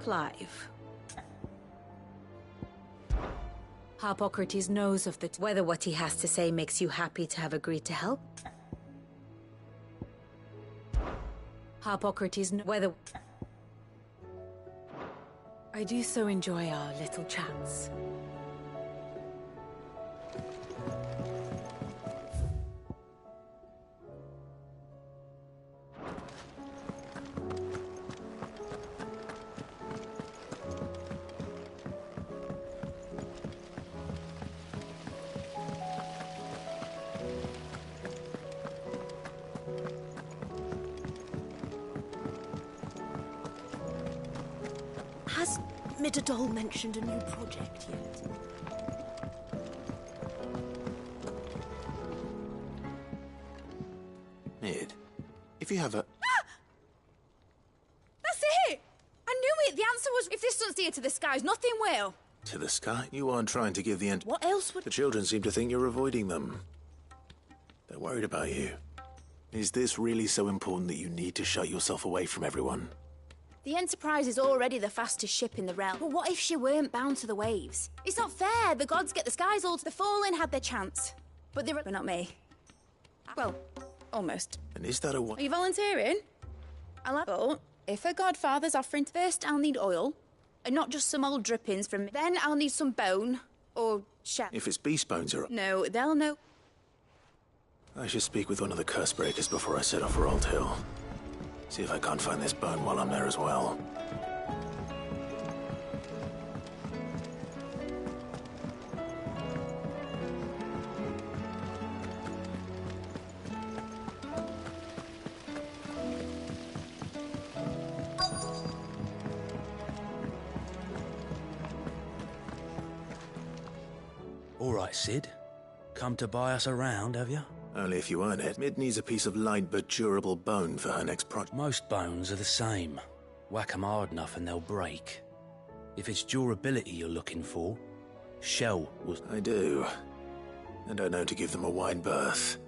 Clive. Harpocrates knows of whether what he has to say makes you happy to have agreed to help. Harpocrates whether... I do so enjoy our little chats. Has Midadol mentioned a new project yet? Mid, if you have a... That's it! I knew it! The answer was, if this doesn't steer to the skies, nothing will. To the sky? You aren't trying to give the end... What else would... The children seem to think you're avoiding them. They're worried about you. Is this really so important that you need to shut yourself away from everyone? The Enterprise is already the fastest ship in the realm. But what if she weren't bound to the waves? It's not fair. The gods get the skies all. The Fallen had their chance. But not me. Well, almost. And is that a... Are you volunteering? I'll have thought. If a godfather's offering, first I'll need oil. And not just some old drippings from... Then I'll need some bone. Or shell. If it's beast bones or... No, they'll know. I should speak with one of the curse breakers before I set off for Old Hill. See if I can't find this bone while I'm there as well. All right, Sid. Come to buy us around, have you? Only if you earn it. Mid needs a piece of light but durable bone for her next project. Most bones are the same. Whack 'em hard enough and they'll break. If it's durability you're looking for, shell was... I do. And I know to give them a wide berth.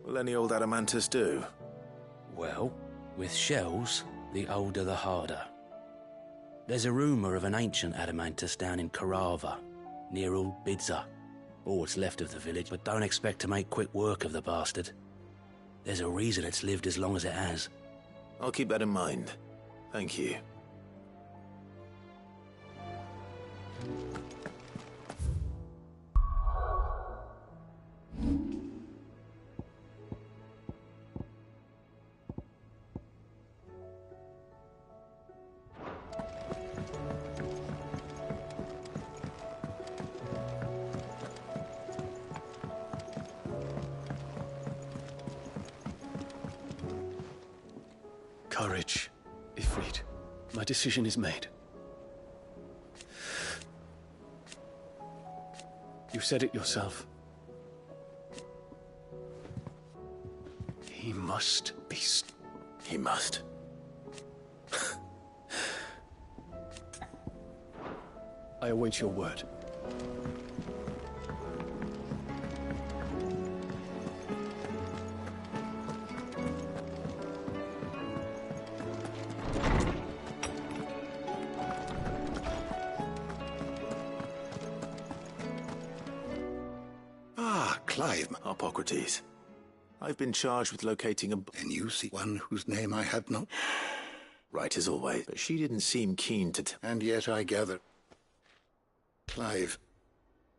Will any old adamantus do? Well, with shells, the older the harder. There's a rumour of an ancient adamantus down in Karava, near Old Bidza. All what's left of the village, but don't expect to make quick work of the bastard. There's a reason it's lived as long as it has. I'll keep that in mind. Thank you. Courage, Ifrit. My decision is made. You said it yourself. He must be... He must. I await your word. Clive. Harpocrates. I've been charged with locating a... And you see one whose name I have not... Right as always, but she didn't seem keen to... And yet I gather... Clive,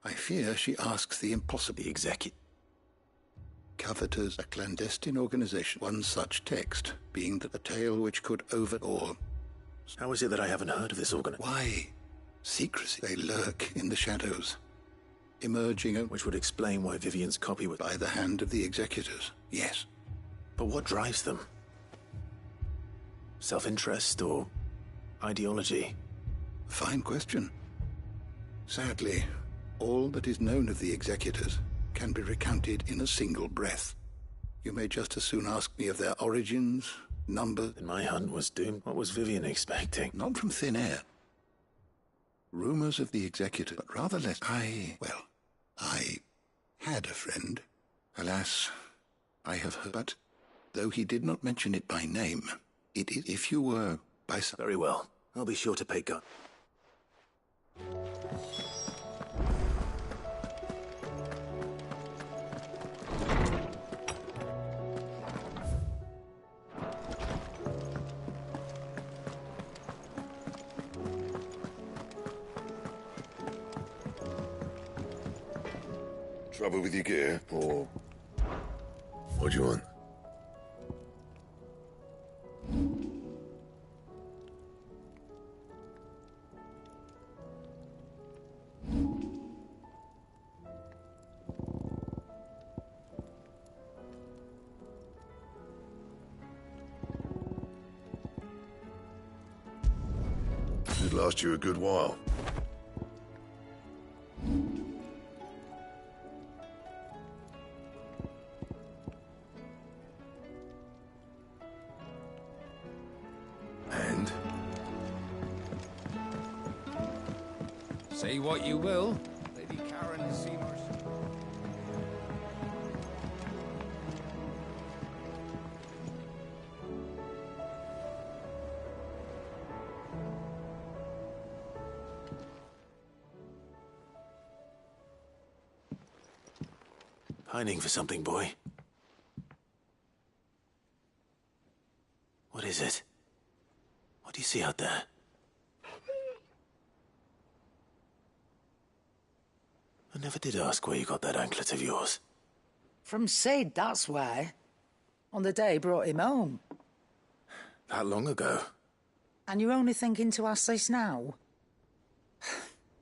I fear she asks the impossible. The executive... Coveters, a clandestine organization. One such text being that a tale which could overawe... How is it that I haven't heard of this organization? Why? Secrecy. They lurk in the shadows. Emerging... Which would explain why Vivian's copy was... By the hand of the executors, yes. But what drives them? Self-interest or ideology? Fine question. Sadly, all that is known of the executors can be recounted in a single breath. You may just as soon ask me of their origins, number... Then my hunt was doomed. What was Vivian expecting? Not from thin air. Rumors of the executor, but rather less... I had a friend. Alas, I have heard... But, though he did not mention it by name, it is... If you were... by some... Very well. I'll be sure to pay gut. Trouble with your gear, or what do you want? Should last you a good while. And? Say what you will, Lady Karen has seen us. Pining for something, boy. What is it? What do you see out there? I never did ask where you got that anklet of yours. From Sid, that's why. On the day he brought him home. That long ago? And you're only thinking to ask this now?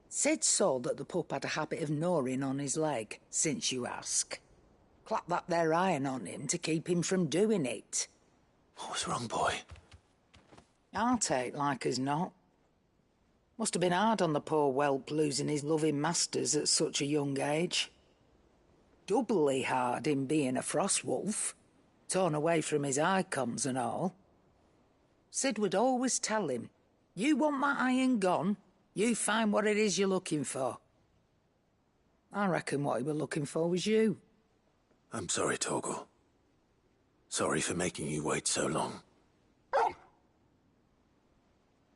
Sid saw that the pup had a habit of gnawing on his leg, since you ask. Clap that there iron on him to keep him from doing it. What was wrong, boy? I'll take like as not. Must have been hard on the poor whelp losing his loving masters at such a young age. Doubly hard in being a frost wolf, torn away from his icons and all. Sid would always tell him, you want that iron gone, you find what it is you're looking for. I reckon what he was looking for was you. I'm sorry, Torgal. Sorry for making you wait so long.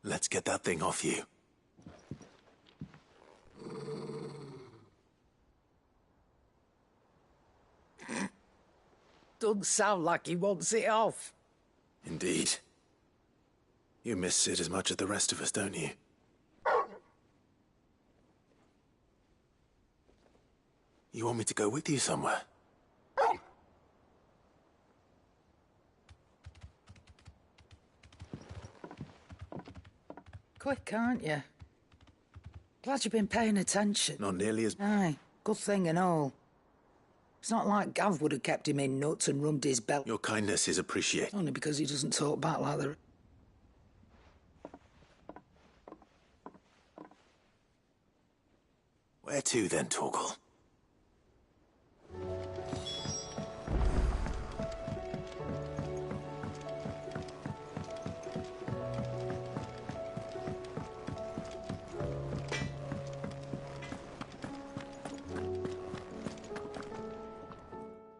Let's get that thing off you. Doesn't sound like he wants it off. Indeed. You miss Sid as much as the rest of us, don't you? You want me to go with you somewhere? Quick, aren't you? Glad you've been paying attention. Not nearly as... Aye, good thing and all. It's not like Gav would have kept him in nuts and rubbed his belt. Your kindness is appreciated. Only because he doesn't talk back like the... Where to then, Torgal?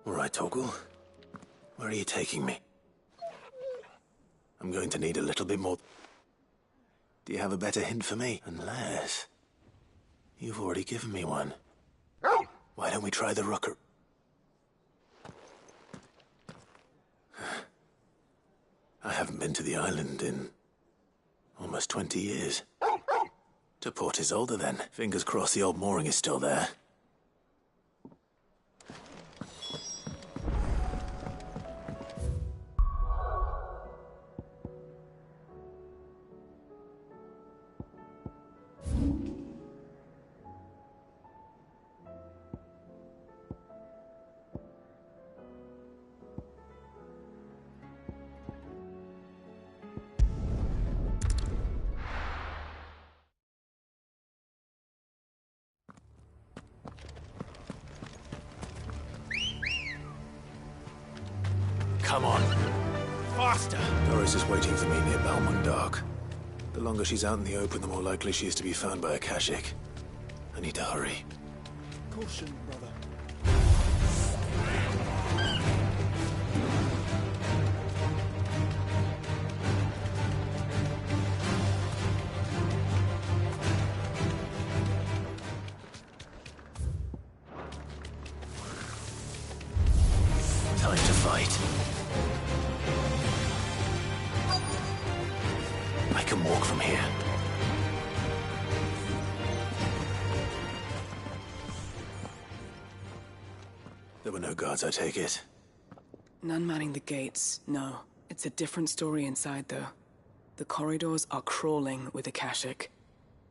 All right, Torgal. Where are you taking me? I'm going to need a little bit more... Do you have a better hint for me? Unless... You've already given me one. Why don't we try the rucker? I haven't been to the island in... almost 20 years. To Port Isolde, then. Fingers crossed the old mooring is still there. Come on. Faster! Doris is waiting for me near Balmung Dark. The longer she's out in the open, the more likely she is to be found by a Kashik. I need to hurry. Caution, brother. time to fight. I can walk from here. There were no guards, I take it. None manning the gates, no. It's a different story inside, though. The corridors are crawling with Akashic.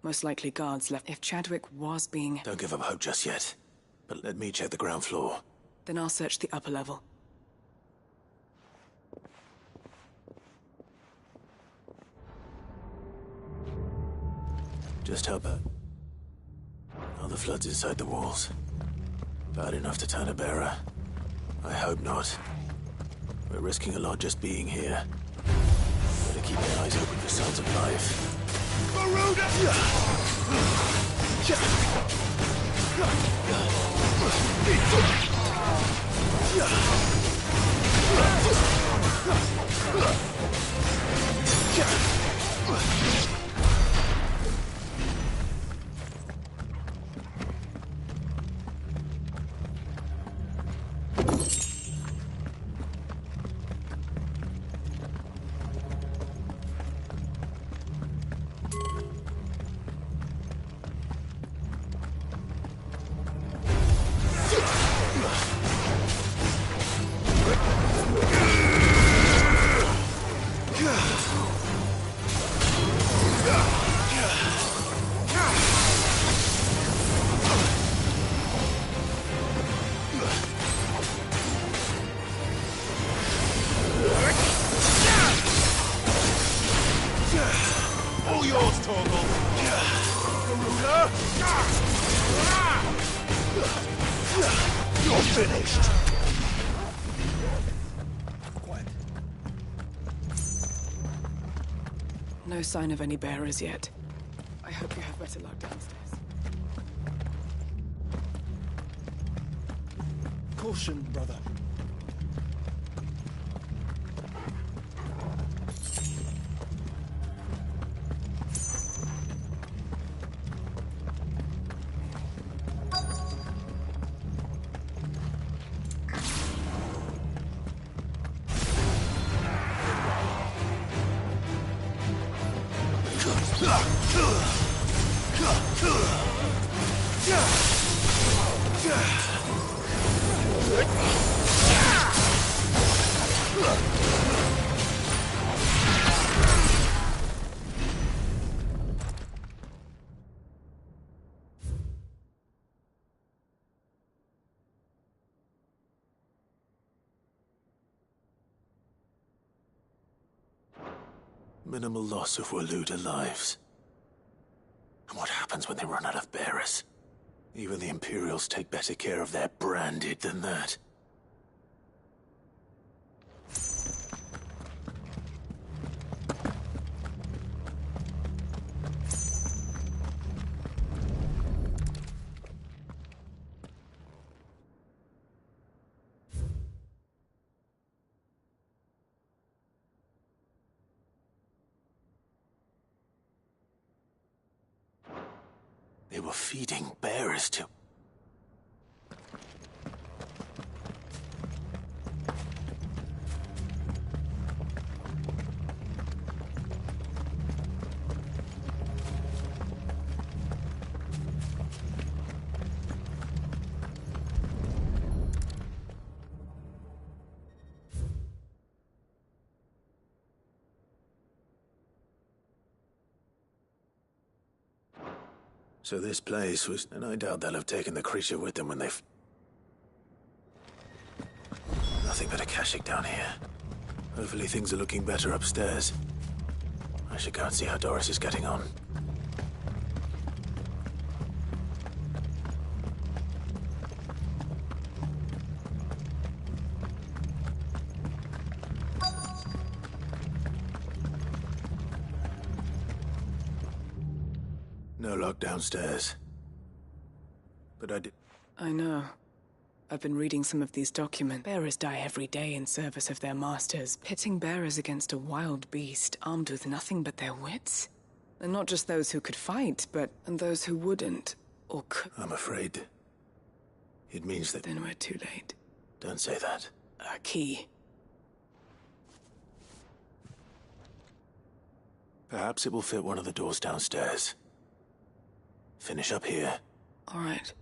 Most likely guards left. If Chadwick was being... Don't give up hope just yet. But let me check the ground floor. Then I'll search the upper level. Just how bad? Are the floods inside the walls? Bad enough to turn a bearer? I hope not. We're risking a lot just being here. Better keep your eyes open for signs of life. All yours, Torgal. Garuda! You're finished. Quiet. No sign of any bearers yet. I hope you have better luck downstairs. Caution, brother. Minimal loss of Woooooooooo lives. And what happens when they run out of bearers? Even the Imperials take better care of their branded than that. They were feeding bearers to... So this place was... And I doubt they'll have taken the creature with them when they've... Nothing but Akashic down here. Hopefully things are looking better upstairs. I should go and see how Doris is getting on. No lock downstairs. But I did... I know. I've been reading some of these documents. Bearers die every day in service of their masters, pitting bearers against a wild beast armed with nothing but their wits. And not just those who could fight, but and those who wouldn't, or could. I'm afraid... It means that... Then we're too late. Don't say that. a key. Perhaps it will fit one of the doors downstairs. Finish up here. All right.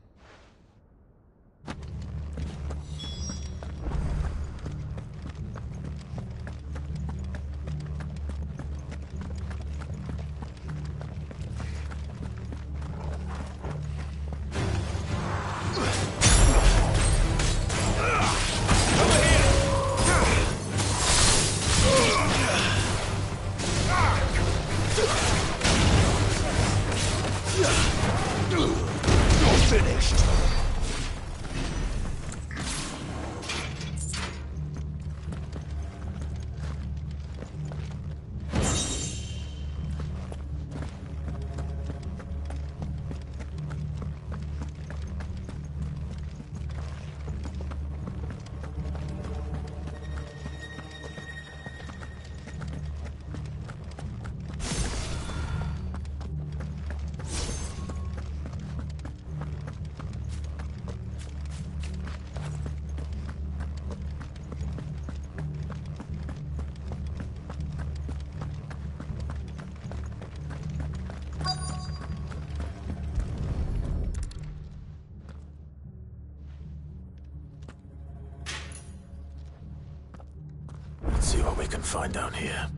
Let's see what we can find down here.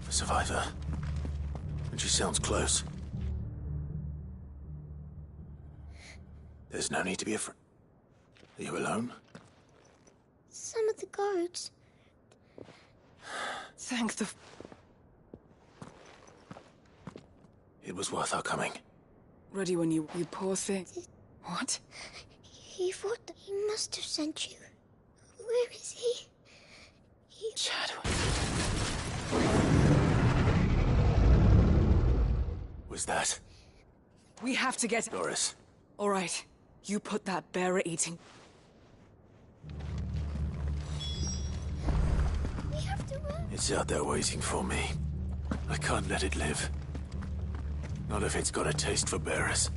A survivor. And she sounds close. There's no need to be afraid. Are you alone? Some of the guards. Thank the... It was worth our coming. Ready when you poor thing. What? He thought he must have sent you. Where is he? Chadwick. Was that? We have to get... Doris. All right. You put that bearer-eating... We have to run. It's out there waiting for me. I can't let it live. Not if it's got a taste for bearers.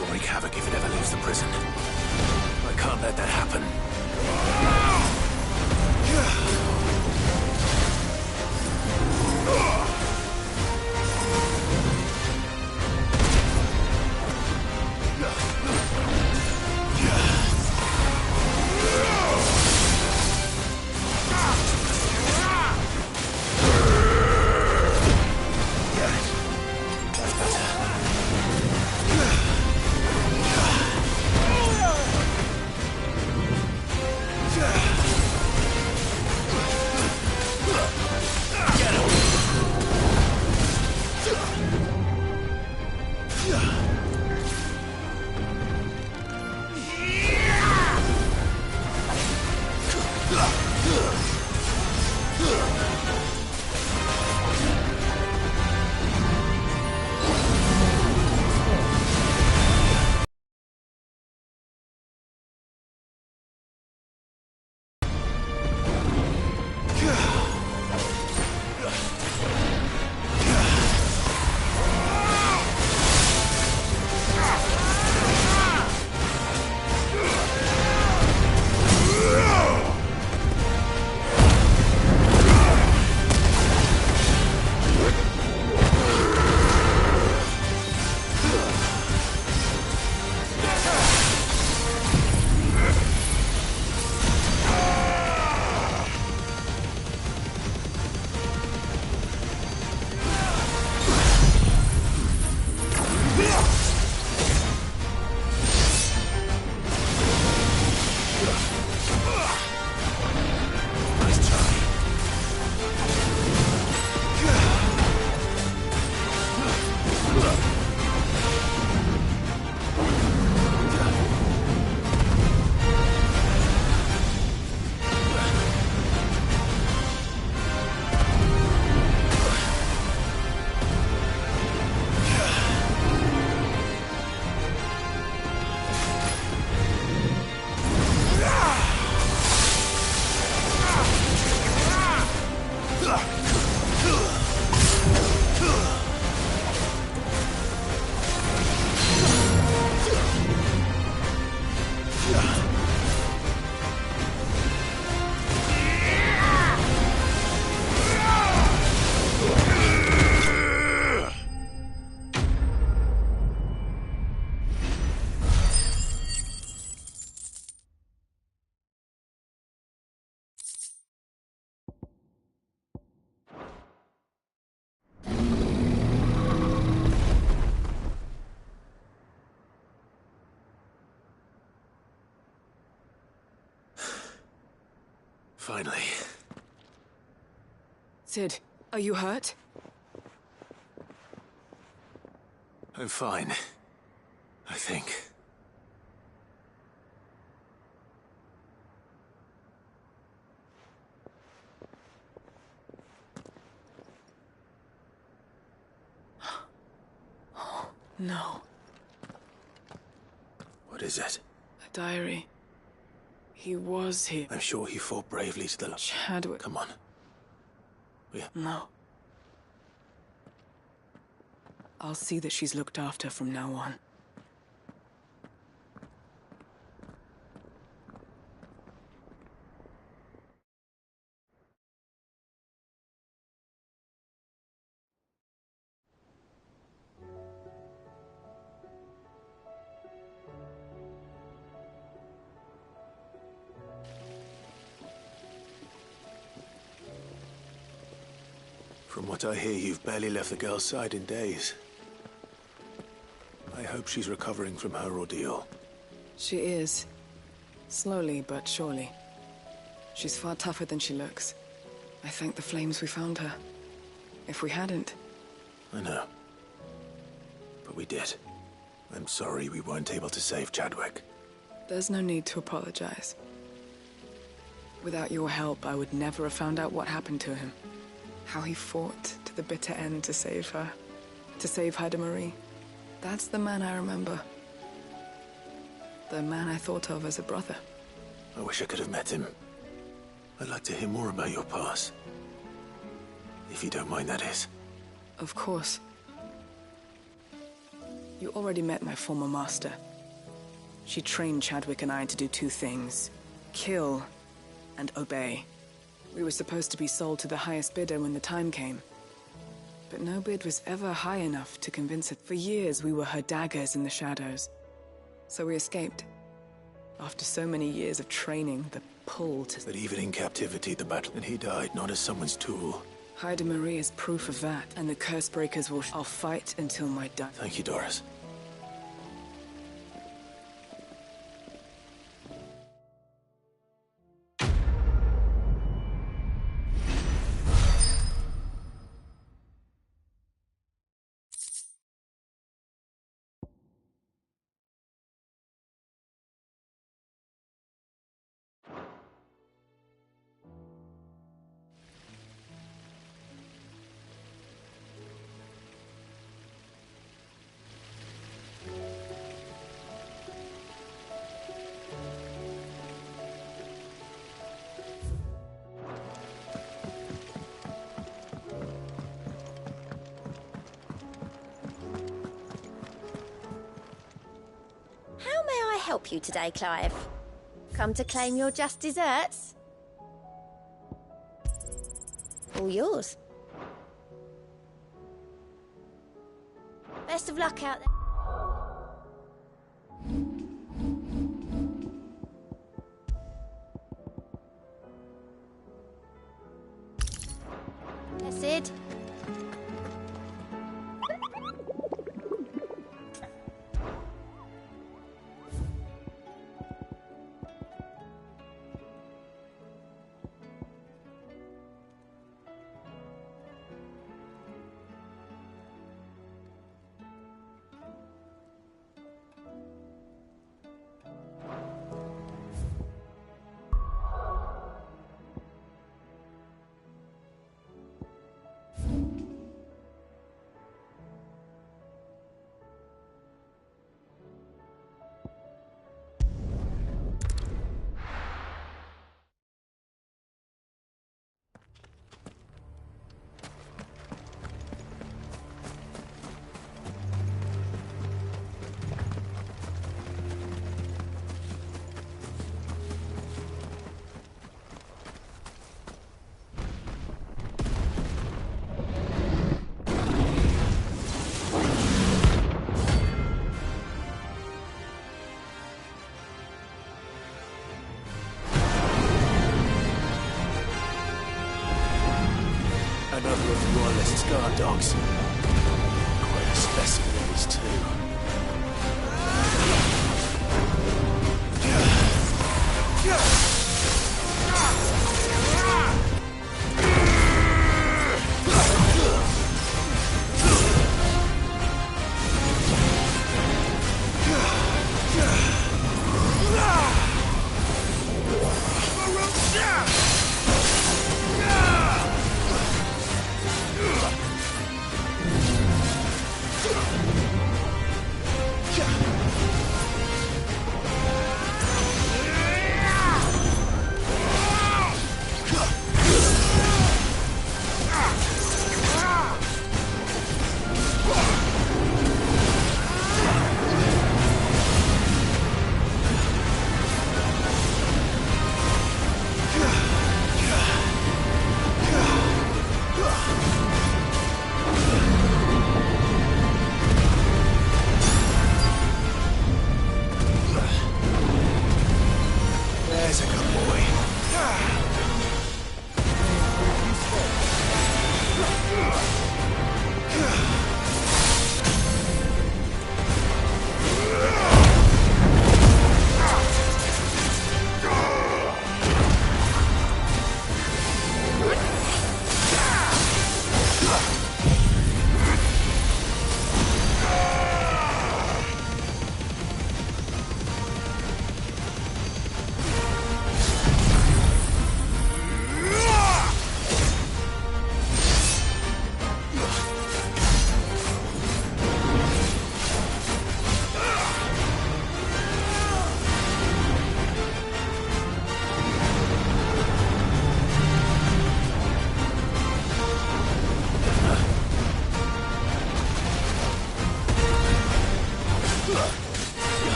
Will wreak havoc if it ever leaves the prison. I can't let that happen. Finally. Sid, are you hurt? I'm fine. I think. No. What is it? A diary. He was here. I'm sure he fought bravely to the... Chadwick. Come on. Yeah. No. I'll see that she's looked after from now on. From what I hear, you've barely left the girl's side in days. I hope she's recovering from her ordeal. She is. Slowly but surely. She's far tougher than she looks. I thank the flames we found her. If we hadn't... I know. But we did. I'm sorry we weren't able to save Chadwick. There's no need to apologize. Without your help, I would never have found out what happened to him. How he fought to the bitter end to save her. To save Haida Marie. That's the man I remember. The man I thought of as a brother. I wish I could have met him. I'd like to hear more about your past. If you don't mind, that is. Of course. You already met my former master. She trained Chadwick and I to do two things. Kill and obey. We were supposed to be sold to the highest bidder when the time came. But no bid was ever high enough to convince her. For years, we were her daggers in the shadows. So we escaped. After so many years of training, the pull to... But even in captivity, the battle... And he died, not as someone's tool. Haida Marie is proof of that. And the curse breakers will... I'll fight until my death. Thank you, Doris. Help you today, Clive? Come to claim your just desserts? All yours. Best of luck out there. Yes, Sid? us too.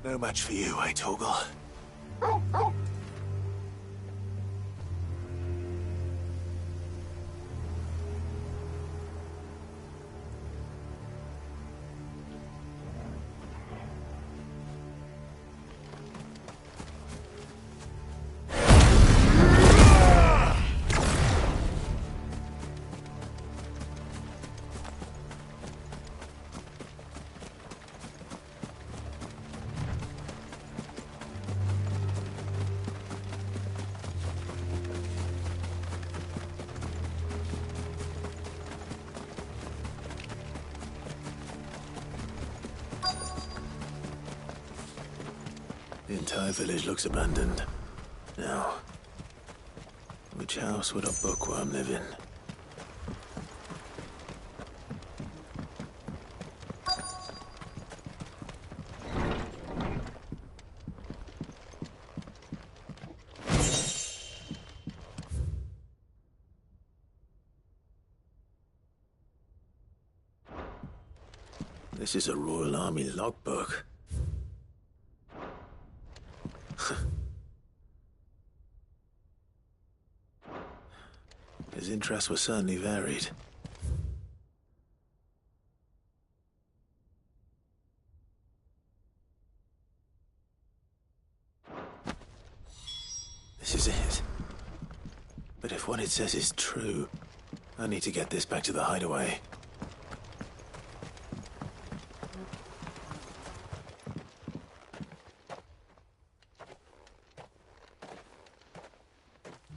No match for you, eh, Torgal? The entire village looks abandoned. Now, which house would a bookworm live in? This is a Royal Army logbook. His interests were certainly varied. This is it. But if what it says is true, I need to get this back to the hideaway.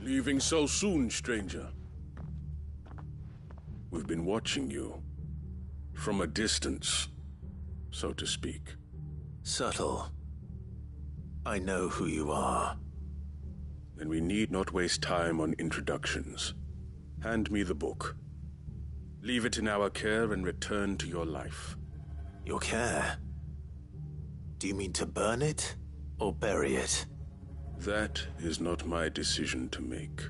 Leaving so soon, stranger? We've been watching you. From a distance, so to speak. Subtle. I know who you are. Then we need not waste time on introductions. Hand me the book. Leave it in our care and return to your life. Your care? Do you mean to burn it or bury it? That is not my decision to make.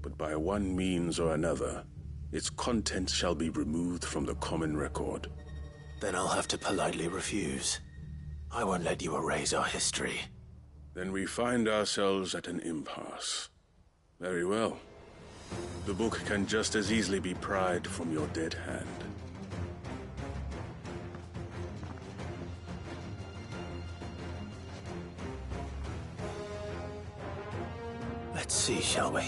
But by one means or another, its contents shall be removed from the common record. Then I'll have to politely refuse. I won't let you erase our history. Then we find ourselves at an impasse. Very well. The book can just as easily be pried from your dead hand. Let's see, shall we?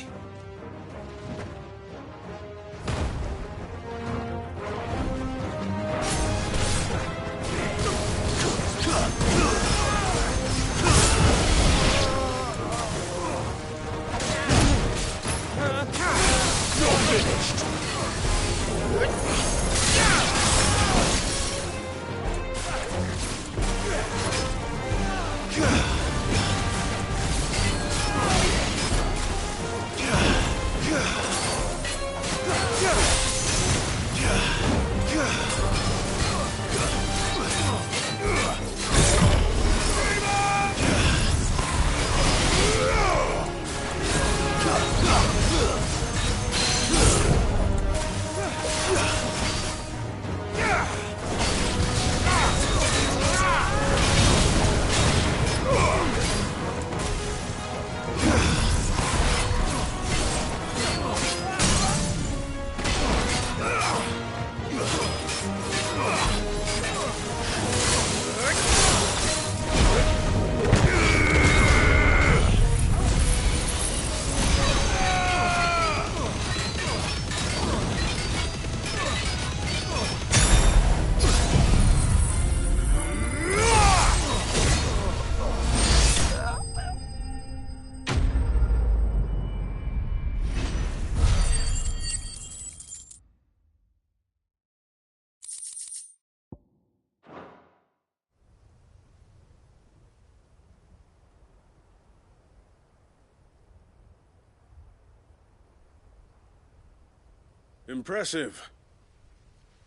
Impressive.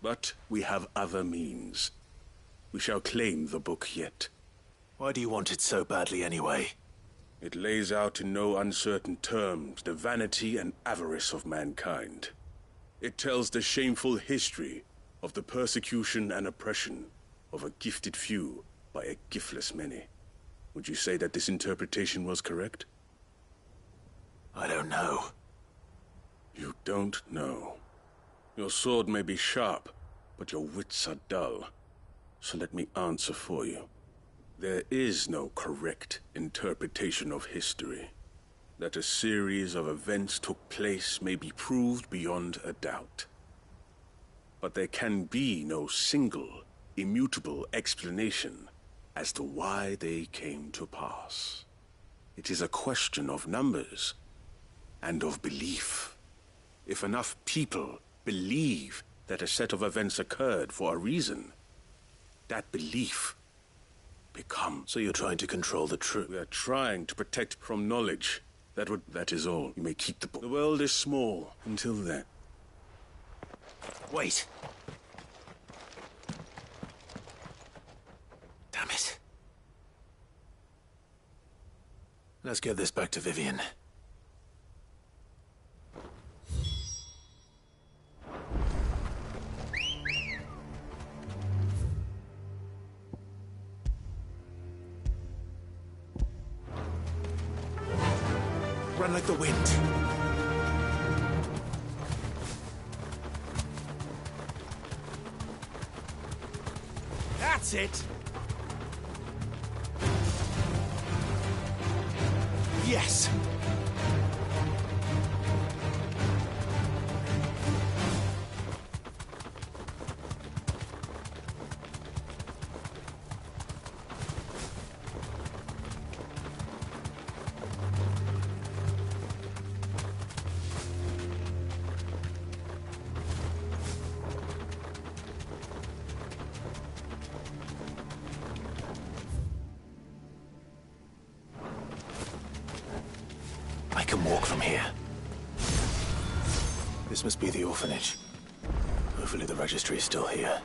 But we have other means. We shall claim the book yet. Why do you want it so badly anyway? It lays out in no uncertain terms the vanity and avarice of mankind. It tells the shameful history of the persecution and oppression of a gifted few by a giftless many. Would you say that this interpretation was correct? I don't know. You don't know. Your sword may be sharp, but your wits are dull. So let me answer for you. There is no correct interpretation of history. That a series of events took place may be proved beyond a doubt. But there can be no single, immutable explanation as to why they came to pass. It is a question of numbers and of belief. If enough people believe that a set of events occurred for a reason, that belief becomes... So you're trying to control the truth? We are trying to protect from knowledge. That is all. You may keep the book. The world is small. Until then. Wait. Damn it. Let's get this back to Vivian. Run like the wind. That's it! Yes! I can walk from here. This must be the orphanage. Hopefully the registry is still here.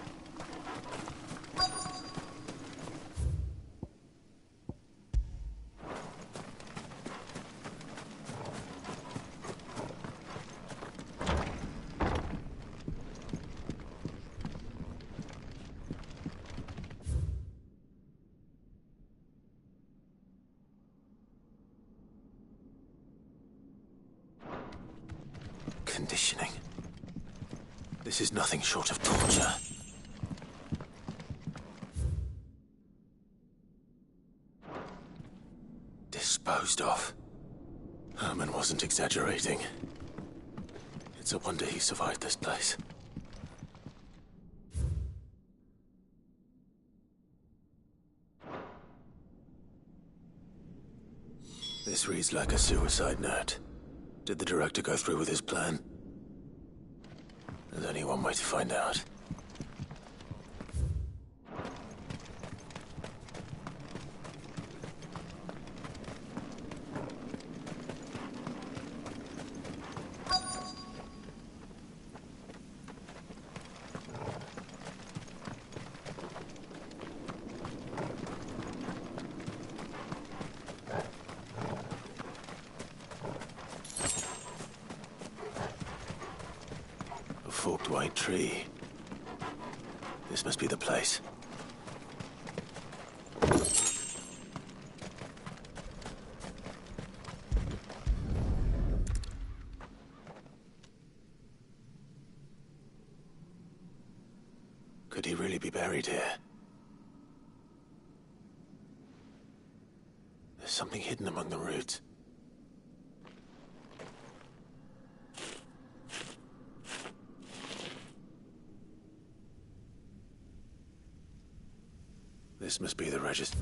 Conditioning. This is nothing short of torture. Disposed of. Herman wasn't exaggerating. It's a wonder he survived this place. This reads like a suicide note. Did the director go through with his plan? There's only one way to find out. Forked white tree. This must be the place. Could he really be buried here? There's something hidden among the roots. This must be the register.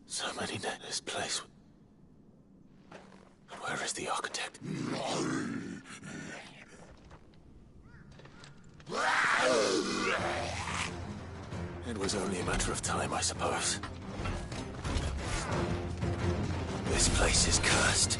So many in this place. Where is the architect? It was only a matter of time, I suppose. This place is cursed.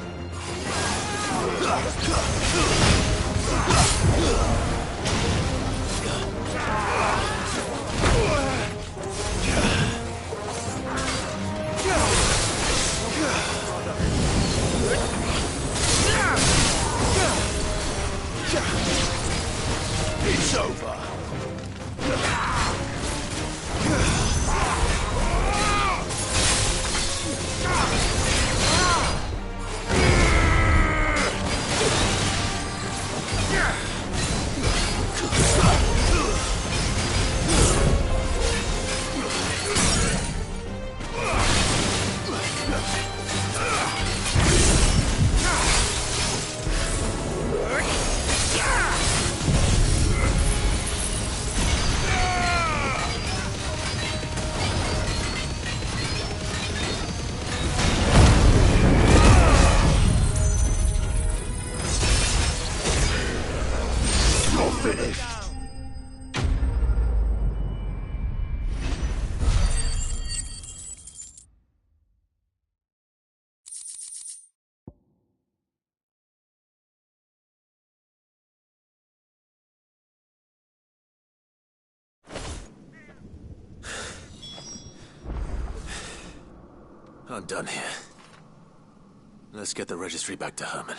I'm done here. Let's get the registry back to Herman.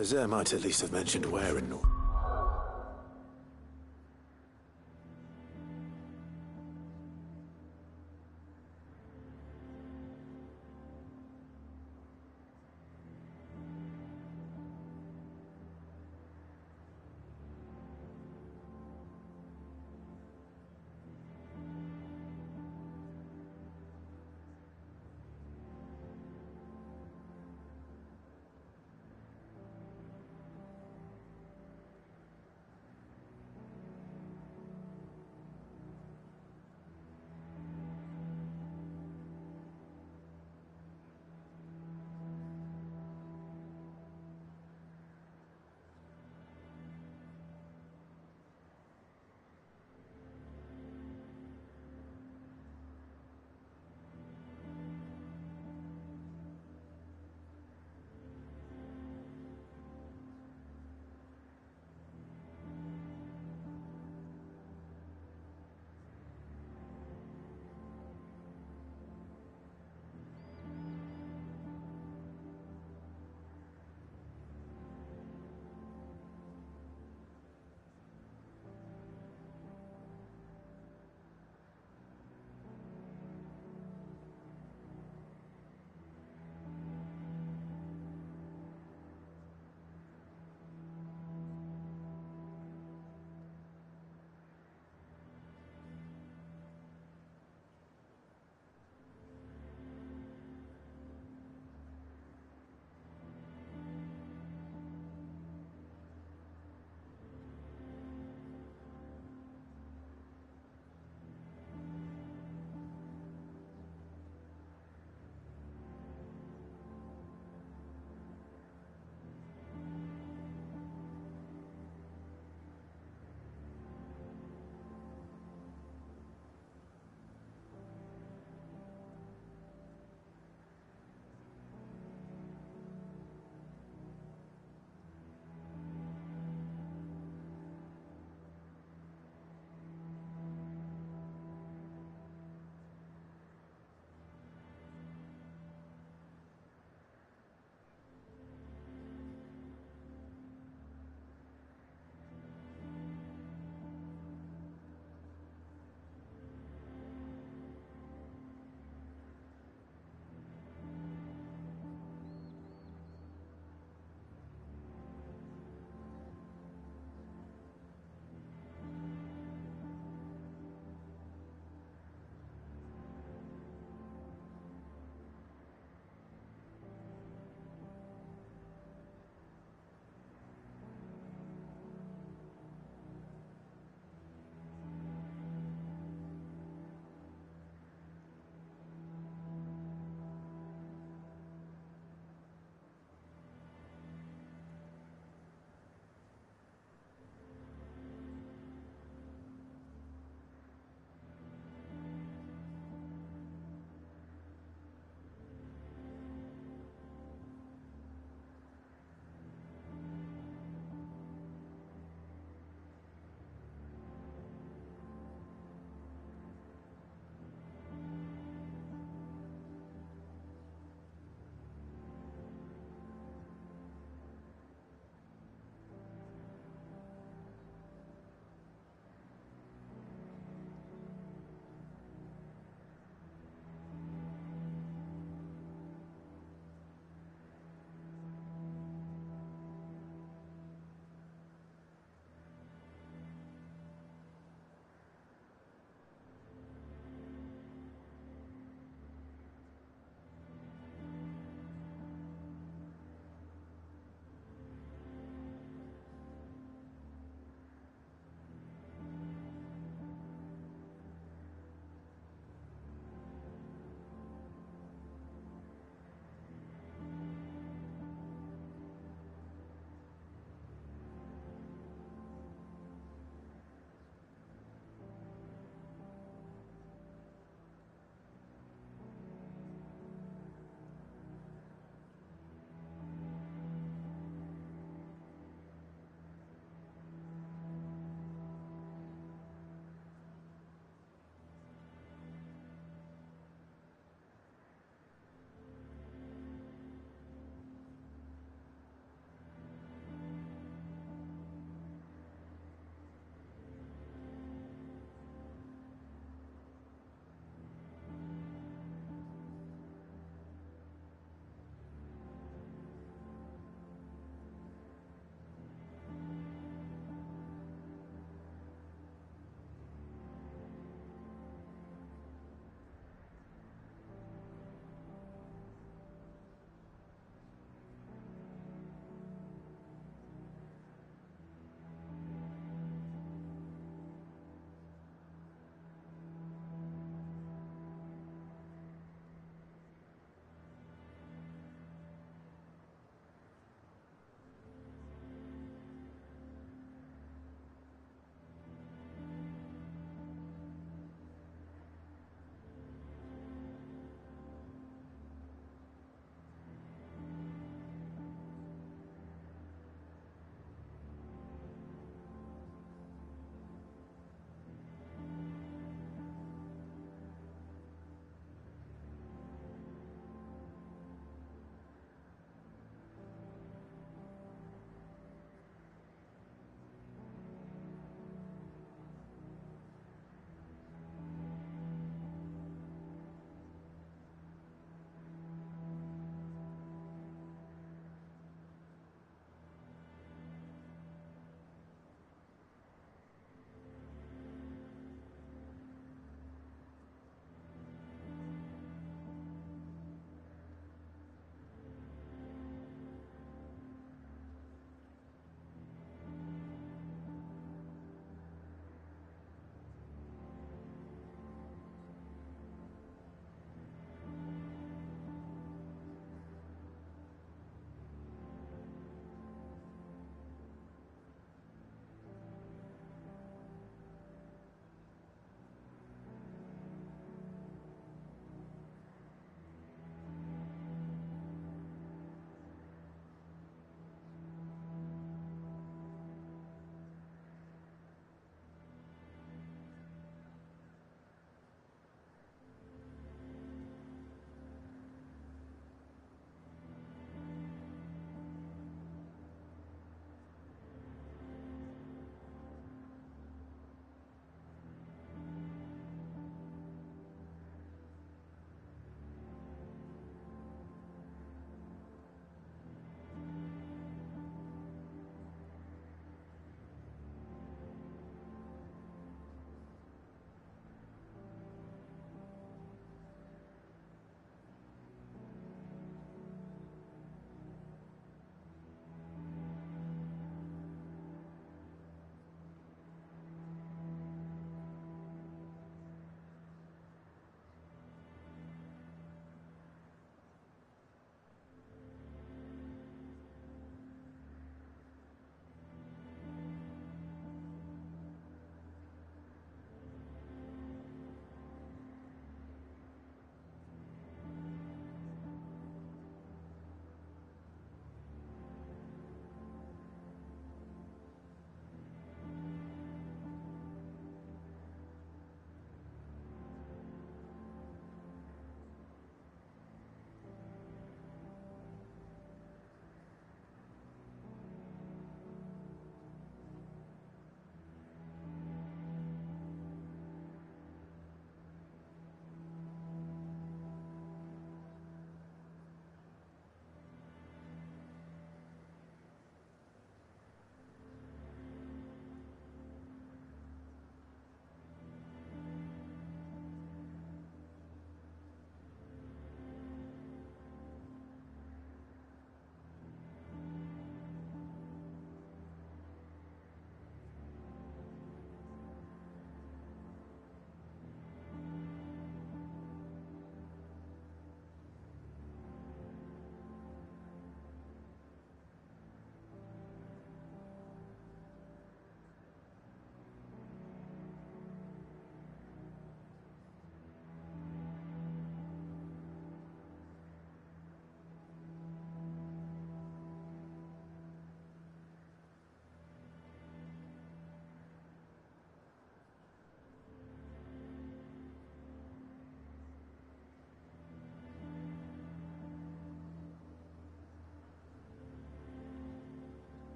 Nazaire might at least have mentioned where in North.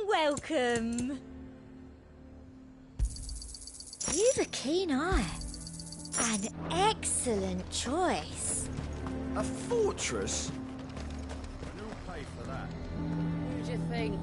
Welcome. You've a keen eye. An excellent choice. A fortress? And who'll pay for that? Who do you think?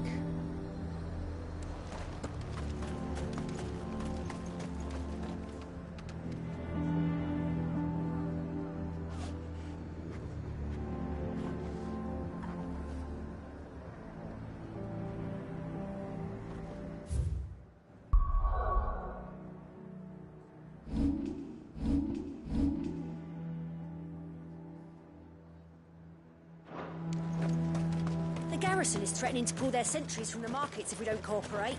The garrison is threatening to pull their sentries from the markets if we don't cooperate.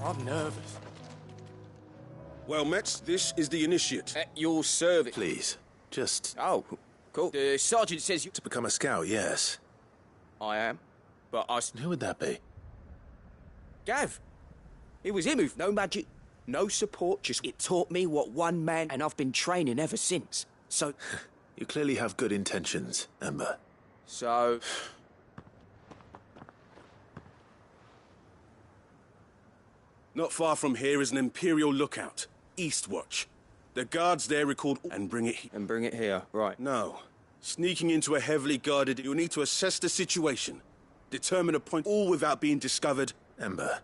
I'm nervous. Well, Mets, this is the initiate. At your service. Please, just... Oh, cool. The sergeant says you... To become a scout, yes. I am. But I... Who would that be? Gav. It was him who... No magic, no support, just it taught me what one man... And I've been training ever since. So... You clearly have good intentions, Ember. So... Not far from here is an Imperial lookout, Eastwatch. The guards there record and bring it here. And bring it here, right. No. Sneaking into a heavily guarded... You'll need to assess the situation. Determine a point, all without being discovered. Ember.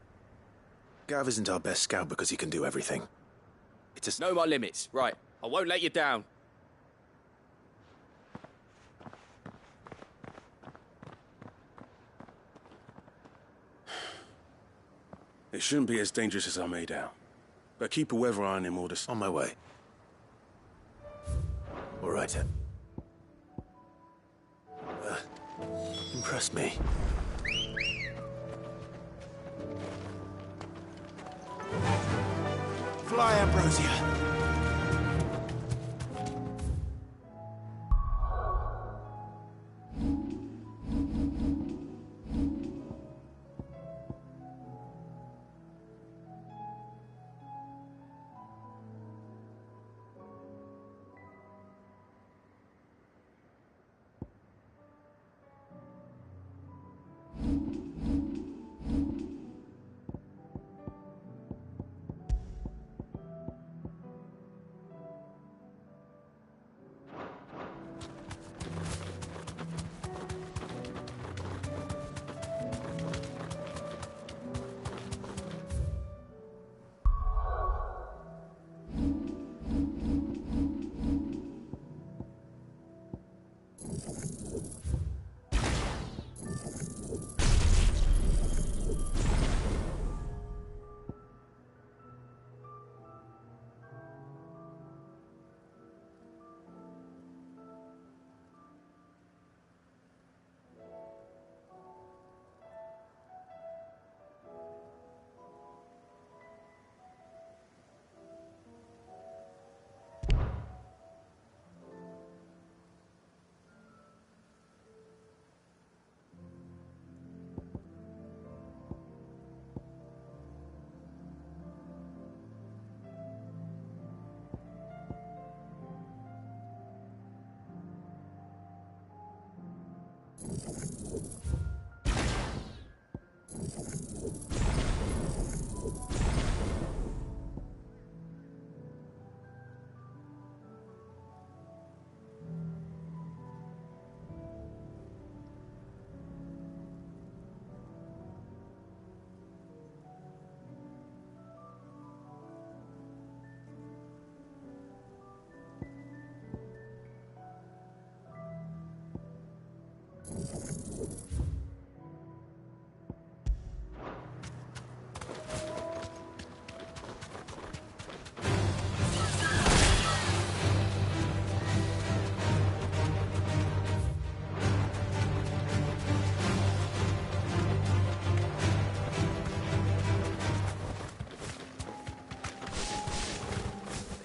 Gav isn't our best scout because he can do everything. It's a... Know my limits, right. I won't let you down. It shouldn't be as dangerous as I made out. But keep a weather eye on him all the... On my way. All right, Em. Impress me. Fly, Ambrosia.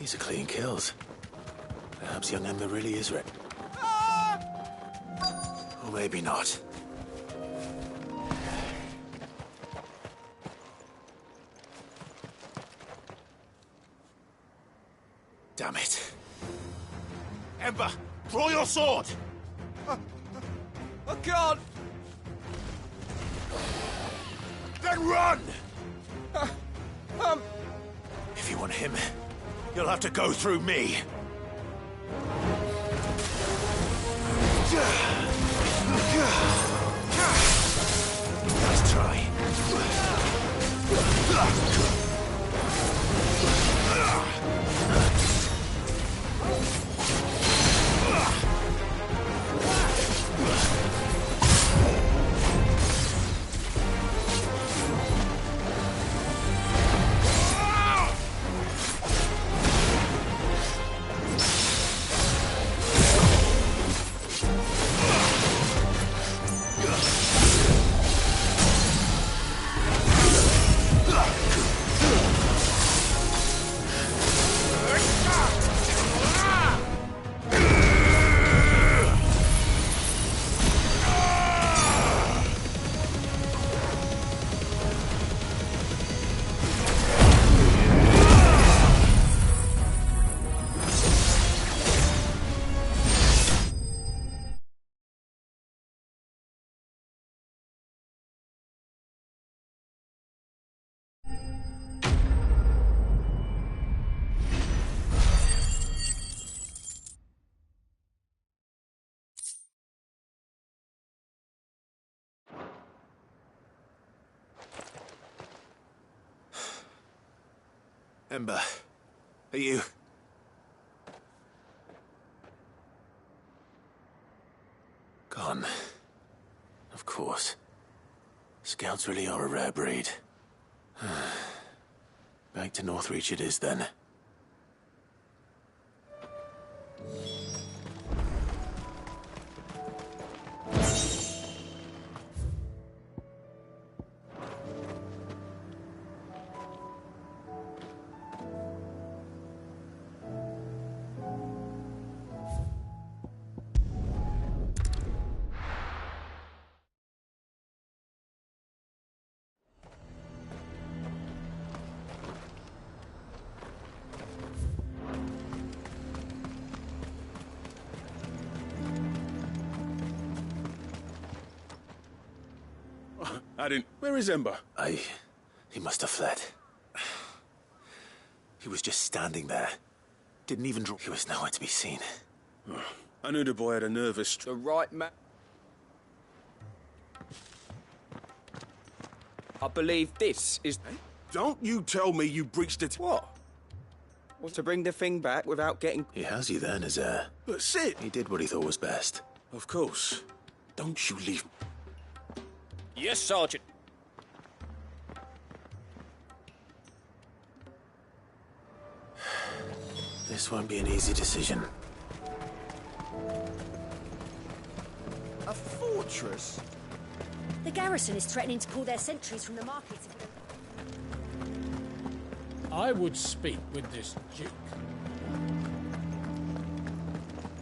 These are clean kills. Perhaps young Ember really is ready. Or maybe not. Damn it. Ember, draw your sword! I can't! Then run! If you want him, you'll have to go through me. Nice try. Ember, are you... Gone. Of course. Scouts really are a rare breed. Back to Northreach it is, then. Where is Ember? He must have fled. He was just standing there. Didn't even draw. He was nowhere to be seen. I knew the boy had a nervous... The right man. I believe this is... Don't you tell me you breached it. What? Well, to bring the thing back without getting... He has you then as heir. But Sid... He did what he thought was best. Of course. Don't you leave... Yes, Sergeant. This won't be an easy decision. A fortress? The garrison is threatening to pull their sentries from the markets. I would speak with this Duke.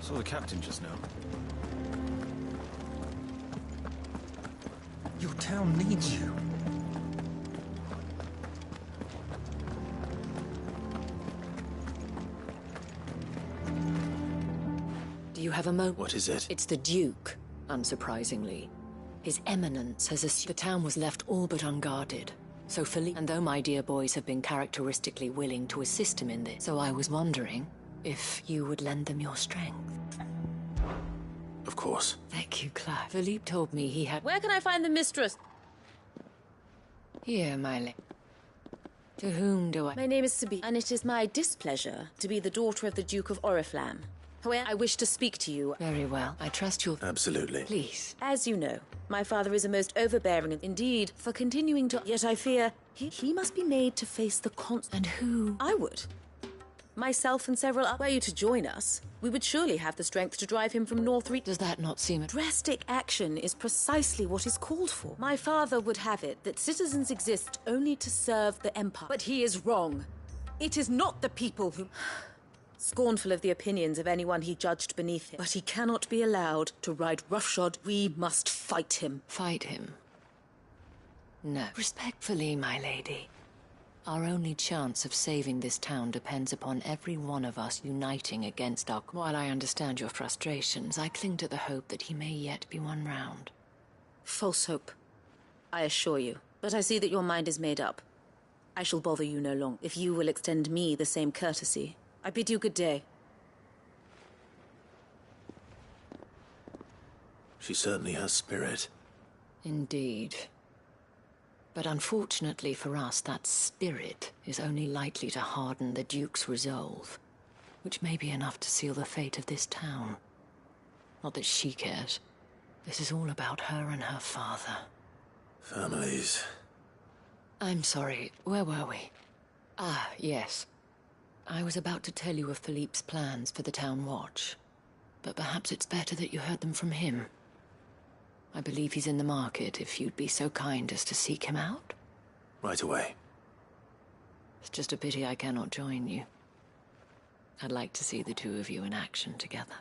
Saw the captain just now. Your town needs you. Do you have a moment? What is it? It's the Duke, unsurprisingly. His Eminence has assumed the town was left all but unguarded. So Philippe, and though my dear boys have been characteristically willing to assist him in this, so I was wondering if you would lend them your strength. Of course. Thank you, Clive. Philippe told me he had... Where can I find the mistress? Here, my lady. To whom do I... My name is Sabine, and it is my displeasure to be the daughter of the Duke of Oriflamme. However, I wish to speak to you. Very well. I trust you'll... Absolutely. Please. As you know, my father is a most overbearing and indeed, for continuing to... Yet I fear he must be made to face the And who? I would. Myself and several others. Were you to join us, we would surely have the strength to drive him from Northreach. Does that not seem... Drastic action is precisely what is called for. My father would have it that citizens exist only to serve the Empire. But he is wrong. It is not the people who... scornful of the opinions of anyone he judged beneath him. But he cannot be allowed to ride roughshod. We must fight him. Fight him? No. Respectfully, my lady. Our only chance of saving this town depends upon every one of us uniting against our... While I understand your frustrations, I cling to the hope that he may yet be won round. False hope, I assure you. But I see that your mind is made up. I shall bother you no longer, if you will extend me the same courtesy. I bid you good day. She certainly has spirit. Indeed. But unfortunately for us, that spirit is only likely to harden the Duke's resolve, which may be enough to seal the fate of this town. Not that she cares. This is all about her and her father. Families. I'm sorry, where were we? Ah, yes. I was about to tell you of Philippe's plans for the town watch, but perhaps it's better that you heard them from him. I believe he's in the market, if you'd be so kind as to seek him out. Right away. It's just a pity I cannot join you. I'd like to see the two of you in action together.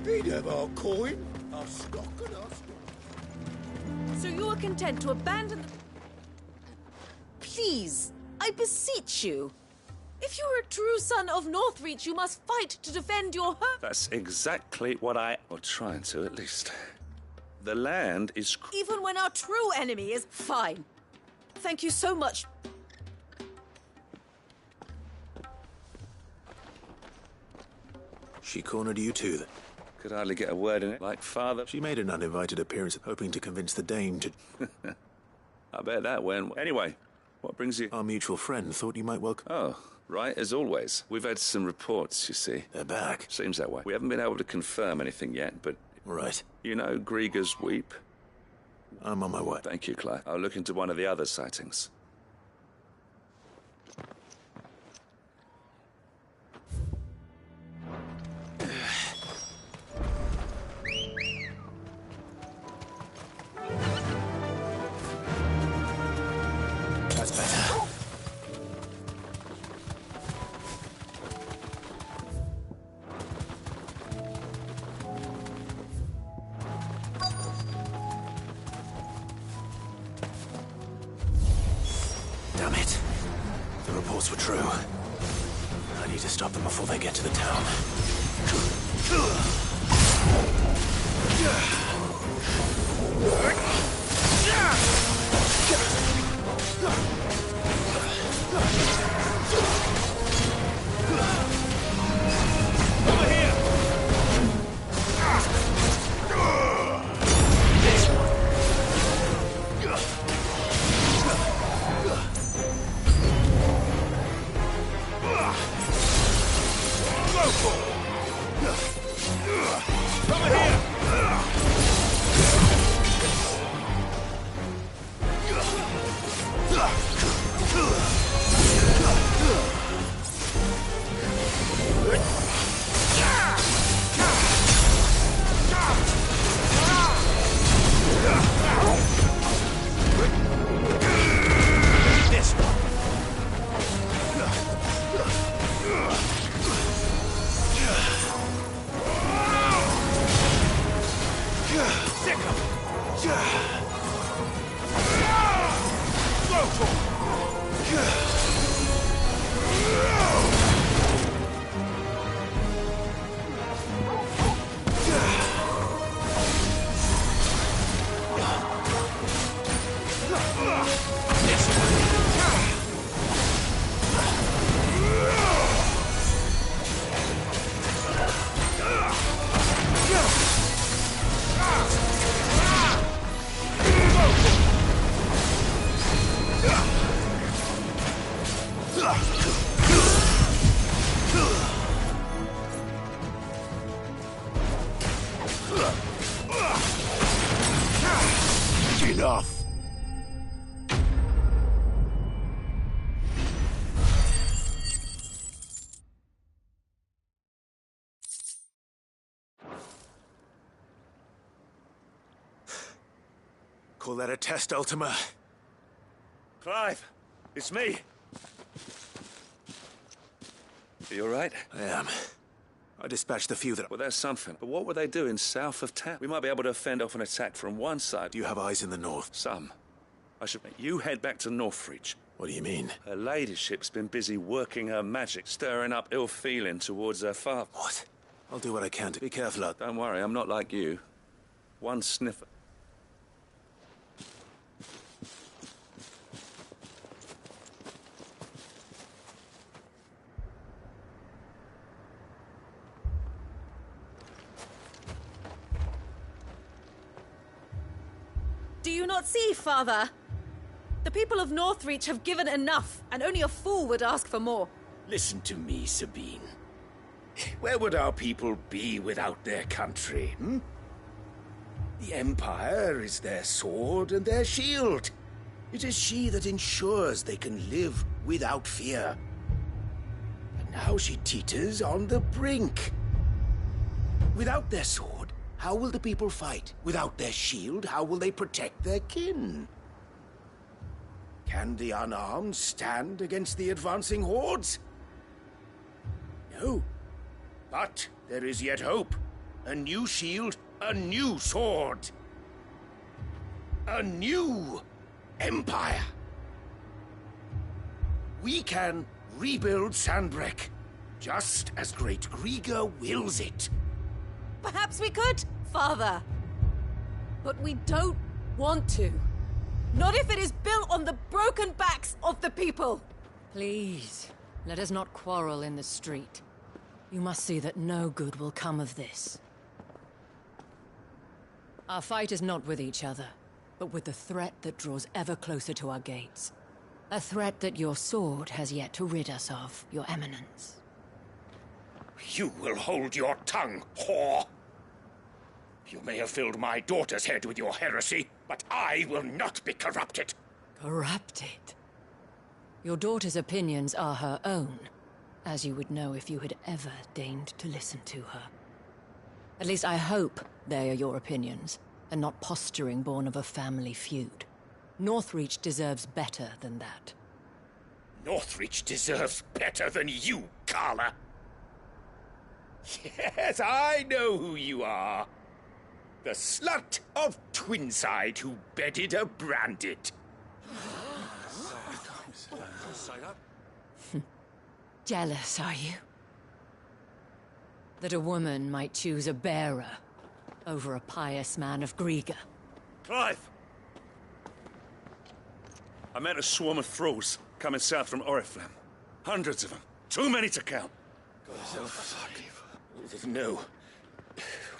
He'd have our coin, our stock and our stock. So you are content to abandon the... Please, I beseech you. If you are a true son of Northreach, you must fight to defend your home. That's exactly what or trying to, at least. The land is... Even when our true enemy is... Fine. Thank you so much. She cornered you too, then? Could hardly get a word in it, like father. She made an uninvited appearance, hoping to convince the dame to... I bet that went... Anyway, what brings you... Our mutual friend thought you might welcome... Oh, right, as always. We've had some reports, you see. They're back. Seems that way. We haven't been able to confirm anything yet, but... Right. You know Grieger's Weep? I'm on my way. Thank you, Clive. I'll look into one of the other sightings. That's better. Damn it. The reports were true. I need to stop them before they get to the town. Over here! Over here! Call that a test, Ultima? Clive, it's me. Are you all right? I am. I dispatched the few that... Well, there's something. But what were they doing south of town? We might be able to fend off an attack from one side. Do you have eyes in the north? Some. I should... You head back to Northreach. What do you mean? Her ladyship's been busy working her magic, stirring up ill feeling towards her father. What? I'll do what I can to be careful. Don't worry, I'm not like you. One sniffer. Do you not see, Father? The people of Northreach have given enough, and only a fool would ask for more. Listen to me, Sabine. Where would our people be without their country, hmm? The Empire is their sword and their shield. It is she that ensures they can live without fear. And now she teeters on the brink. Without their sword, how will the people fight? Without their shield, how will they protect their kin? Can the unarmed stand against the advancing hordes? No. But there is yet hope. A new shield, a new sword. A new empire. We can rebuild Sandbreck, just as Great Grieger wills it. Perhaps we could, Father. But we don't want to. Not if it is built on the broken backs of the people. Please, let us not quarrel in the street. You must see that no good will come of this. Our fight is not with each other, but with the threat that draws ever closer to our gates. A threat that your sword has yet to rid us of, Your Eminence. You will hold your tongue, whore! You may have filled my daughter's head with your heresy, but I will not be corrupted. Corrupted? Your daughter's opinions are her own, as you would know if you had ever deigned to listen to her. At least I hope they are your opinions, and not posturing born of a family feud. Northreach deserves better than that. Northreach deserves better than you, Carla. Yes, I know who you are. The slut of Twinside who bedded a branded. Jealous, are you? That a woman might choose a bearer over a pious man of Grieger. Clive! I met a swarm of thralls coming south from Oriflamme. Hundreds of them. Too many to count. No.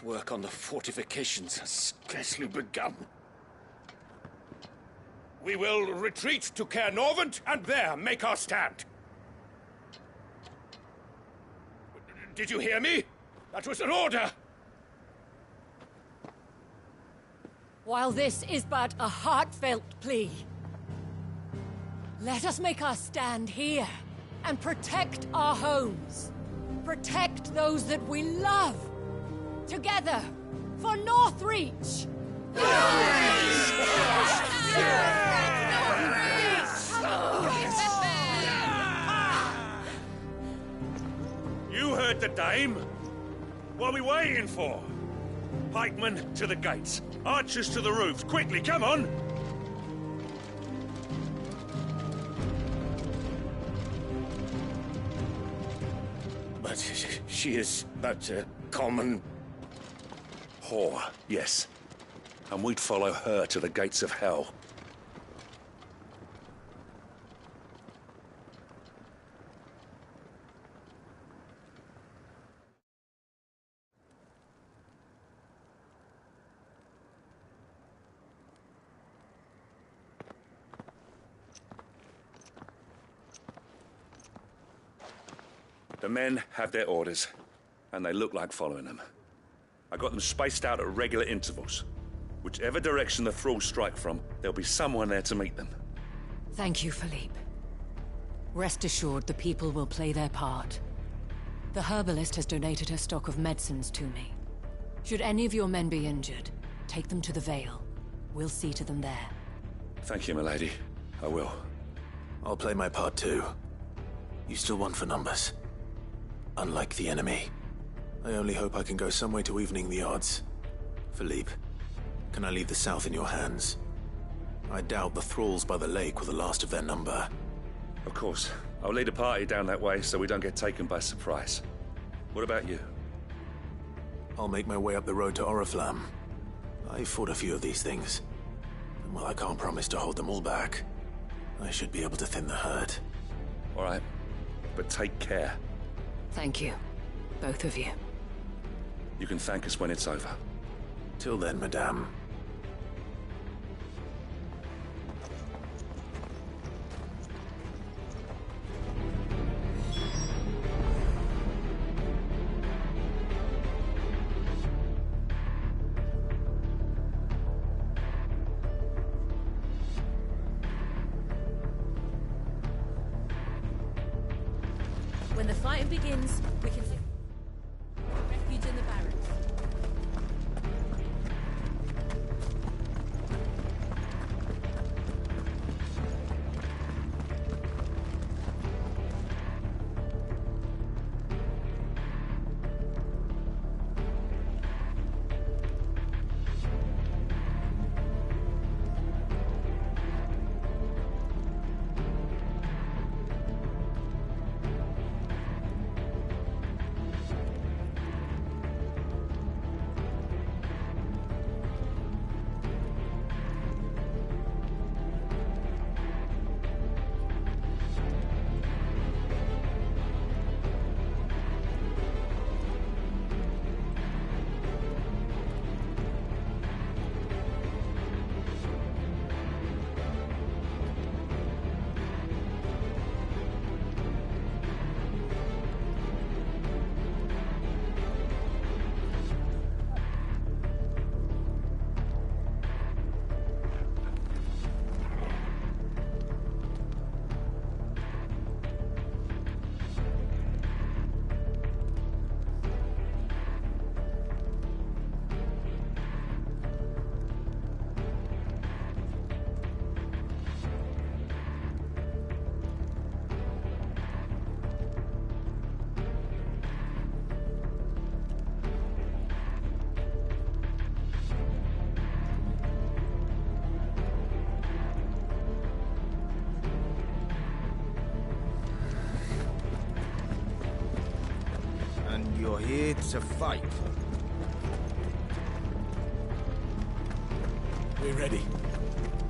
Work on the fortifications has scarcely begun. We will retreat to Caer Norvent and there make our stand. Did you hear me? That was an order! While this is but a heartfelt plea, let us make our stand here and protect our homes. Protect those that we love. Together, for Northreach! You heard the dame. What are we waiting for? Pikemen to the gates. Archers to the roofs. Quickly, come on! But she is but a common... whore, yes. And we'd follow her to the gates of hell. The men have their orders, and they look like following them. I got them spaced out at regular intervals. Whichever direction the thralls strike from, there'll be someone there to meet them. Thank you, Philippe. Rest assured the people will play their part. The herbalist has donated her stock of medicines to me. Should any of your men be injured, take them to the Vale. We'll see to them there. Thank you, milady. I will. I'll play my part too. You still want for numbers. Unlike the enemy. I only hope I can go some way to evening the odds. Philippe, can I leave the south in your hands? I doubt the thralls by the lake were the last of their number. Of course. I'll lead a party down that way so we don't get taken by surprise. What about you? I'll make my way up the road to Oriflamme. I fought a few of these things. And while I can't promise to hold them all back, I should be able to thin the herd. All right. But take care. Thank you. Both of you. You can thank us when it's over. Till then, madame. When the fighting begins, we can take refuge in the barracks. You're here to fight. We're ready.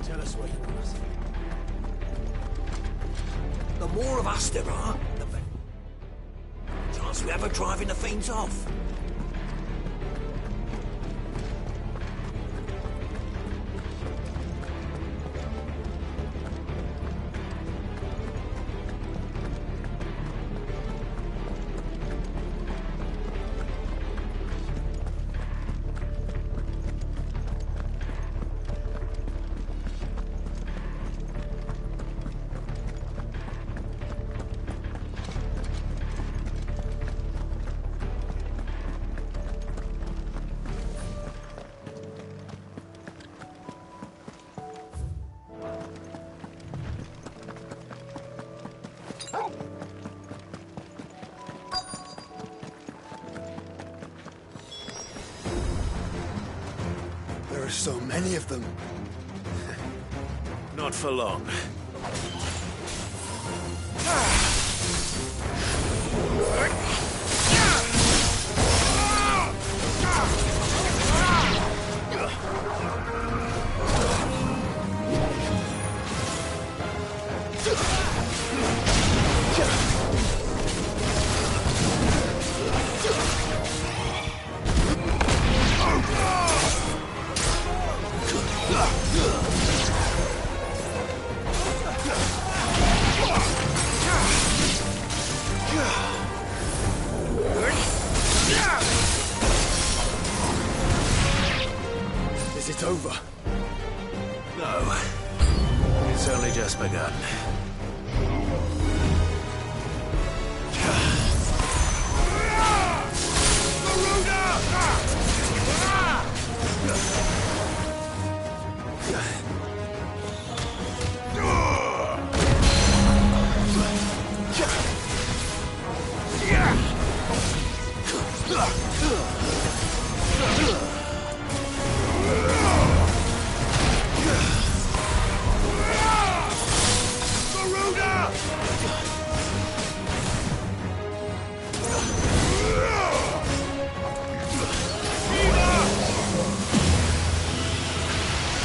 Tell us where you want us. The more of us there are, the better chance we have of driving the fiends off. There are so many of them. Not for long.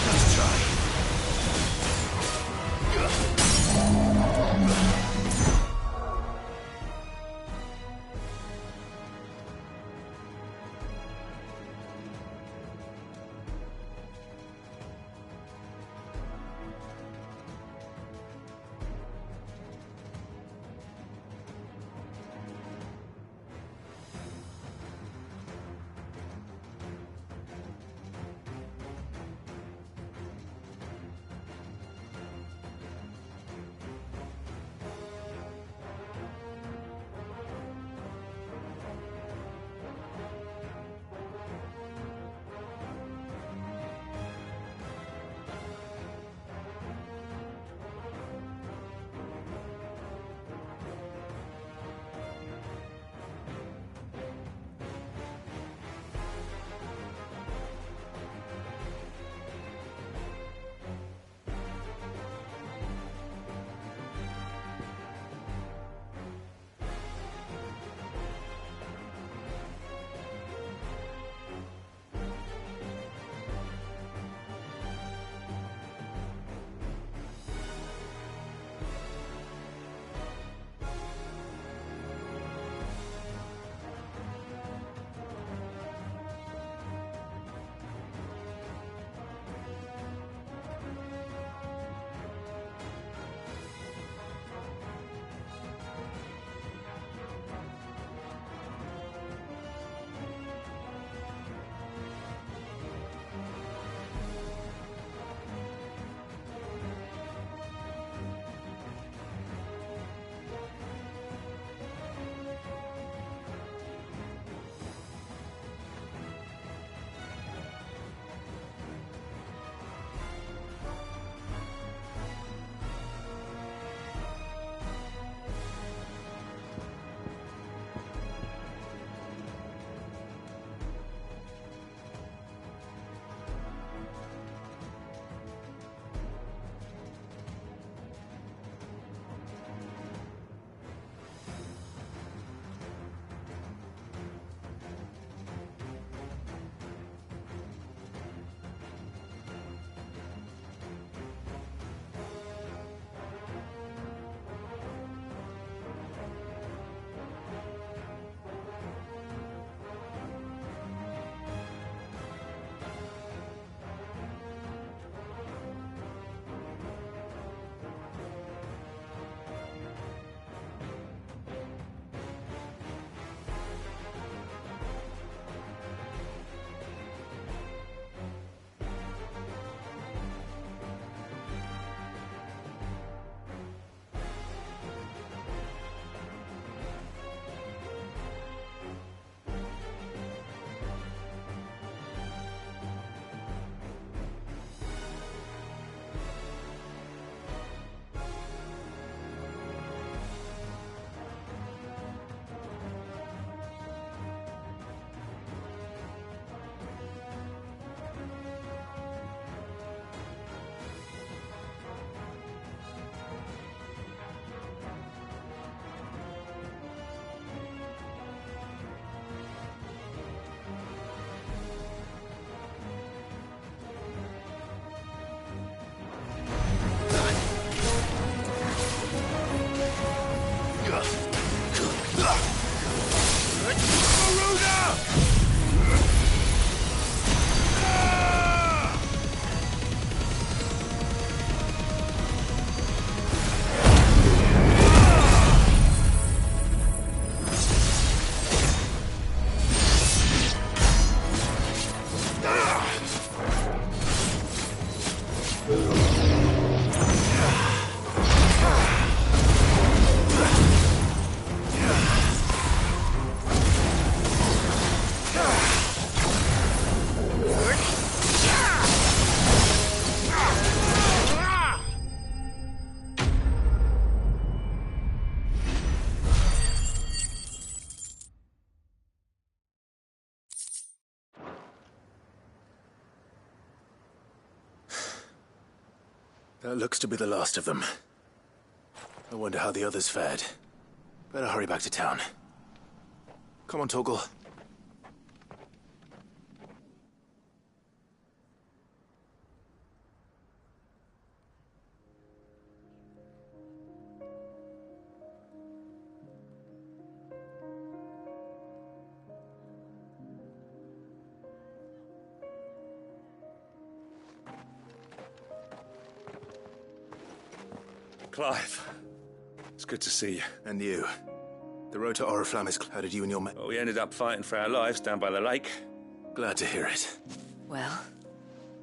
Nice try. That looks to be the last of them. I wonder how the others fared. Better hurry back to town. Come on, Torgal. Clive, it's good to see you. And you. The road to Oriflamme is clear. How did you and your men... Well, we ended up fighting for our lives down by the lake. Glad to hear it. Well,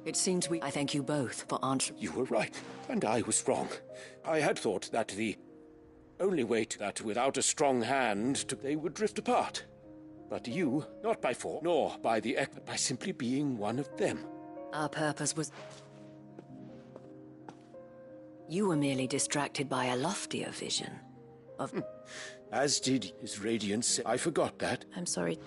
it seems I thank you both for answering. You were right, and I was wrong. I had thought that the only way to that without a strong hand, they would drift apart. But you, not by force, nor by the but by simply being one of them. Our purpose was... You were merely distracted by a loftier vision of... As did his radiance. I forgot that. I'm sorry.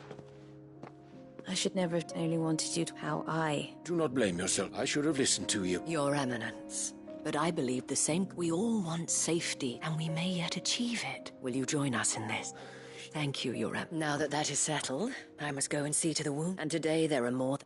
I should never have only wanted you to how I... Do not blame yourself. I should have listened to you. Your Eminence. But I believe the same. We all want safety, and we may yet achieve it. Will you join us in this? Thank you, Your Eminence. Now that that is settled, I must go and see to the wound. And today there are more...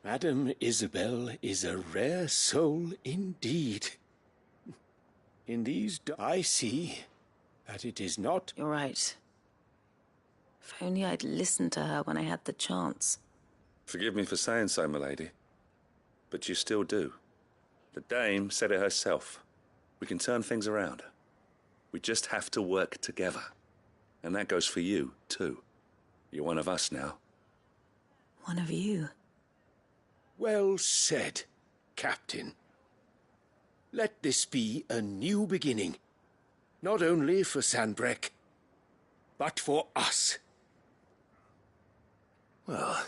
Madame Isabel is a rare soul indeed. In these I see that it is not... You're right. If only I'd listened to her when I had the chance. Forgive me for saying so, milady, but you still do. The dame said it herself. We can turn things around. We just have to work together. And that goes for you, too. You're one of us now. One of you? Well said, Captain. Let this be a new beginning. Not only for Sanbreque, but for us. Well,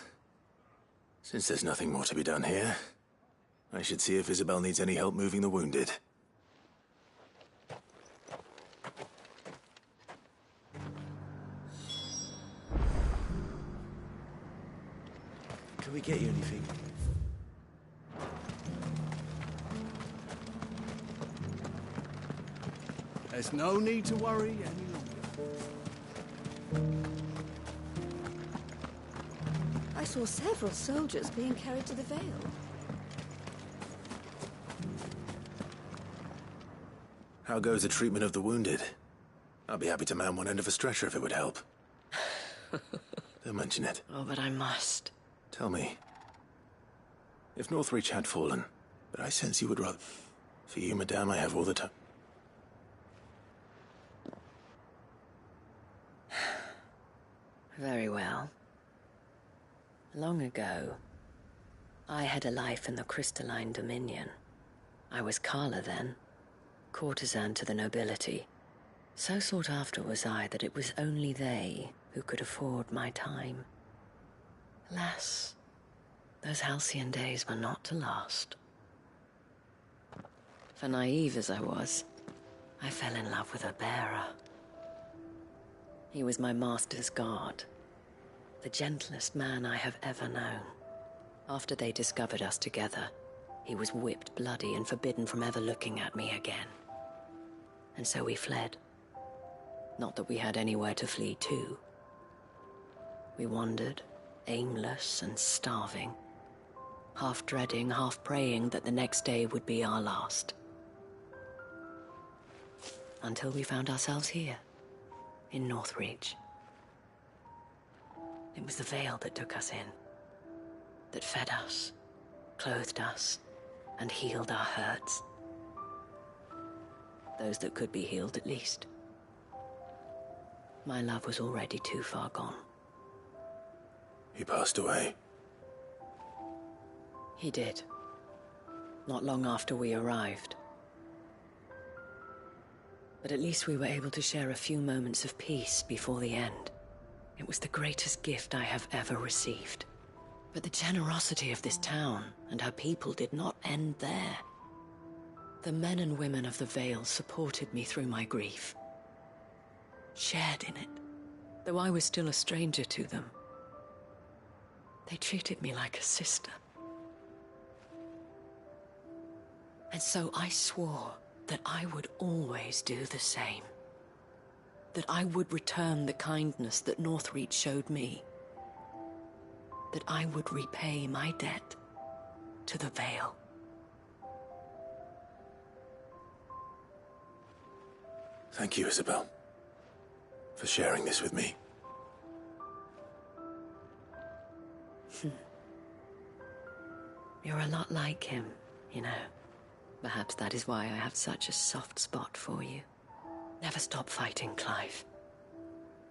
since there's nothing more to be done here, I should see if Isabel needs any help moving the wounded. Can we get you anything? There's no need to worry any longer. I saw several soldiers being carried to the Vale. How goes the treatment of the wounded? I'll be happy to man one end of a stretcher if it would help. Don't mention it. Oh, but I must. Tell me, if Northreach had fallen, but I sense you would rather... For you, madame, I have all the time. Very well. Long ago, I had a life in the Crystalline Dominion. I was Carla then, courtesan to the nobility. So sought after was I that it was only they who could afford my time. Alas, those halcyon days were not to last. For naive as I was, I fell in love with a bearer. He was my master's guard, the gentlest man I have ever known. After they discovered us together, he was whipped bloody and forbidden from ever looking at me again. And so we fled. Not that we had anywhere to flee to. We wandered, aimless and starving, half dreading, half praying that the next day would be our last. Until we found ourselves here, in Northreach. It was the Vale that took us in, that fed us, clothed us, and healed our hurts. Those that could be healed, at least. My love was already too far gone. He passed away. He did. Not long after we arrived. But at least we were able to share a few moments of peace before the end. It was the greatest gift I have ever received. But the generosity of this town and her people did not end there. The men and women of the Vale supported me through my grief, shared in it, though I was still a stranger to them. They treated me like a sister. And so I swore that I would always do the same. That I would return the kindness that Northreach showed me. That I would repay my debt to the Vale. Thank you, Isabel, for sharing this with me. You're a lot like him, you know. Perhaps that is why I have such a soft spot for you. Never stop fighting, Clive.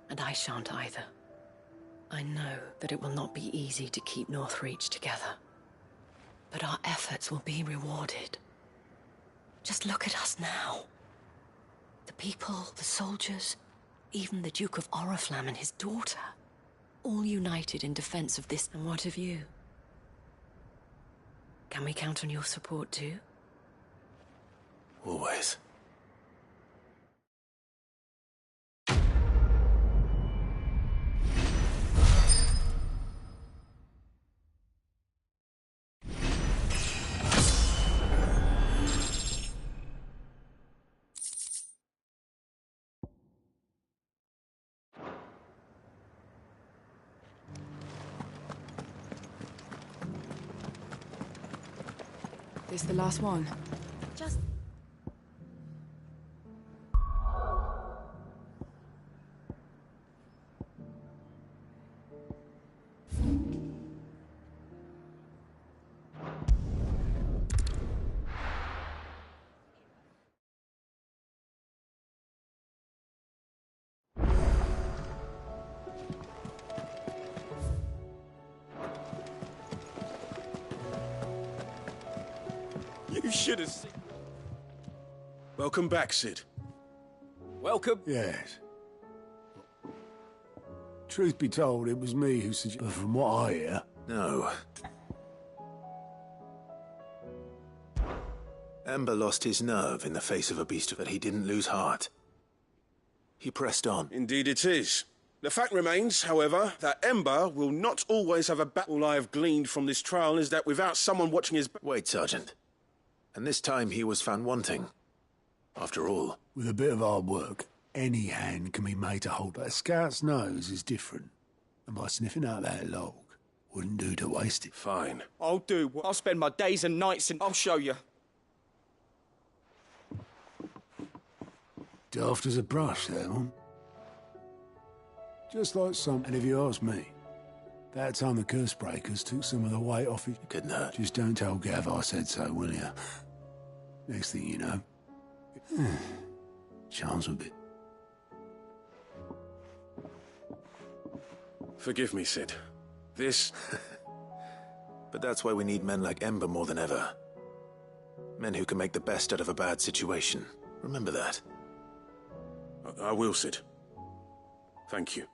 And I shan't either. I know that it will not be easy to keep Northreach together. But our efforts will be rewarded. Just look at us now. The people, the soldiers, even the Duke of Oriflamme and his daughter. All united in defense of this. And what of you? Can we count on your support too? Always. This the last one? Just... You should have seen. Welcome back, Sid. Welcome. Yes. Truth be told, it was me who suggested. But from what I hear. No. Ember lost his nerve in the face of a beast, but he didn't lose heart. He pressed on. Indeed it is. The fact remains, however, that Ember will not always have a battle. All I have gleaned from this trial is that without someone watching his... Wait, Sergeant. And this time he was found wanting. After all. With a bit of hard work, any hand can be made to hold. But a scout's nose is different. And by sniffing out that log, wouldn't do to waste it. Fine. I'll do. I'll spend my days and nights and I'll show you. Daft as a brush, that one. Just like some. And if you ask me, that time the curse breakers took some of the weight off it. Couldn't hurt. Just don't tell Gav I said so, will you? Next thing you know, charms a bit. Forgive me, Sid. This... But that's why we need men like Ember more than ever. Men who can make the best out of a bad situation. Remember that. I will, Sid. Thank you.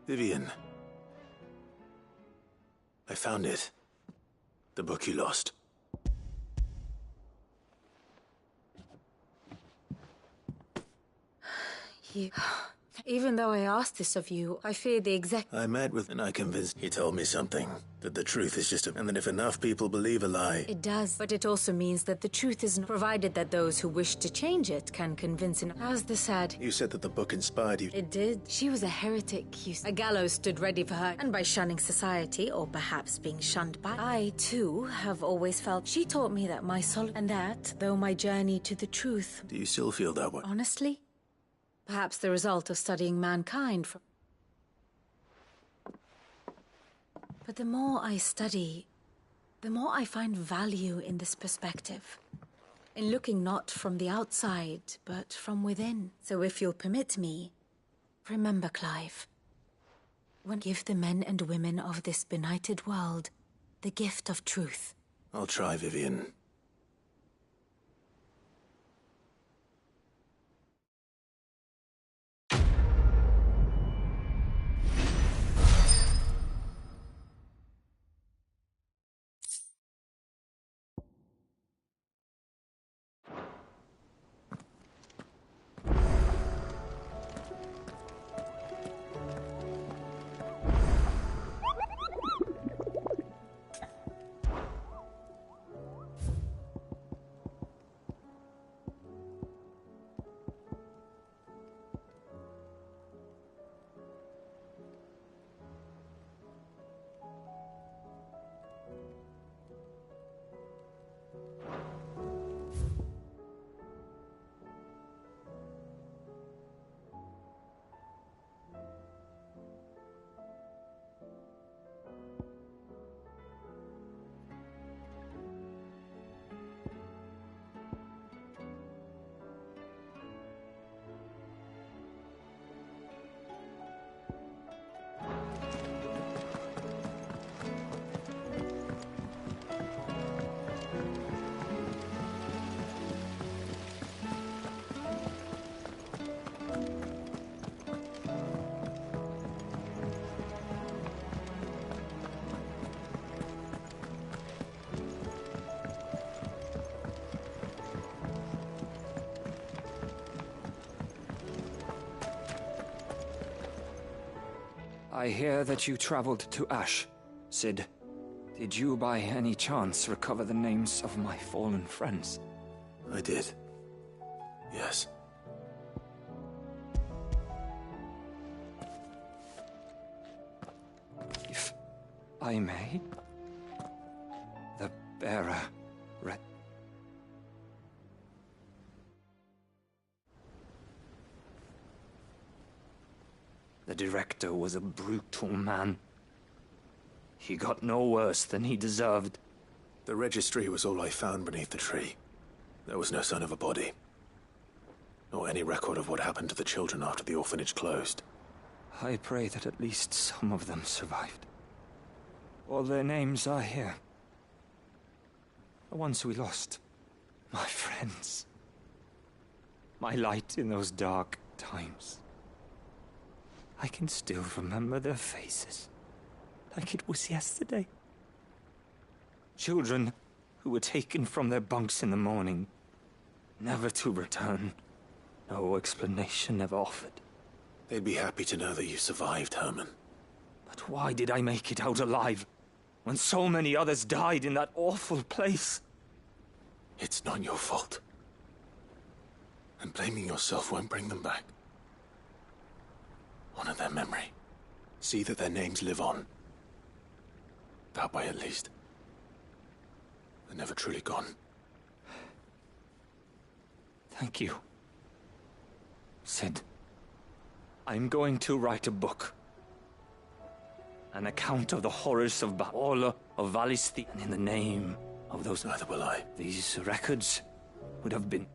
Vivian. I found it. The book you lost. Even though I asked this of you, I fear the exec... I met with and I convinced... He told me something. That the truth is just a... And that if enough people believe a lie... It does, but it also means that the truth isn't... Provided that those who wish to change it can convince enough... How's the sad? You said that the book inspired you. It did. She was a heretic, you see. A gallows stood ready for her, and by shunning society, or perhaps being shunned by... I, too, have always felt... She taught me that my soul... And that, though my journey to the truth... Do you still feel that way? Honestly? Perhaps the result of studying mankind from... But the more I study, the more I find value in this perspective. In looking not from the outside, but from within. So if you'll permit me, remember, Clive, when give the men and women of this benighted world the gift of truth. I'll try, Vivian. I hear that you traveled to Ash, Cid. Did you by any chance recover the names of my fallen friends? I did. Yes. If I may, the bearer read. The director was a brutal man. He got no worse than he deserved. The registry was all I found beneath the tree. There was no sign of a body. Nor any record of what happened to the children after the orphanage closed. I pray that at least some of them survived. All their names are here. The ones we lost. My friends. My light in those dark times. I can still remember their faces, like it was yesterday. Children who were taken from their bunks in the morning, never to return. No explanation ever offered. They'd be happy to know that you survived, Herman. But why did I make it out alive, when so many others died in that awful place? It's not your fault. And blaming yourself won't bring them back. Honor their memory. See that their names live on. That way, at least. They're never truly gone. Thank you, Cid. I'm going to write a book. An account of the horrors of Baola, of Valisti, and in the name of those... Neither will I. These records would have been...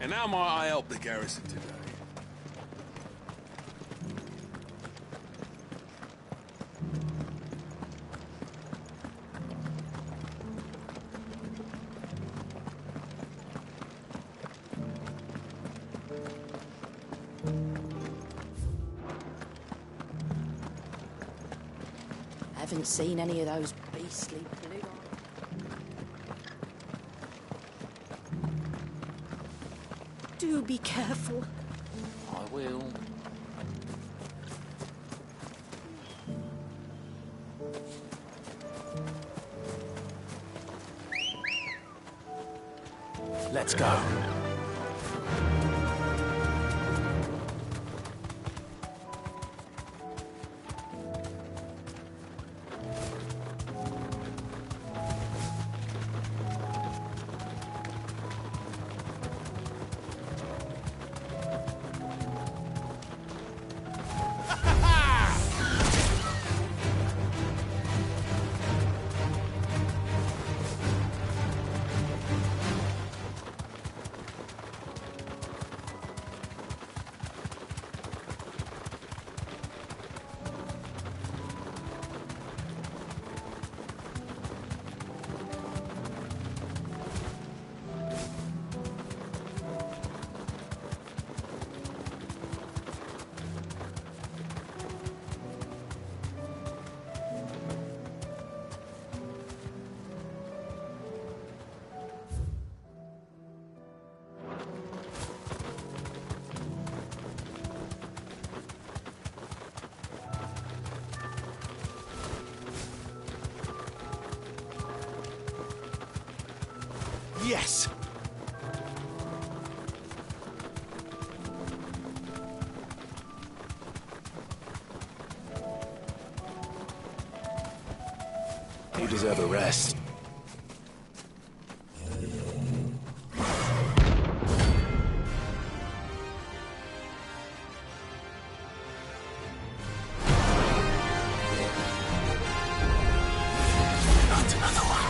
And how might I help the garrison today? haven't seen any of those beastly blue... Do be careful. I will. Let's go. Yes! You deserve a rest. Not another one.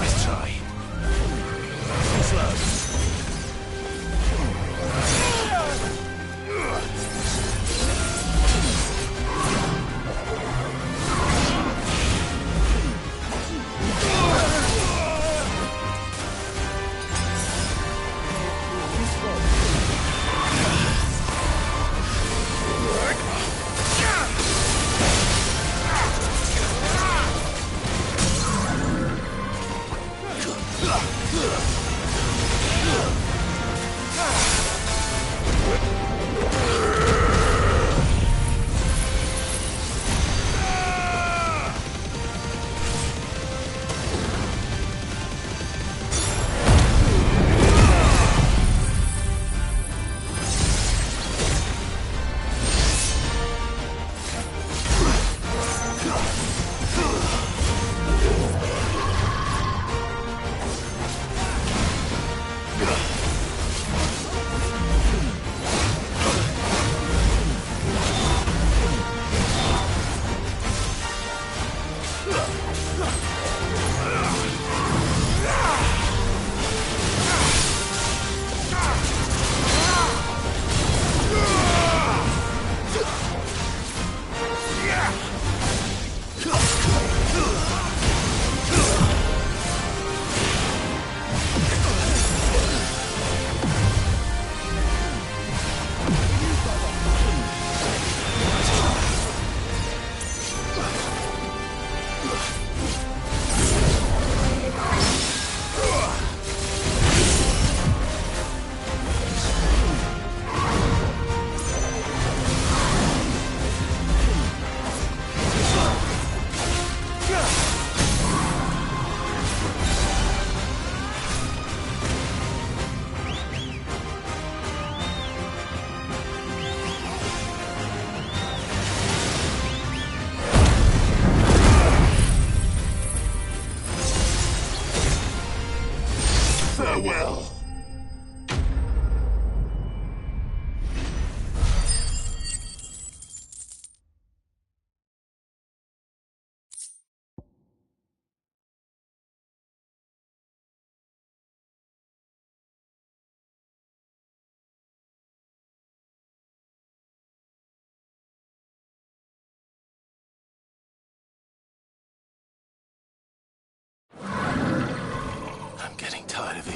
Nice try. Slow.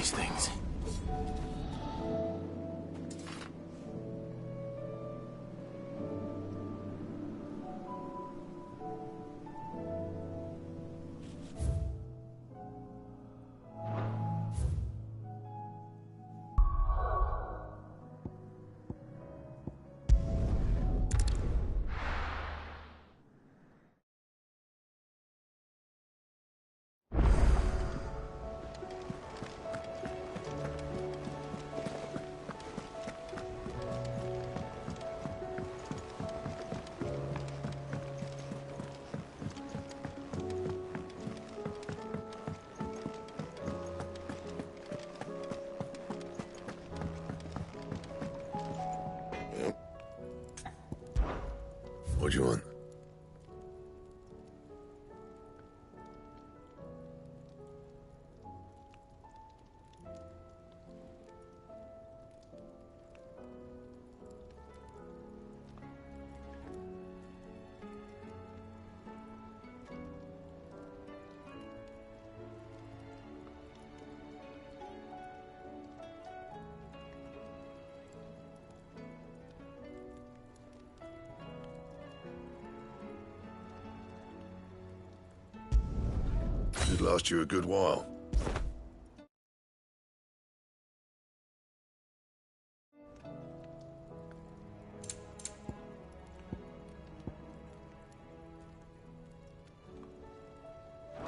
these things. What do you want? Should last you a good while.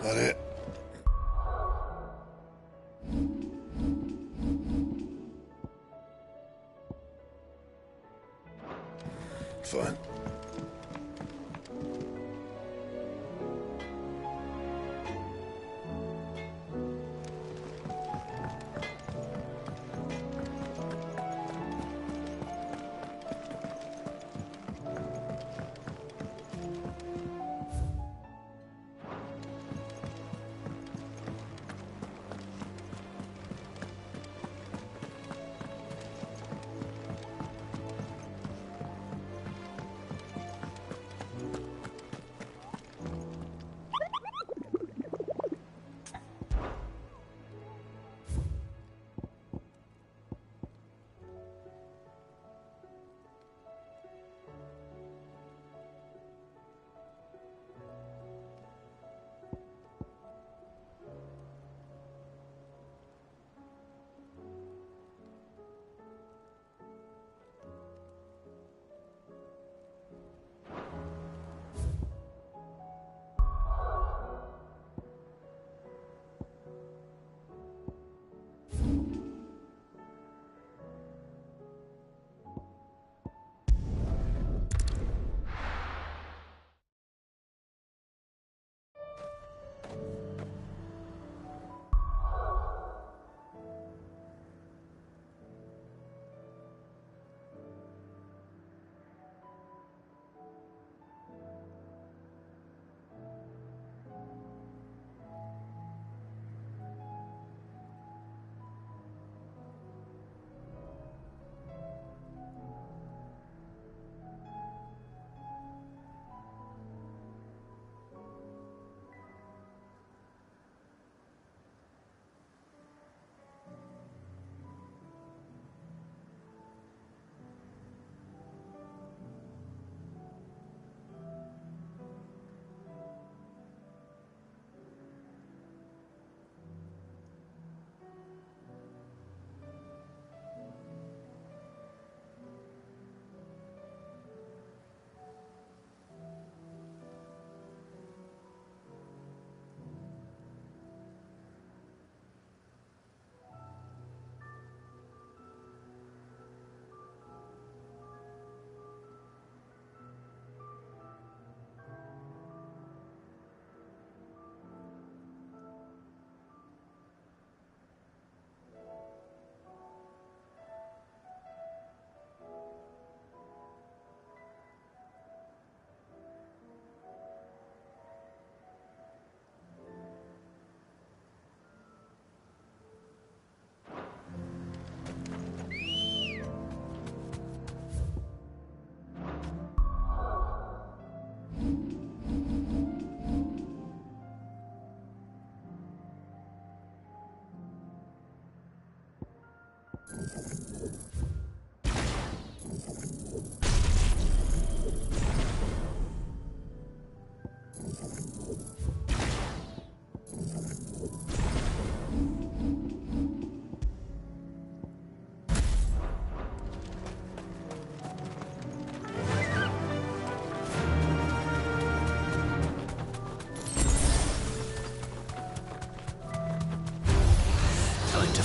That it? Fine.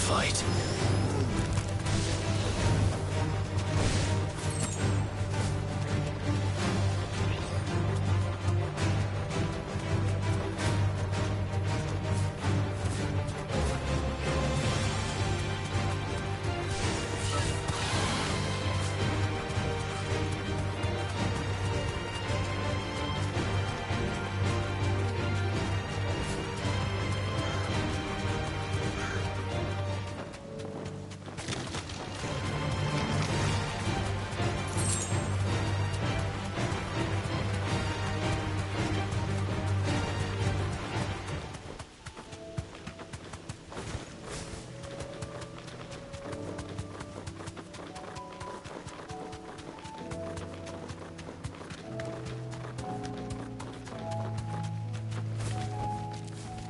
fight.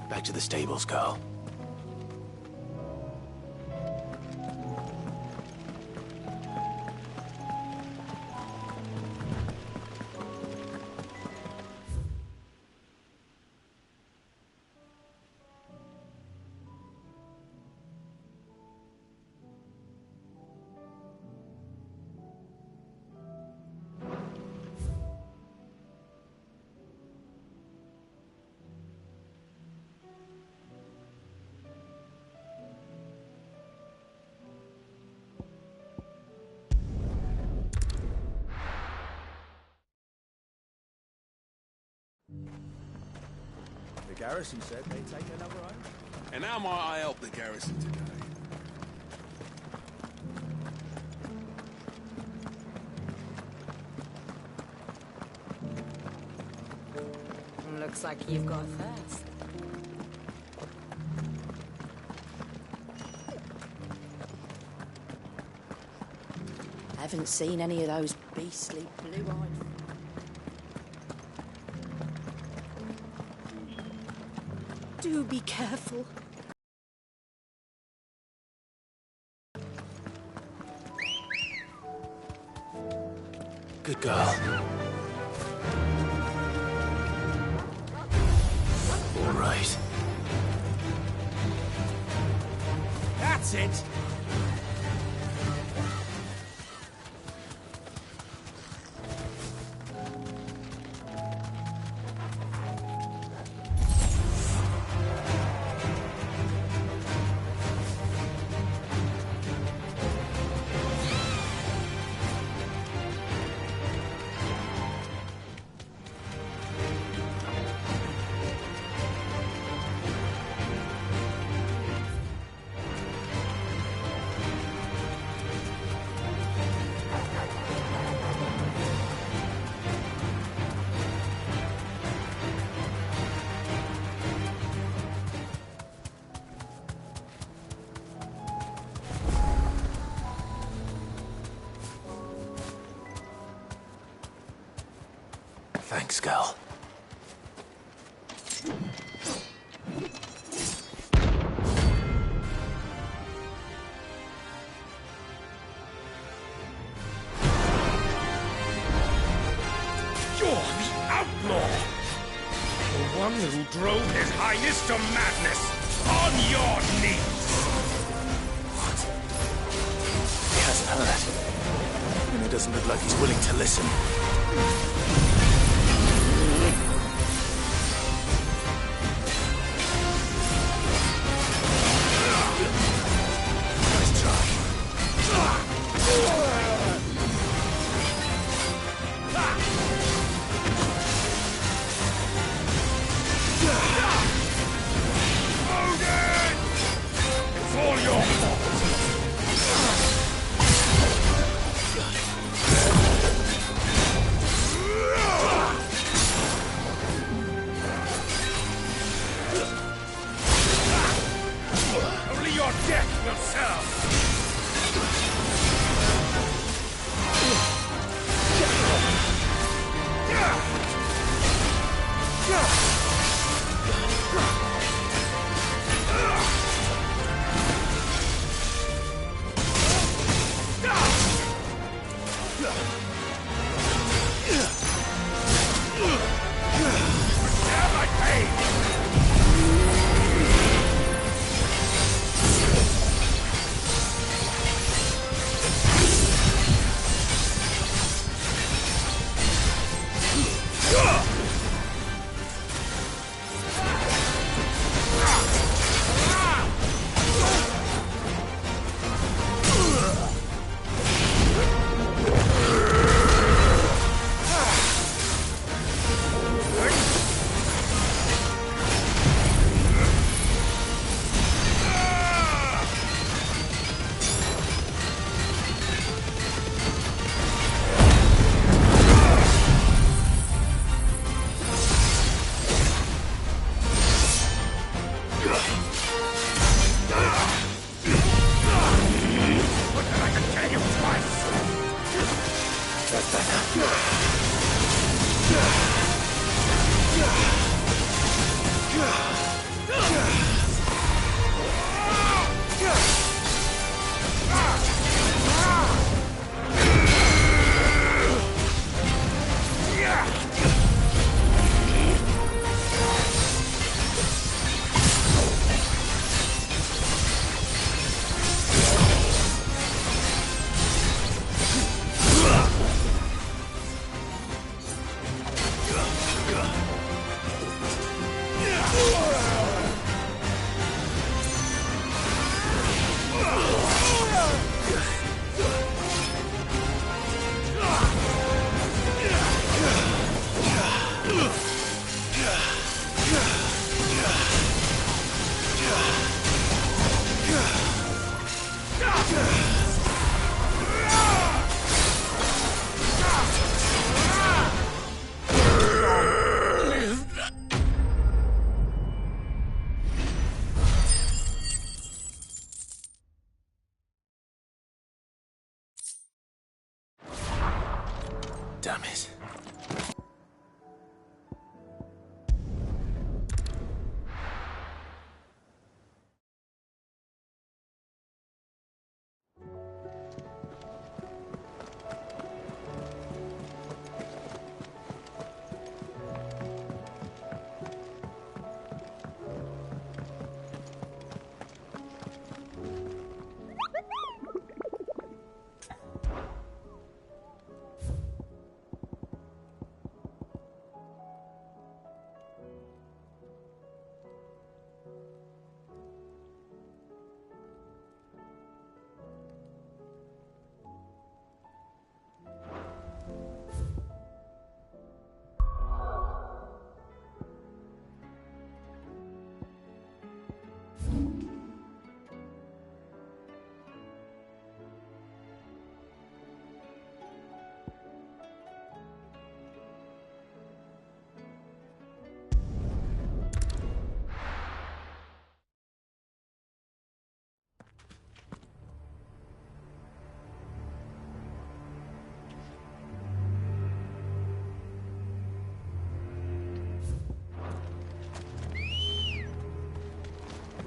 Back to the stables, girl. The garrison said they'd take another oath. And how might I help the garrison today? Looks like you've got thirst. Haven't seen any of those beastly blue-eyed... Do be careful. Good girl. All right. That's it! Thanks, girl. You're the outlaw! The one who drove His Highness to madness! On your knees! What? He hasn't heard. And it doesn't look like he's willing to listen. Nice try. It's all your fault!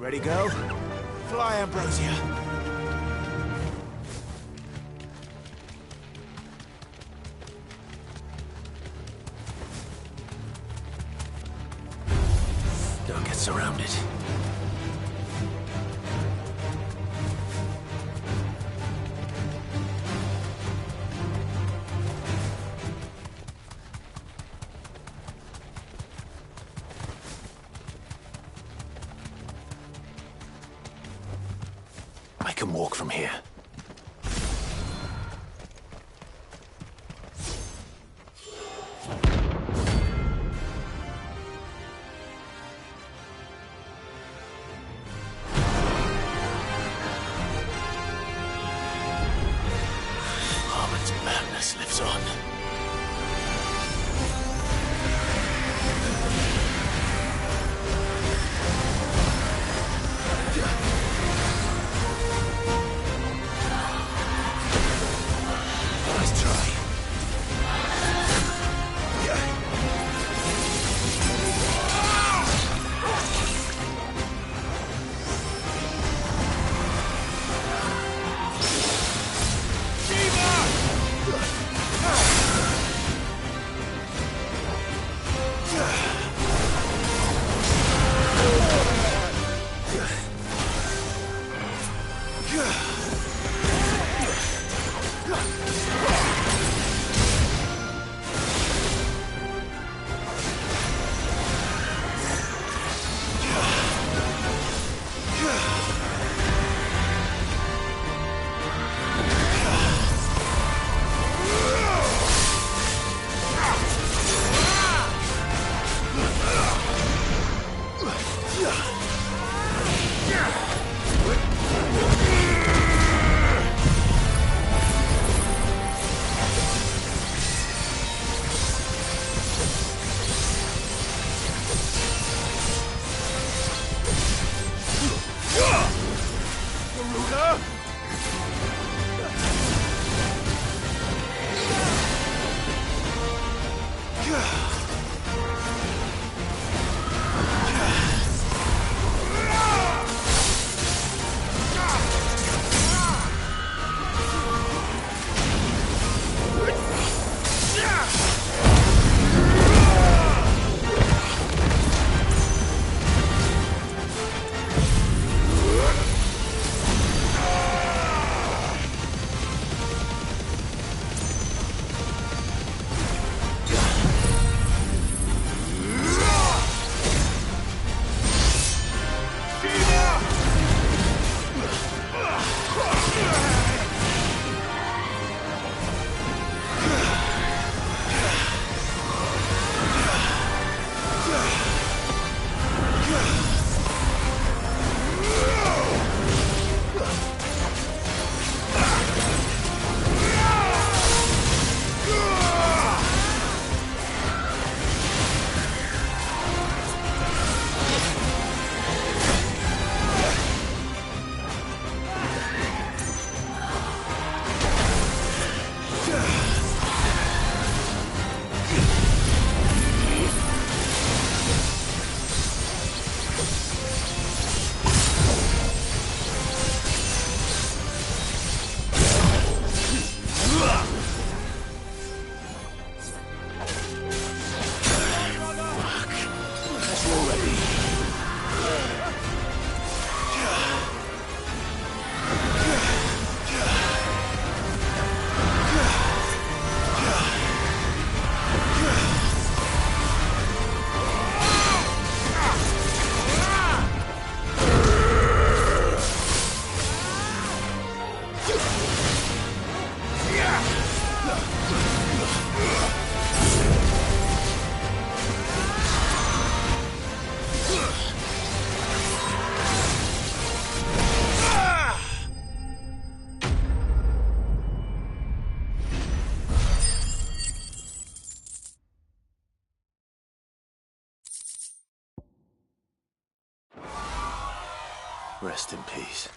Ready, girl? Fly, Ambrosia. Don't get surrounded. I can walk from here. Harmon's madness lives on. Rest in peace.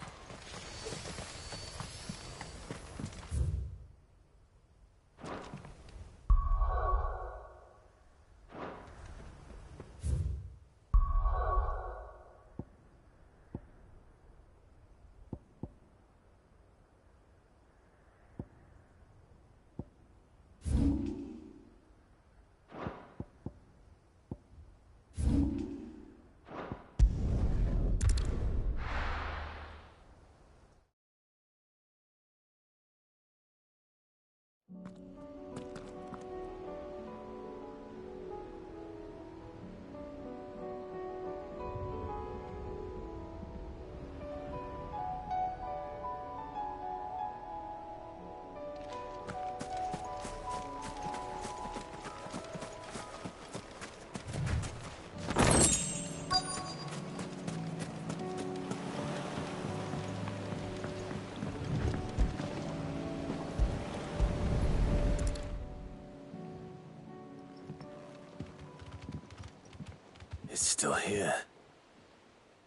still here.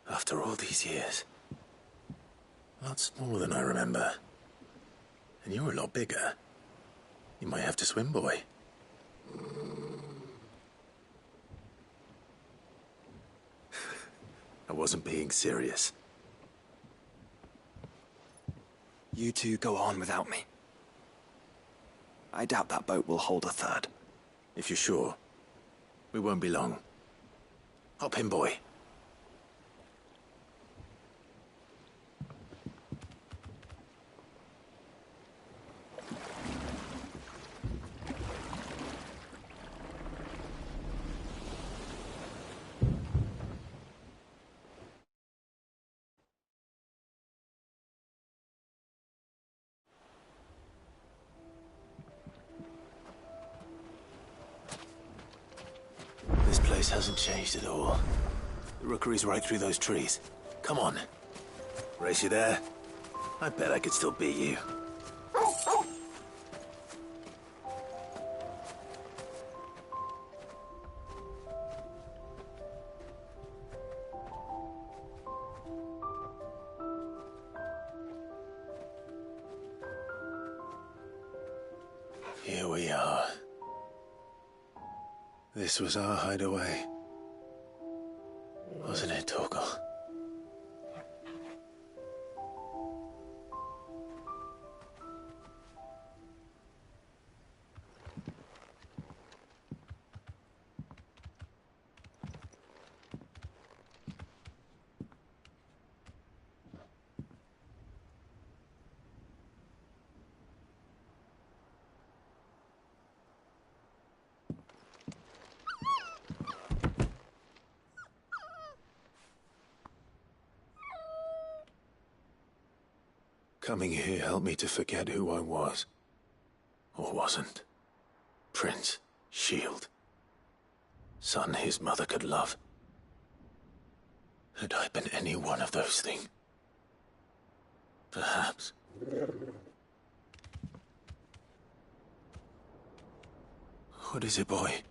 After all these years. A lot smaller than I remember. And you're a lot bigger. You might have to swim, boy. I wasn't being serious. You two go on without me. I doubt that boat will hold a third. If you're sure, we won't be long. Hop in, boy. This place hasn't changed at all. The rookery's right through those trees. Come on. Race you there? I bet I could still beat you. Here we are. This was our hideaway. Wasn't it, Torgal? Coming here helped me to forget who I was. Or wasn't. Prince, shield. Son his mother could love. Had I been any one of those things? Perhaps. What is it, boy?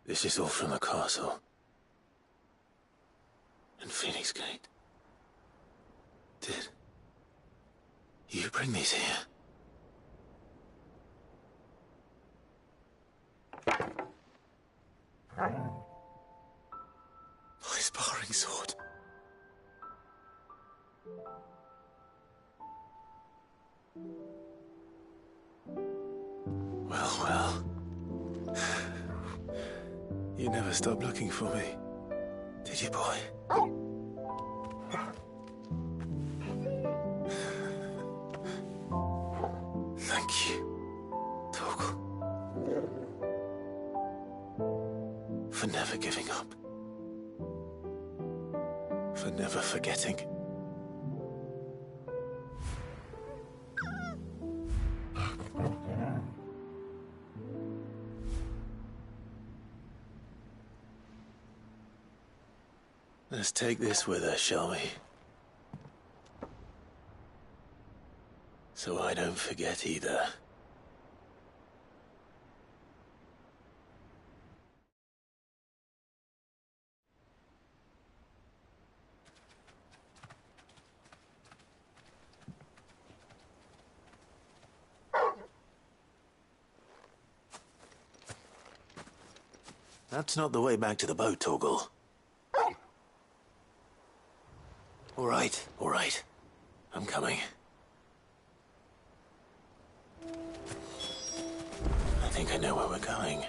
This is all from the castle. And Phoenix Gate. Did you bring these here? My sparring sword. Well, well. You never stopped looking for me, did you, boy? Thank you, Torgal. For never giving up. For never forgetting. Let's take this with us, shall we? So I don't forget either. That's not the way back to the boat, Torgal. All right. I'm coming. I think I know where we're going.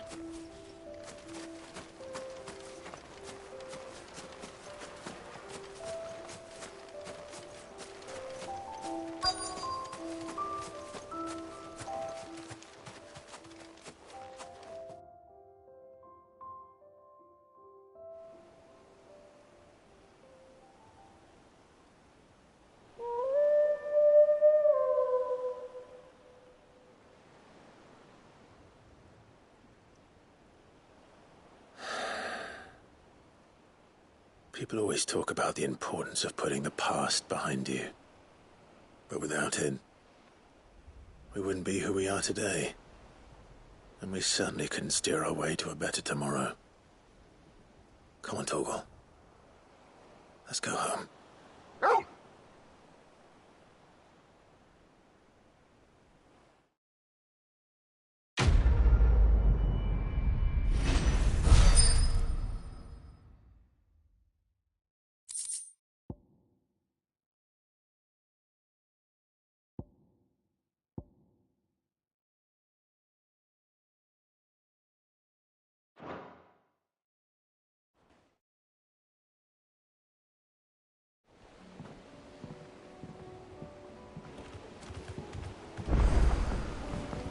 People always talk about the importance of putting the past behind you. But without it, we wouldn't be who we are today. And we certainly couldn't steer our way to a better tomorrow. Come on, Torgal. Let's go home.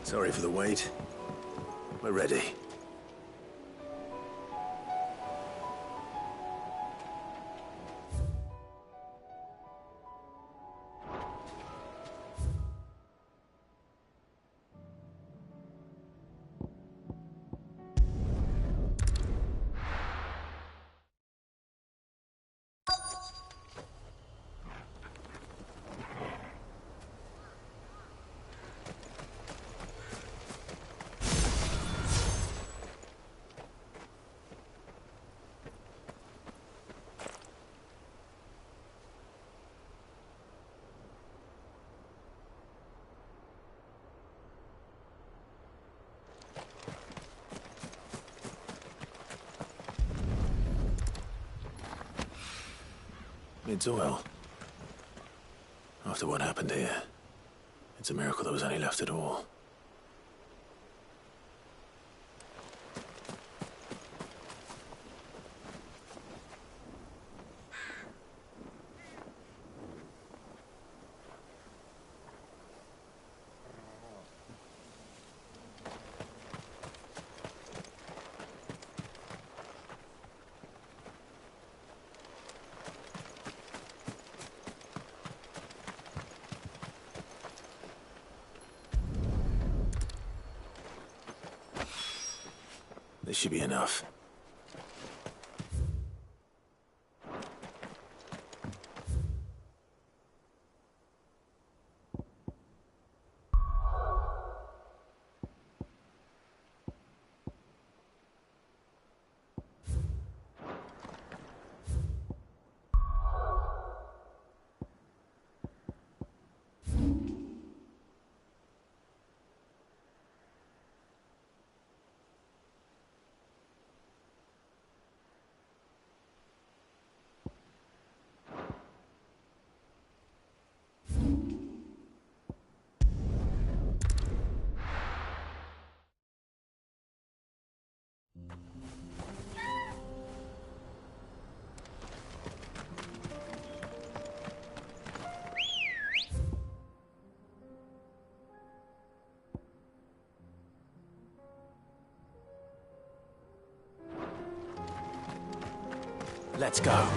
Sorry for the wait. We're ready. It's oil. After what happened here, it's a miracle there was any left at all. This should be enough. Let's go.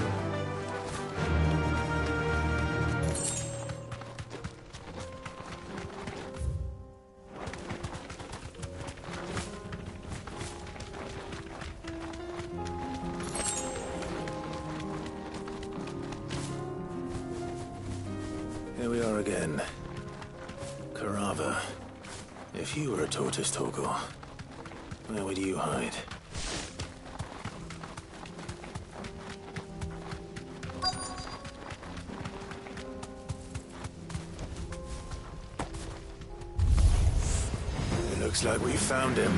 Here we are again. Carava. If you were a tortoise, Torgal, where would you hide? Looks like we found him.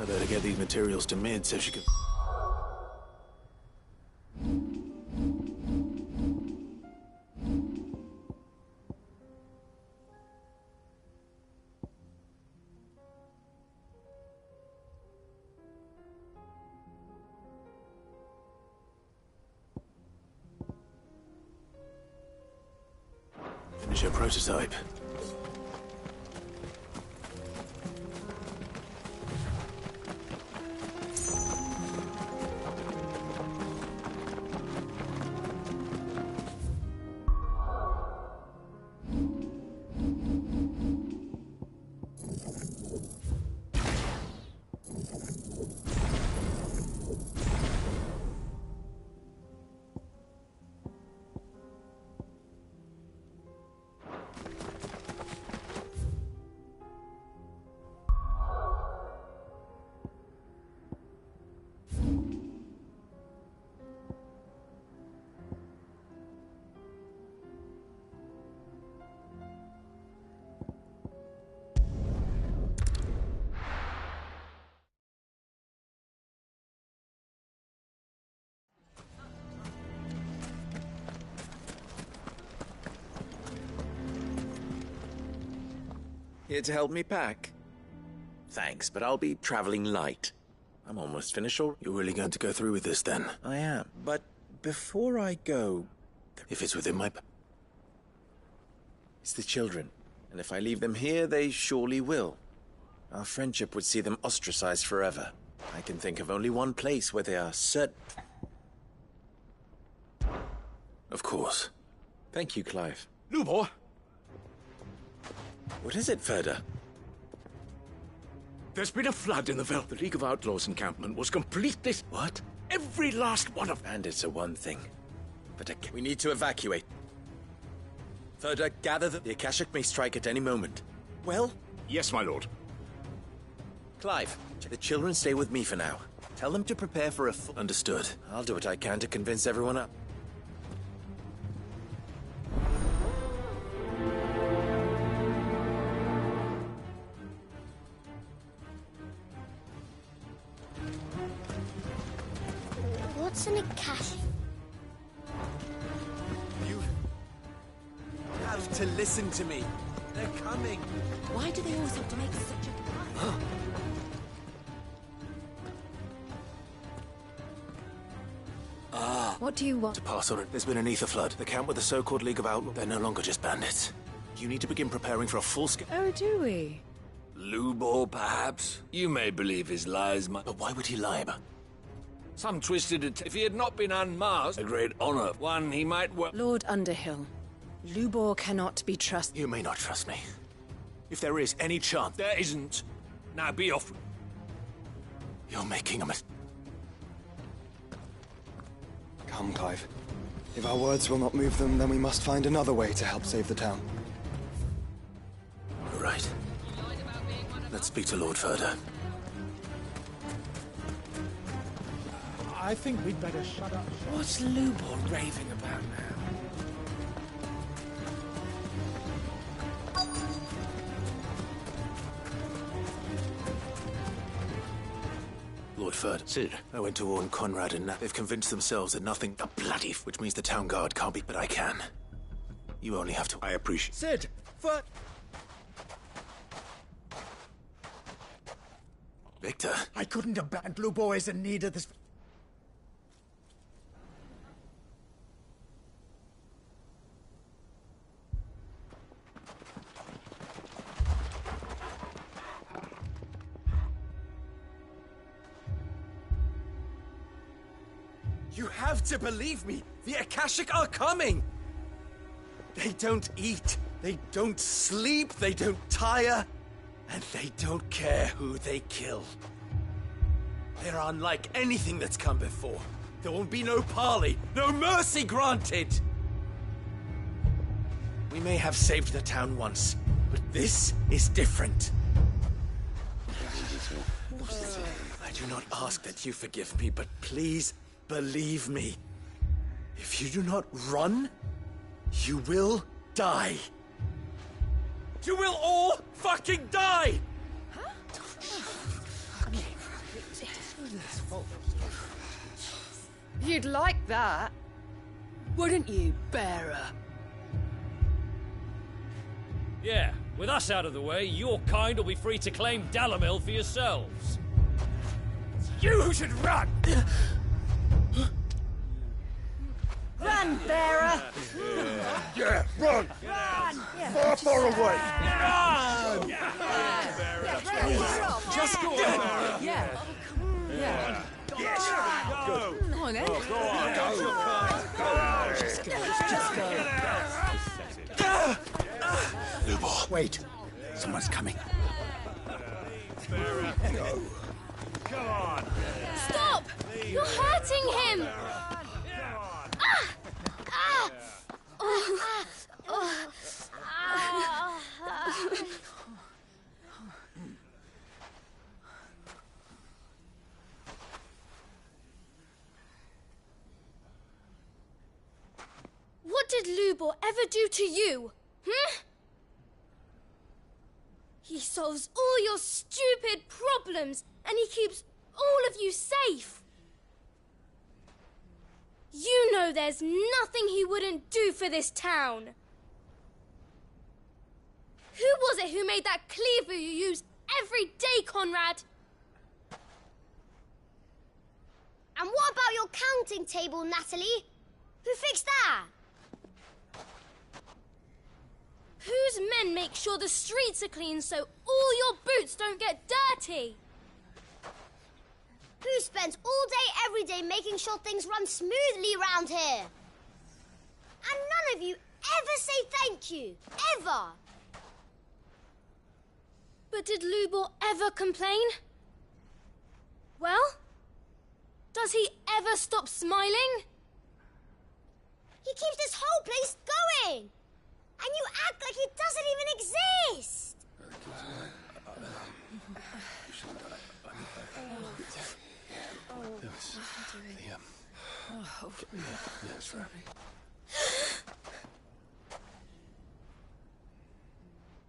I better get these materials to Mid so she can... Finish your prototype. Here to help me pack? Thanks, but I'll be traveling light. I'm almost finished already. You're really going to go through with this, then? I am, but before I go... If it's within my... It's the children, and if I leave them here, they surely will. Our friendship would see them ostracized forever. I can think of only one place where they are certain... Of course. Thank you, Clive. Lubor! What is it, Ferda? There's been a flood in the Veld. The League of Outlaws encampment was completely... What? Every last one of... Bandits are one thing, but we need to evacuate. Ferda, gather the Akashic may strike at any moment. Well? Yes, my lord. Clive, the children stay with me for now. Tell them to prepare for a full... Understood. I'll do what I can to convince everyone up. What's an Akashic? You have to listen to me. They're coming. Why do they always have to make such a... What do you want? To pass on it. There's been an ether flood. The camp with the so-called League of Outlaws, they're no longer just bandits. You need to begin preparing for a full-scale... Oh, do we? Lubor, perhaps? You may believe his lies, But why would he lie about... Some twisted it. If he had not been unmasked, a great honor. One he might well... Lord Underhill, Lubor cannot be trusted. You may not trust me. If there is any chance... There isn't. Now be off. You're making a mistake. Come, Clive. If our words will not move them, then we must find another way to help save the town. You're right. Let's speak to Lord Ferda. I think we'd better shut up. What's Lubor raving about now? Lord Ferda. Sid. I went to warn Conrad and they've convinced themselves that nothing... A bloody... Which means the town guard can't be... But I can. You only have to... I appreciate... Sid! Fer... Victor. I couldn't abandon... Lubor is in need of this... You have to believe me! The Akashic are coming! They don't eat, they don't sleep, they don't tire, and they don't care who they kill. They're unlike anything that's come before. There won't be no parley, no mercy granted! We may have saved the town once, but this is different. I do not ask that you forgive me, but please believe me. If you do not run, you will die. You will all fucking die! You'd like that, wouldn't you, bearer? Yeah, with us out of the way, your kind will be free to claim Dalamil for yourselves. You should run! Run, bearer! Yeah, run! Run! Far, far away! Run! Just go on! Yeah. Yeah. Yes! Go. Come on, then. Go on! Go! Just go. Lubor, wait. Someone's coming. Go. Come on! Stop! You're hurting him! What did Lubor ever do to you? He solves all your stupid problems and he keeps all of you safe. You know there's nothing he wouldn't do for this town. Who was it who made that cleaver you use every day, Conrad? And what about your counting table, Natalie? Who fixed that? Whose men make sure the streets are clean so all your boots don't get dirty? Who spends all day every day making sure things run smoothly round here? And none of you ever say thank you, ever. But did Lubor ever complain? Well, does he ever stop smiling? He keeps this whole place going. And you act like it doesn't even exist!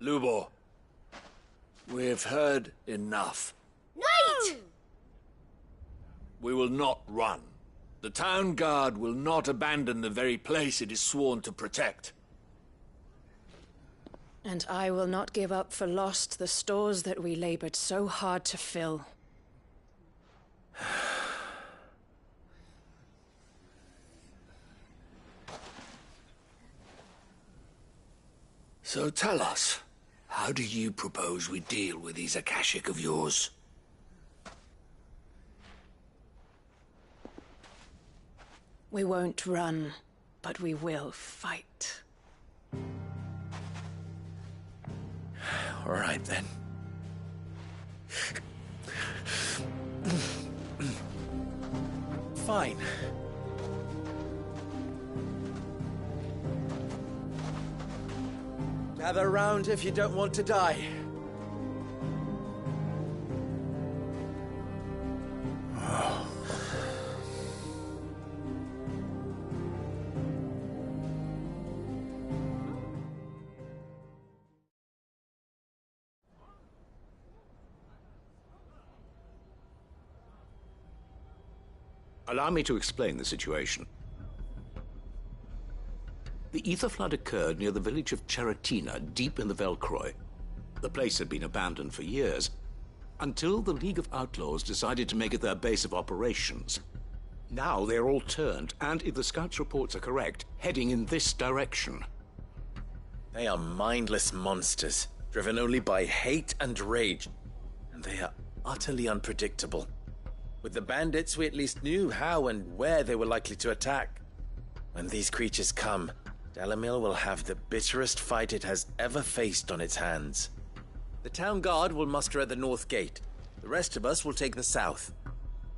Lubor, we've heard enough. Wait! We will not run. The town guard will not abandon the very place it is sworn to protect. And I will not give up for lost the stores that we labored so hard to fill. So tell us, how do you propose we deal with these Akashic of yours? We won't run, but we will fight. All right, then. Fine. Gather round if you don't want to die. Allow me to explain the situation. The ether flood occurred near the village of Cheratina, deep in the Velcroy. The place had been abandoned for years, until the League of Outlaws decided to make it their base of operations. Now they're all turned, and if the scouts' reports are correct, heading in this direction. They are mindless monsters, driven only by hate and rage, and they are utterly unpredictable. With the bandits, we at least knew how and where they were likely to attack. When these creatures come, Dalamil will have the bitterest fight it has ever faced on its hands. The town guard will muster at the north gate. The rest of us will take the south.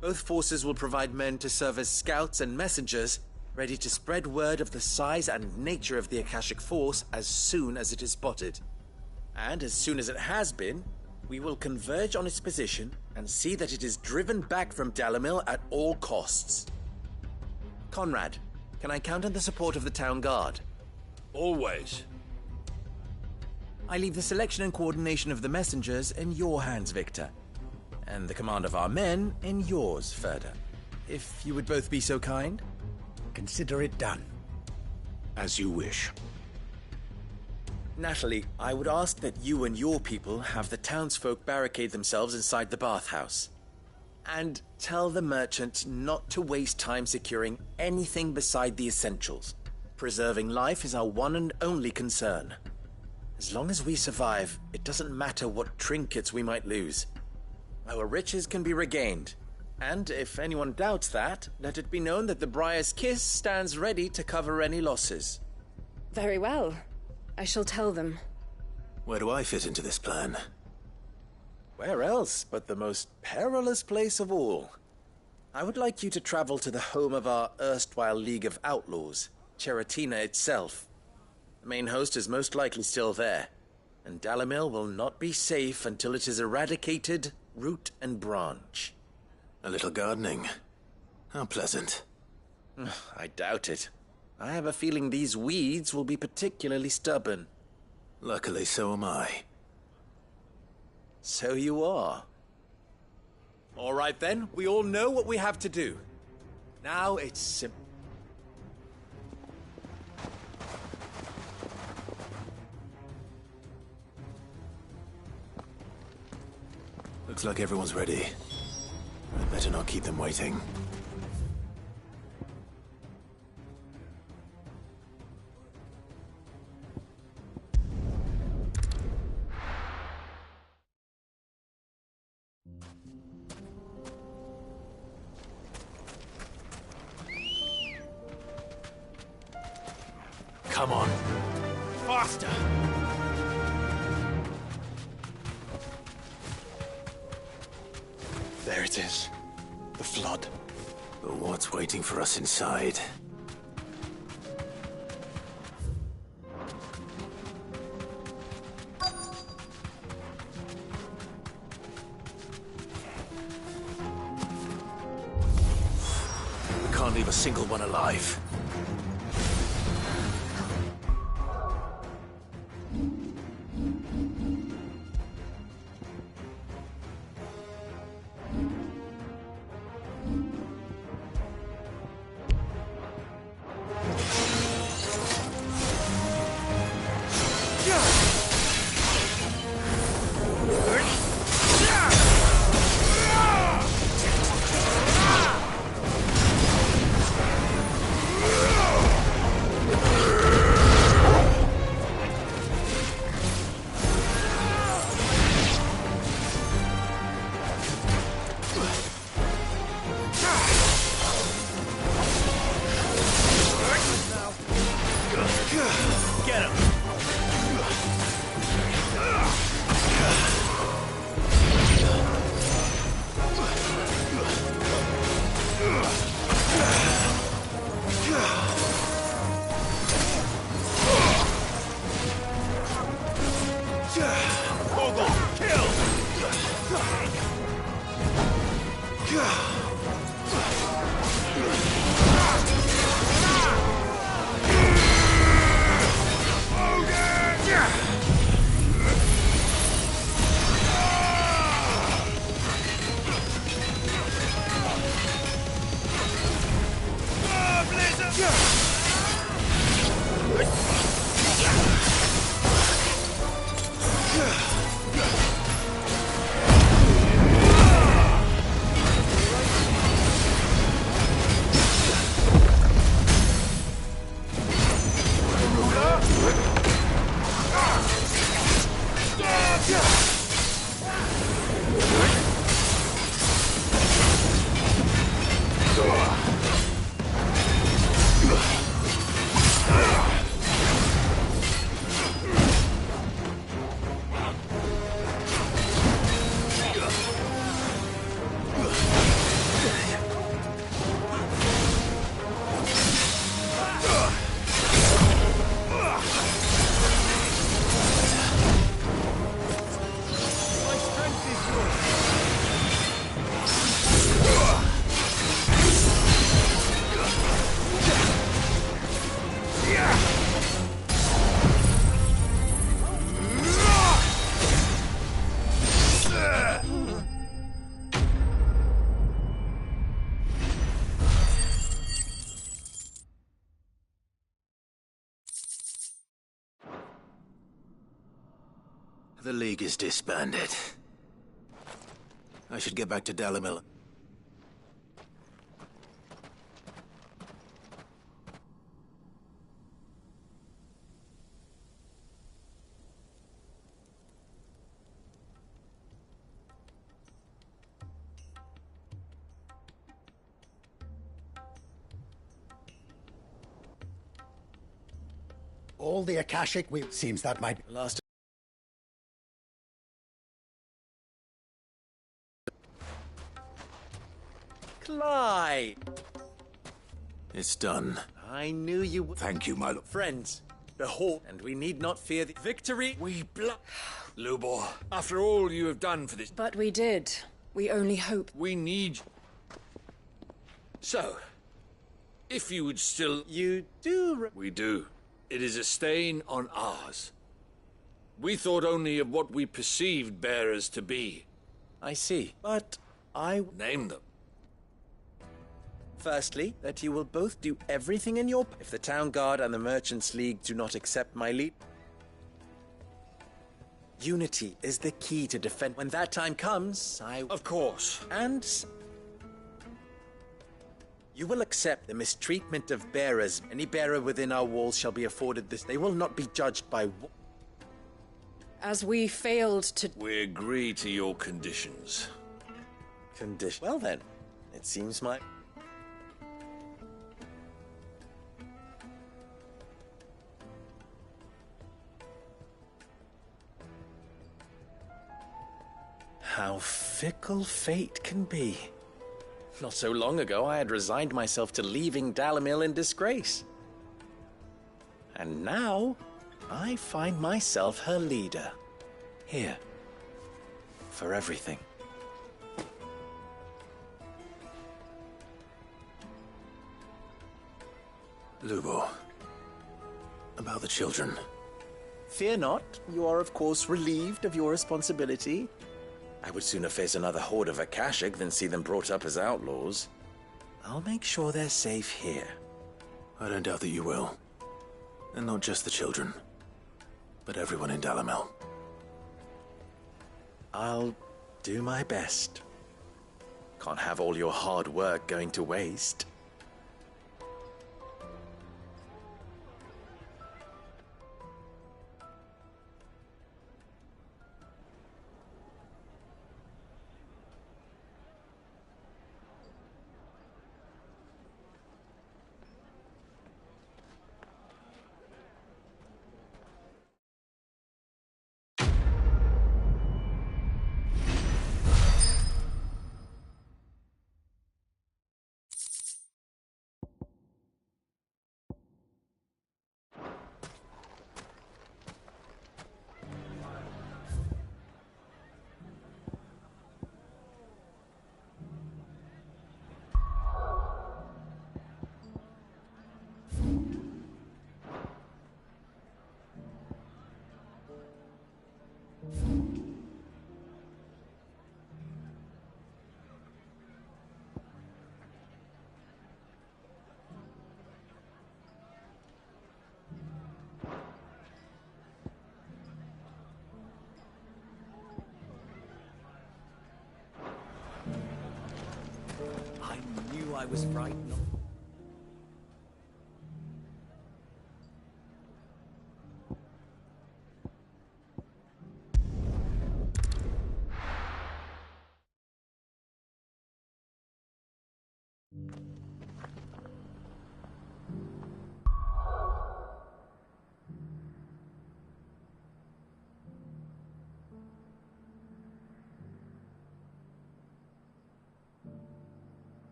Both forces will provide men to serve as scouts and messengers, ready to spread word of the size and nature of the Akashic force as soon as it is spotted. And as soon as it has been, we will converge on its position and see that it is driven back from Dalamil at all costs. Conrad, can I count on the support of the town guard? Always. I leave the selection and coordination of the messengers in your hands, Victor. and the command of our men in yours, Ferda. If you would both be so kind. Consider it done. As you wish. Natalie, I would ask that you and your people have the townsfolk barricade themselves inside the bathhouse. And tell the merchant not to waste time securing anything beside the essentials. Preserving life is our one and only concern. As long as we survive, it doesn't matter what trinkets we might lose. Our riches can be regained. And if anyone doubts that, let it be known that the Briar's Kiss stands ready to cover any losses. Very well. I shall tell them. Where do I fit into this plan? Where else but the most perilous place of all? I would like you to travel to the home of our erstwhile League of Outlaws, Cheratina itself. The main host is most likely still there, and Dalamil will not be safe until it is eradicated, root and branch. A little gardening. How pleasant. I doubt it. I have a feeling these weeds will be particularly stubborn. Luckily, so am I. So you are. All right then, we all know what we have to do. Now it's simple. Looks like everyone's ready. I'd better not keep them waiting. Come on. Faster! There it is. The flood. But what's waiting for us inside? We can't leave a single one alive. The League is disbanded. I should get back to Dalamil. All the Akashic, seems that might Last. Clyde! It's done. I knew you would. Thank you, my lord. Friends, behold, and we need not fear the victory. We Lubor, after all you have done for this... But we did. We only hope. We need... So, if you would still... You do... We do. It is a stain on ours. We thought only of what we perceived bearers to be. I see, but I... Name them. Firstly, that you will both do everything in your... If the Town Guard and the Merchants League do not accept my lead... Unity is the key to defend. When that time comes, Of course. And... You will accept the mistreatment of bearers. Any bearer within our walls shall be afforded this. They will not be judged by... As we failed to... We agree to your conditions. Well then, it seems my... How fickle fate can be. Not so long ago, I had resigned myself to leaving Dalamil in disgrace. And now, I find myself her leader. Here. For everything. Lubo. About the children. Fear not. You are, of course, relieved of your responsibility. I would sooner face another horde of Akashic than see them brought up as outlaws. I'll make sure they're safe here. I don't doubt that you will. And not just the children, but everyone in Dalamil. I'll do my best. Can't have all your hard work going to waste. I was right not...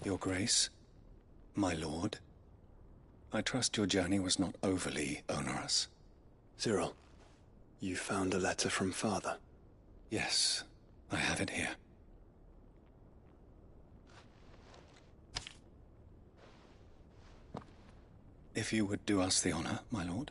Your Grace, my lord, I trust your journey was not overly onerous. Cyril, you found a letter from Father? Yes, I have it here. If you would do us the honor, my lord.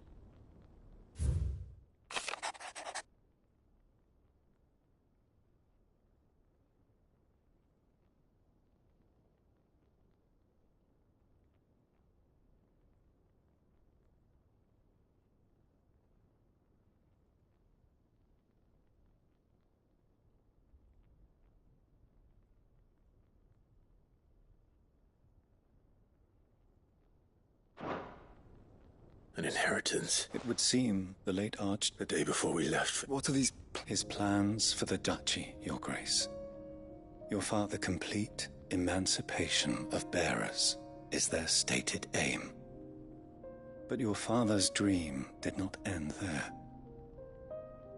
An inheritance. It would seem the late the day before we left. What are these? His plans for the duchy, Your Grace. Your father complete emancipation of bearers is their stated aim. But your father's dream did not end there.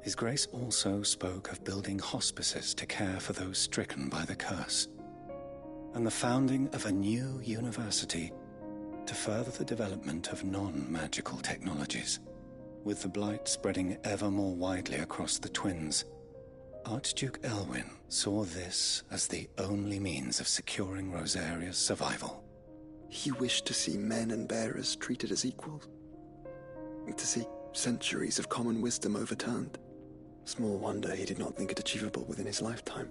His Grace also spoke of building hospices to care for those stricken by the curse, and the founding of a new university to further the development of non-magical technologies. With the blight spreading ever more widely across the twins, Archduke Elwyn saw this as the only means of securing Rosaria's survival. He wished to see men and bearers treated as equals. To see centuries of common wisdom overturned. Small wonder he did not think it achievable within his lifetime.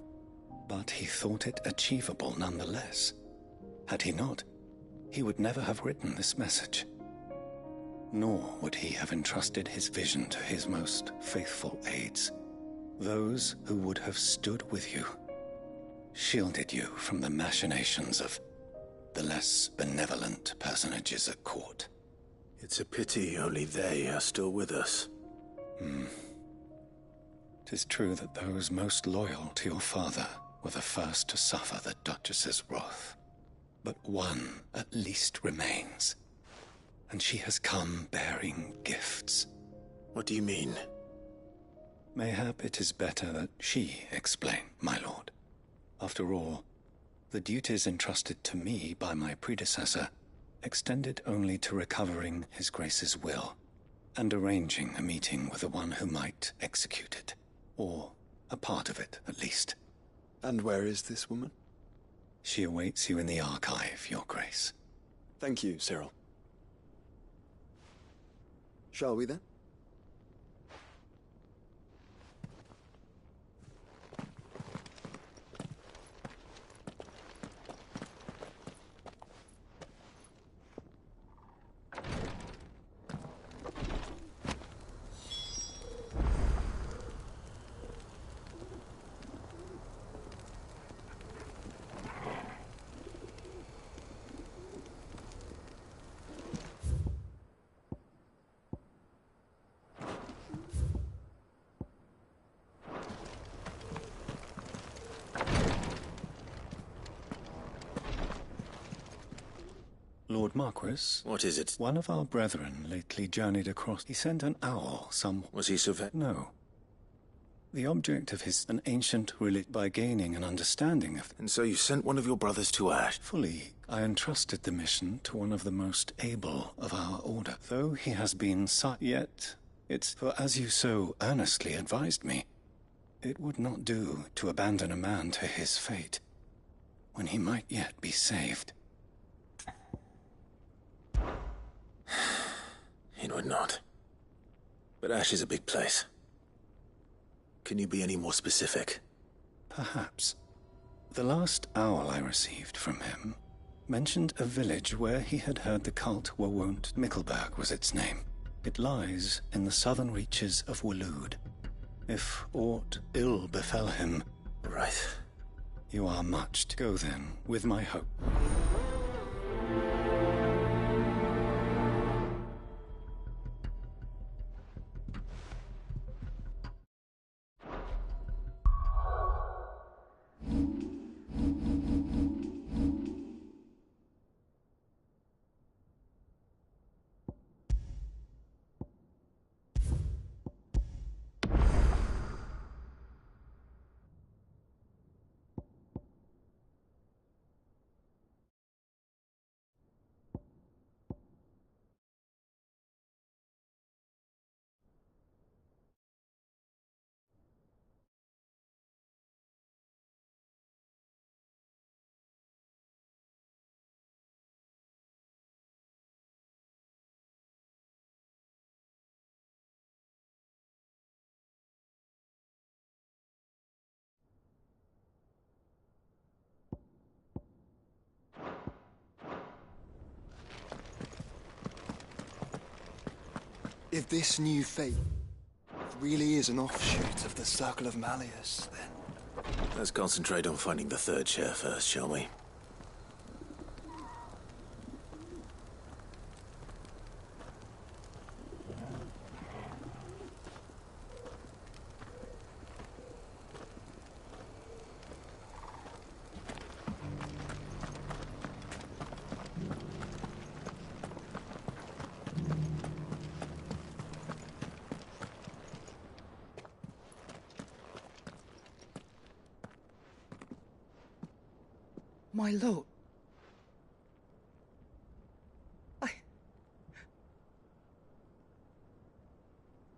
But he thought it achievable nonetheless. Had he not, he would never have written this message. Nor would he have entrusted his vision to his most faithful aides, those who would have stood with you, shielded you from the machinations of the less benevolent personages at court. It's a pity only they are still with us. 'Tis true that those most loyal to your father were the first to suffer the Duchess's wrath. But one at least remains, and she has come bearing gifts. What do you mean? Mayhap it is better that she explain, my lord. After all, the duties entrusted to me by my predecessor extended only to recovering His Grace's will and arranging a meeting with the one who might execute it, or a part of it at least. And where is this woman? She awaits you in the archive, Your Grace. Thank you, Cyril. Shall we then? Lord Marquis? What is it? One of our brethren lately journeyed across. He sent an owl some... Was he so No. The object of an ancient relic by gaining an understanding of... And so you sent one of your brothers to Ash? Fully. I entrusted the mission to one of the most able of our order. Though he has been yet, it's... For as you so earnestly advised me, it would not do to abandon a man to his fate, when he might yet be saved. It would not. But Ash is a big place. Can you be any more specific? Perhaps. The last owl I received from him mentioned a village where he had heard the cult were wont. Mickelberg was its name. It lies in the southern reaches of Waloed. If aught ill befell him... Right. You are much to go then, with my hope. If this new fate really is an offshoot of the Circle of Malleus, then... Let's concentrate on finding the third chair first, shall we? My lord.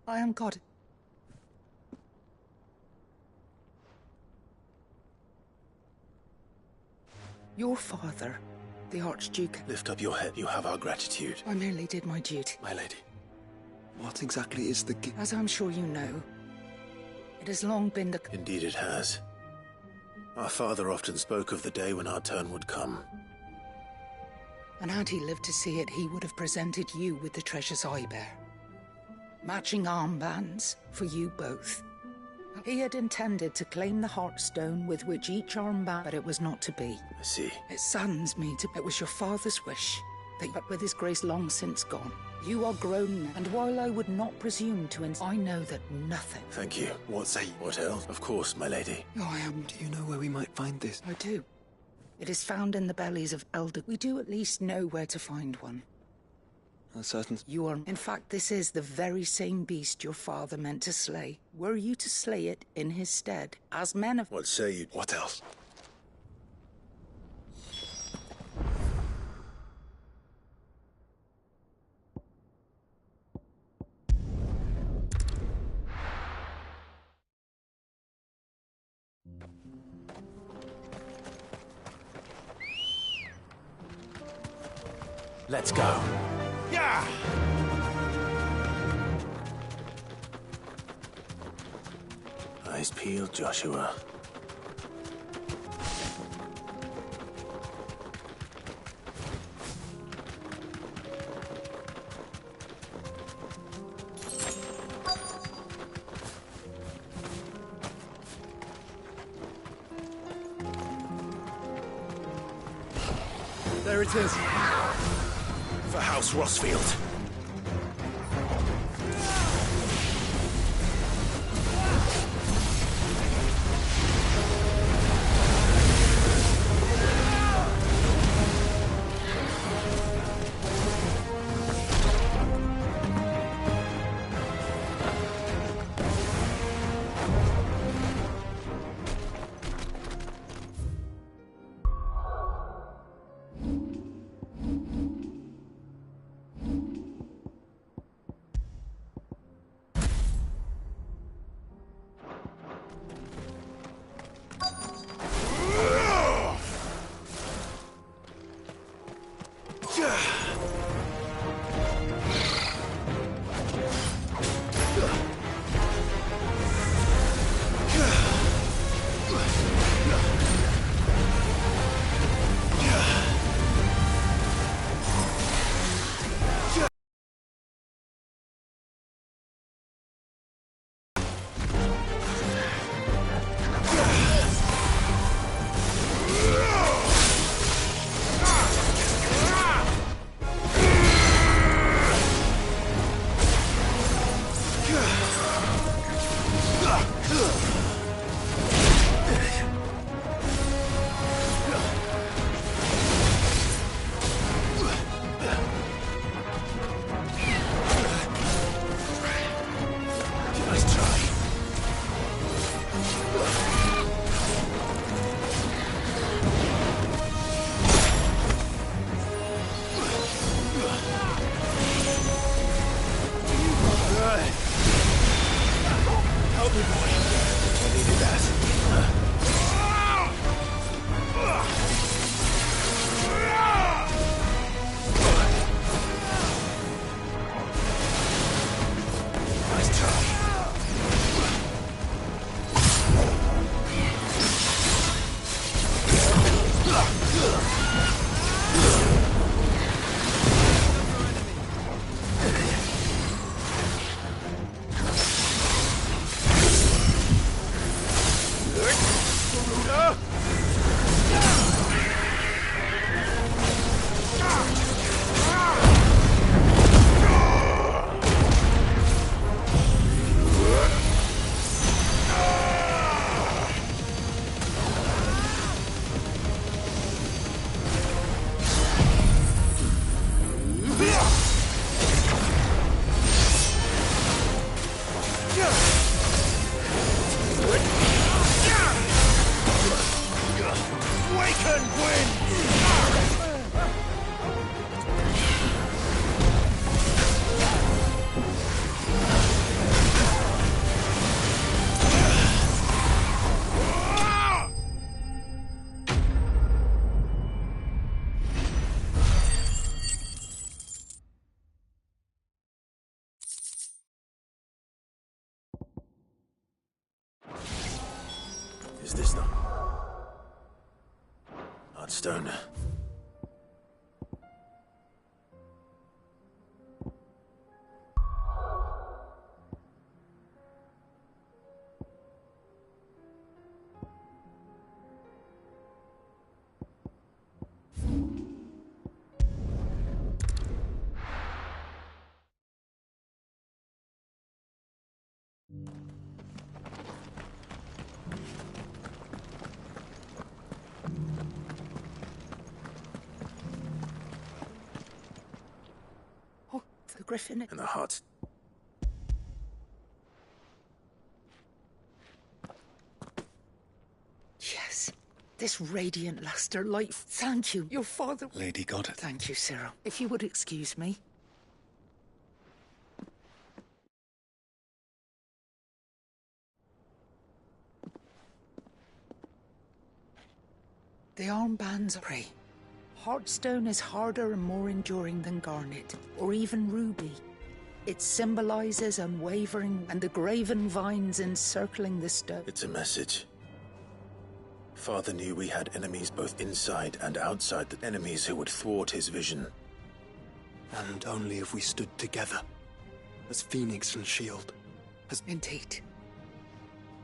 I am God. Your father, the Archduke... Lift up your head. You have our gratitude. I merely did my duty. My lady. What exactly is the As I'm sure you know, it has long been the... Indeed it has. Our father often spoke of the day when our turn would come. And had he lived to see it, he would have presented you with the treasures I bear. Matching armbands for you both. He had intended to claim the Heartstone with which each armband, but it was not to be. I see. It saddens me to... It was your father's wish, but with his grace long since gone. You are grown now, and while I would not presume to I know that nothing... Thank you. What else? Of course, my lady. Do you know where we might find this? I do. It is found in the bellies of elder... We do at least know where to find one. Certain... You are... In fact, this is the very same beast your father meant to slay. Were you to slay it in his stead, as men of... What say you? What else? Let's go. Yeah! Eyes peeled, Joshua. There it is. For House Rossfield. Is this the Heartstone? The griffin. And the heart. Yes. This radiant luster light. Thank you. Your father. Lady Goddard. Thank you, Cyril. If you would excuse me. The armbands are prey. Heartstone is harder and more enduring than garnet, or even ruby. It symbolizes unwavering and the graven vines encircling the stone. It's a message. Father knew we had enemies both inside and outside, the enemies who would thwart his vision. And only if we stood together, as Phoenix and Shield. Indeed.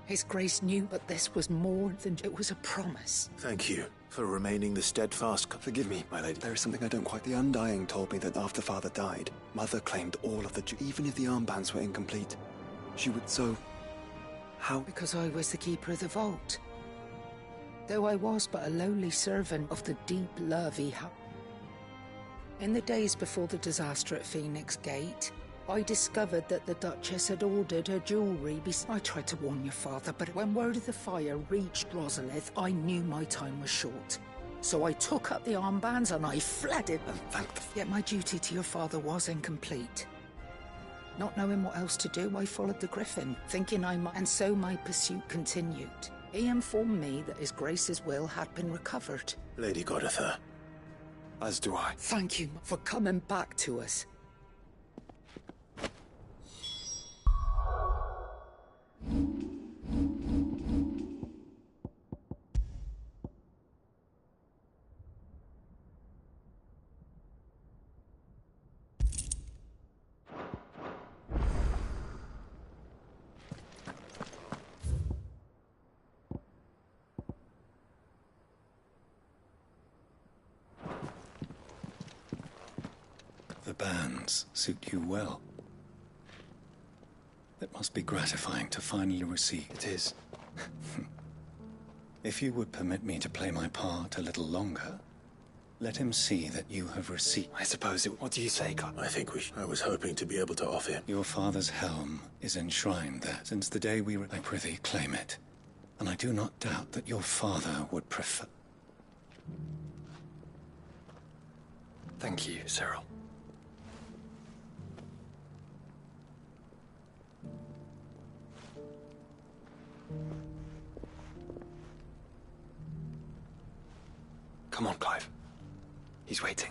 His Grace knew, but this was more than it was a promise. Thank you for remaining the steadfast. Forgive me, my lady. There is something I don't quite. The Undying told me that after Father died, Mother claimed all of the even if the armbands were incomplete. She would so... How? Because I was the keeper of the vault. Though I was but a lowly servant of the deep love he had. In the days before the disaster at Phoenix Gate, I discovered that the Duchess had ordered her jewellery. I tried to warn your father, but when word of the fire reached Rosalith, I knew my time was short. So I took up the armbands and I fled it. And thank the... Yet my duty to your father was incomplete. Not knowing what else to do, I followed the Griffin, thinking I might... And so my pursuit continued. He informed me that His Grace's will had been recovered. Lady Goddard. As do I. Thank you for coming back to us. The bands suit you well. It must be gratifying to finally receive. It is. If you would permit me to play my part a little longer, let him see that you have received. I suppose it... What do you say, God? I was hoping to be able to offer him. Your father's helm is enshrined there. Since the day I prithee claim it. And I do not doubt that your father would prefer... Thank you, Cyril. Come on, Clive. He's waiting.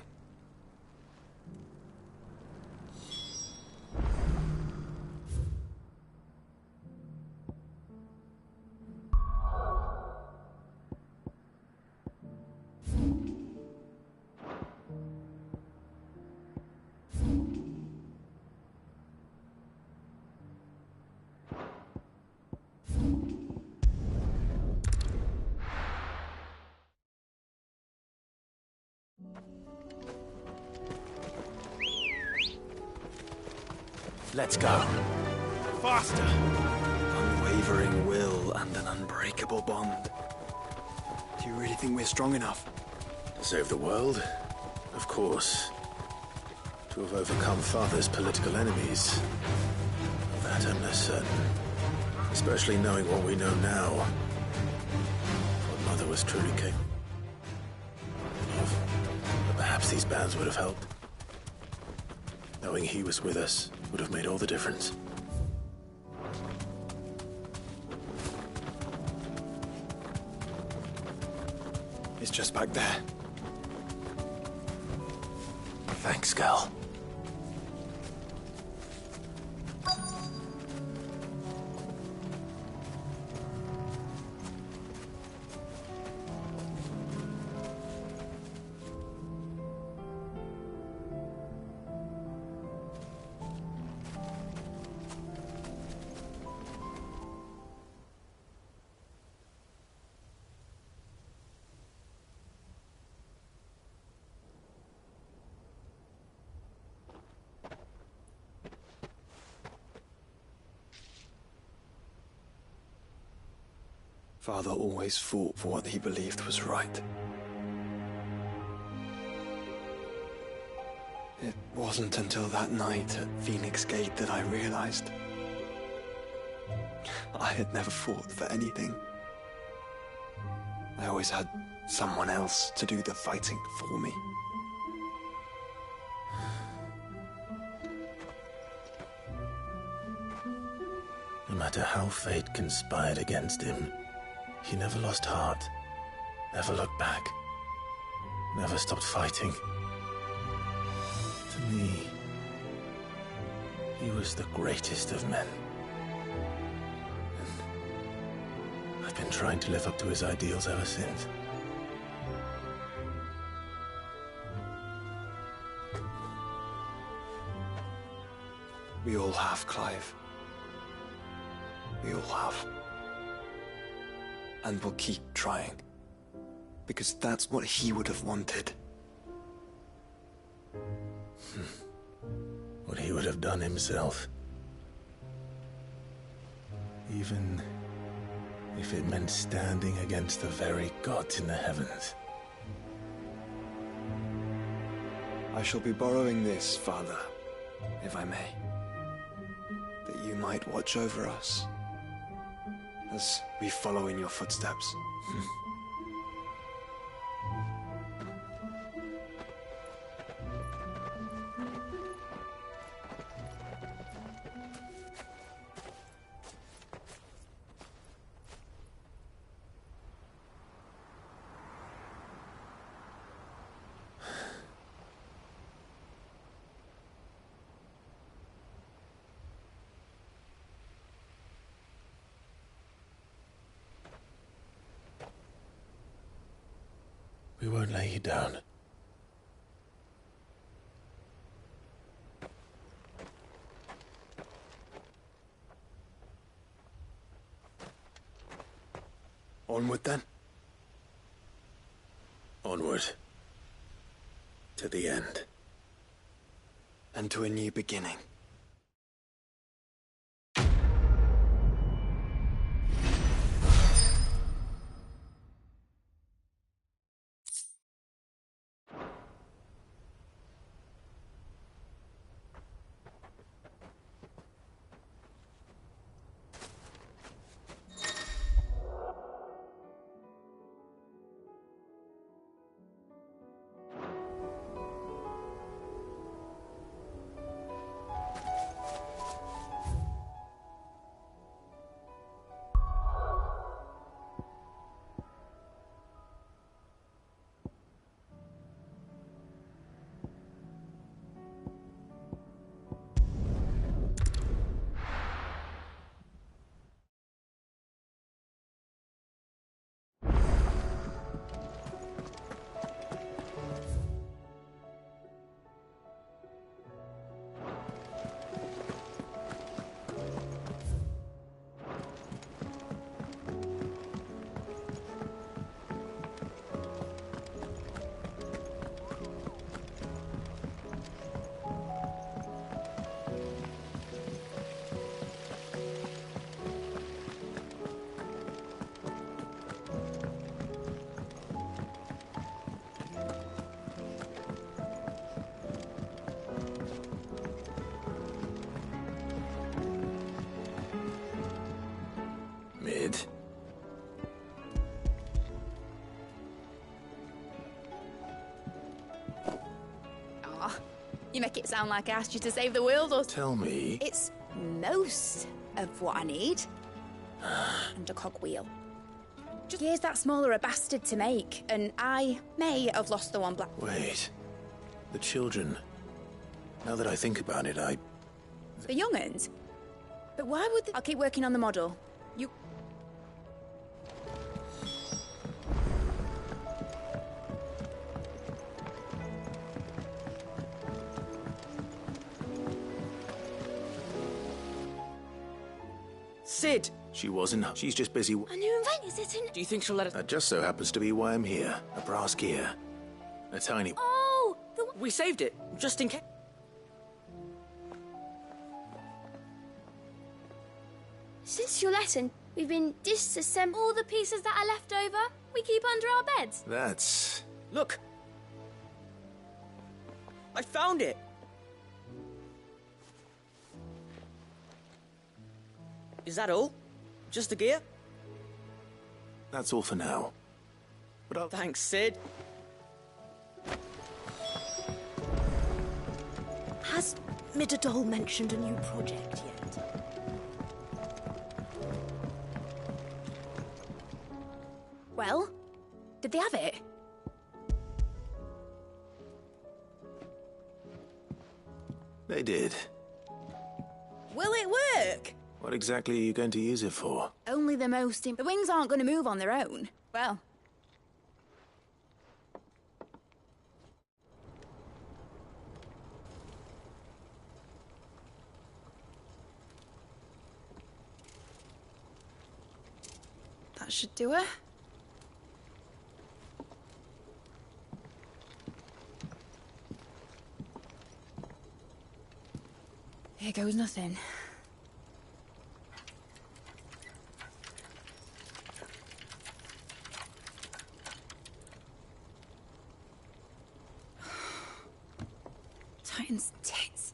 Let's go. Faster! Unwavering will and an unbreakable bond. Do you really think we're strong enough? To save the world? Of course. To have overcome Father's political enemies? Of that I'm less certain. Especially knowing what we know now. What Mother was truly capable. Perhaps these bands would have helped. Knowing he was with us would have made all the difference. It's just back there. Thanks, Gal. Father always fought for what he believed was right. It wasn't until that night at Phoenix Gate that I realized I had never fought for anything. I always had someone else to do the fighting for me. No matter how fate conspired against him, he never lost heart, never looked back, never stopped fighting. To me, he was the greatest of men. And I've been trying to live up to his ideals ever since. We all have, Clive. We all have. And we'll keep trying. Because that's what he would have wanted. What he would have done himself. Even if it meant standing against the very gods in the heavens. I shall be borrowing this, Father, if I may. That you might watch over us as we follow in your footsteps. We won't lay you down. Onward, then? Onward. To the end. And to a new beginning. You make it sound like I asked you to save the world or... Tell me. It's most of what I need. And a cogwheel. Just here's that smaller a bastard to make, and I may have lost the one black... Wait. The children. Now that I think about it, The young'uns? But why would they... I'll keep working on the model. You... Sid! She wasn't. She's just busy. A new inventor, is it? Do you think she'll let us... That just so happens to be why I'm here. A brass gear. A tiny... Oh! We saved it, just in case. Since your lesson, we've been disassembling all the pieces that are left over. We keep under our beds. That's... Look! I found it! Is that all? Just the gear? That's all for now. But I'll... Thanks, Sid. Has Midadol mentioned a new project yet? Well, did they have it? They did. Will it work? What exactly are you going to use it for? Only the most... The wings aren't going to move on their own. Well... That should do it. Here goes nothing. Titan's tits.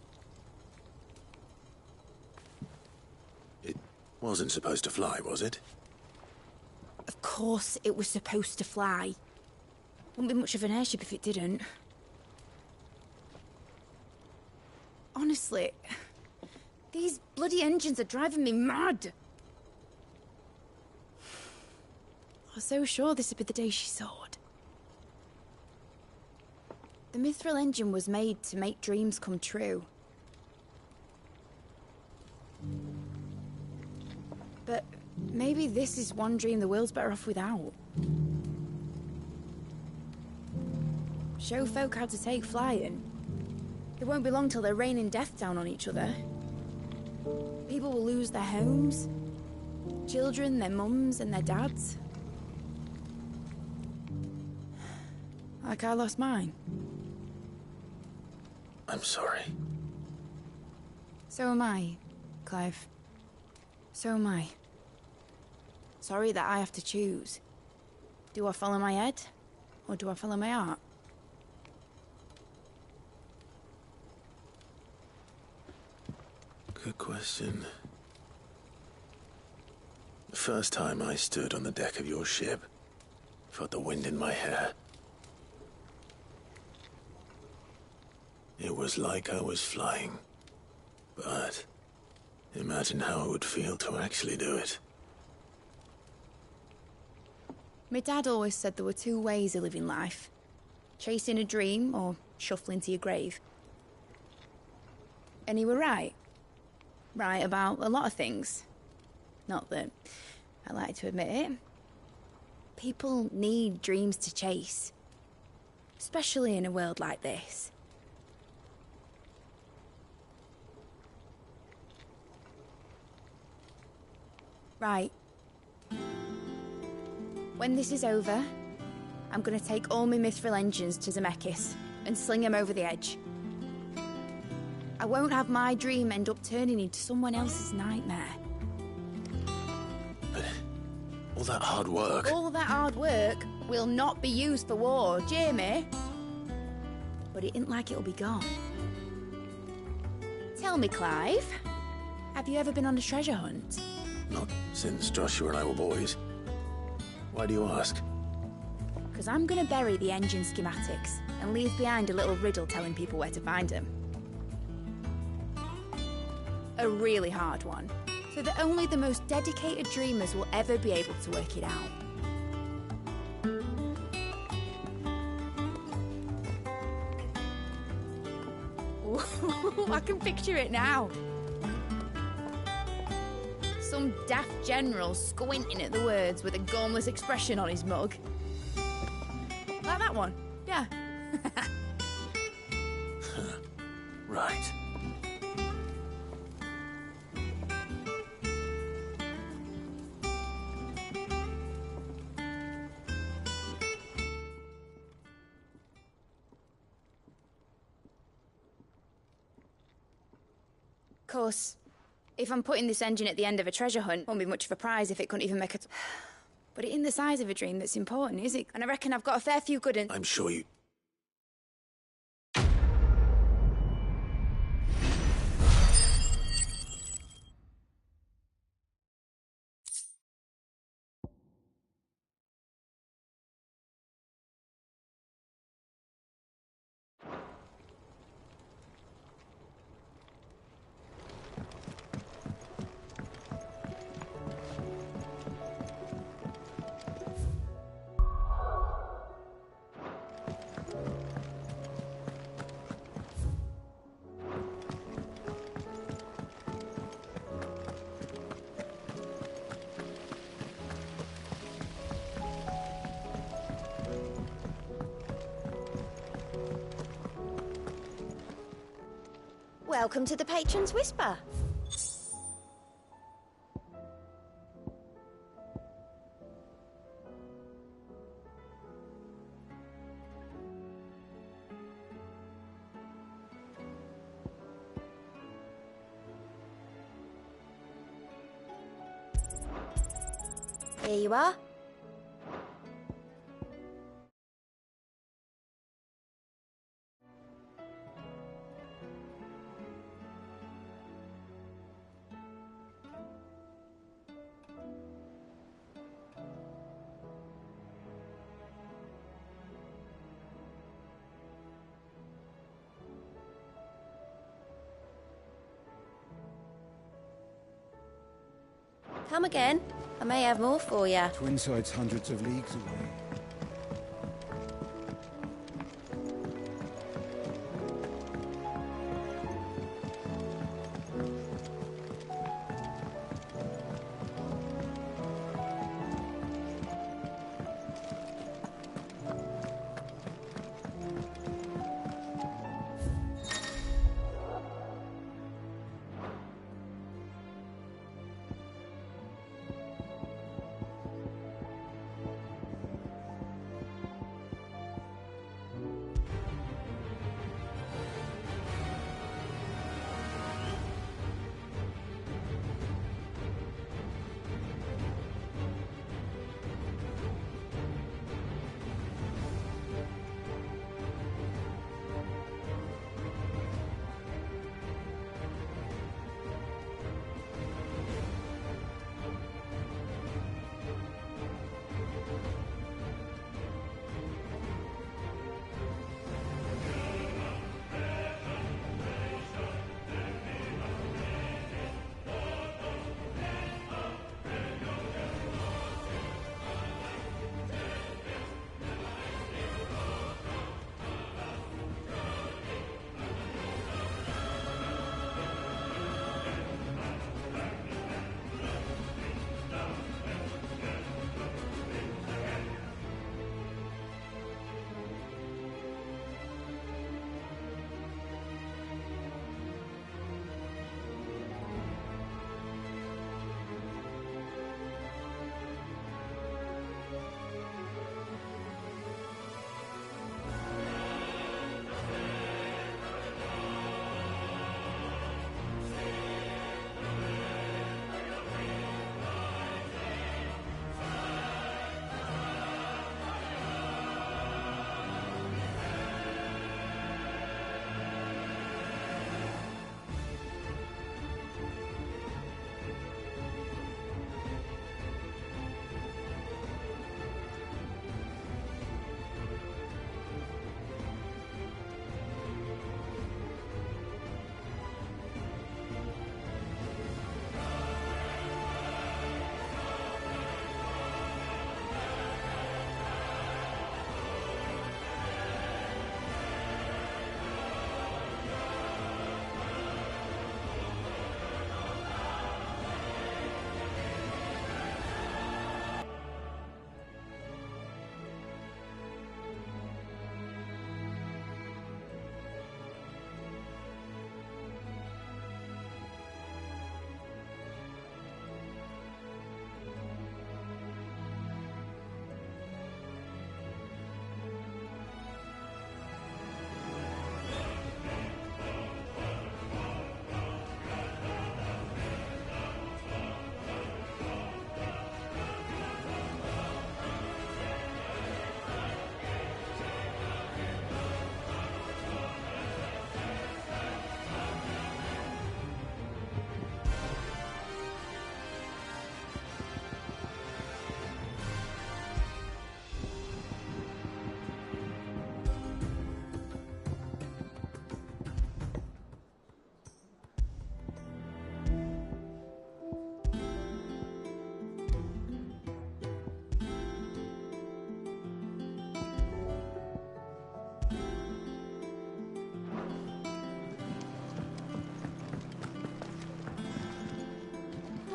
It wasn't supposed to fly, was it? Of course it was supposed to fly. Wouldn't be much of an airship if it didn't. Honestly, these bloody engines are driving me mad. I was so sure this would be the day she soared. The Mithril engine was made to make dreams come true. But maybe this is one dream the world's better off without. Show folk how to take flying. It won't be long till they're raining death down on each other. People will lose their homes. Children, their mums and their dads. Like I lost mine. I'm sorry. So am I, Clive. So am I. Sorry that I have to choose. Do I follow my head, or do I follow my heart? Good question. The first time I stood on the deck of your ship, felt the wind in my hair. It was like I was flying. But imagine how it would feel to actually do it. My dad always said there were two ways of living life. Chasing a dream or shuffling to your grave. And he were right. Right about a lot of things. Not that I like to admit it. People need dreams to chase. Especially in a world like this. Right. When this is over, I'm gonna take all my Mithril engines to Zemeckis and sling them over the edge. I won't have my dream end up turning into someone else's nightmare. But all that hard work... All that hard work will not be used for war, Jamie. But it isn't like it'll be gone. Tell me, Clive, have you ever been on a treasure hunt? Not since Joshua and I were boys. Why do you ask? Because I'm gonna bury the engine schematics and leave behind a little riddle telling people where to find them. a really hard one, so that only the most dedicated dreamers will ever be able to work it out. I can picture it now. Some daft general squinting at the words with a gormless expression on his mug. Like that one, yeah. Right. Of course, if I'm putting this engine at the end of a treasure hunt, won't be much of a prize if it couldn't even make it. But it ain't the size of a dream that's important, is it? And I reckon I've got a fair few good ones. I'm sure you... Welcome to the Patron's Whisper. Here you are. Come again. I may have more for you. Twinside's hundreds of leagues away.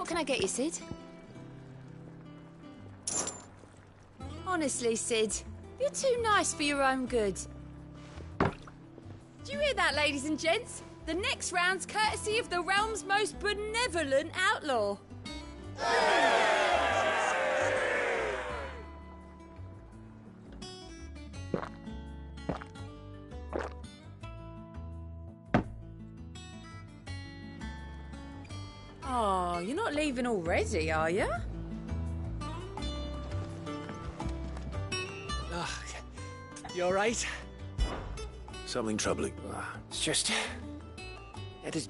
What can I get you, Sid? Honestly, Sid, you're too nice for your own good. Do you hear that, ladies and gents? The next round's courtesy of the realm's most benevolent outlaw. Oh, you're not leaving already, are you? You alright? Something troubling. It's just...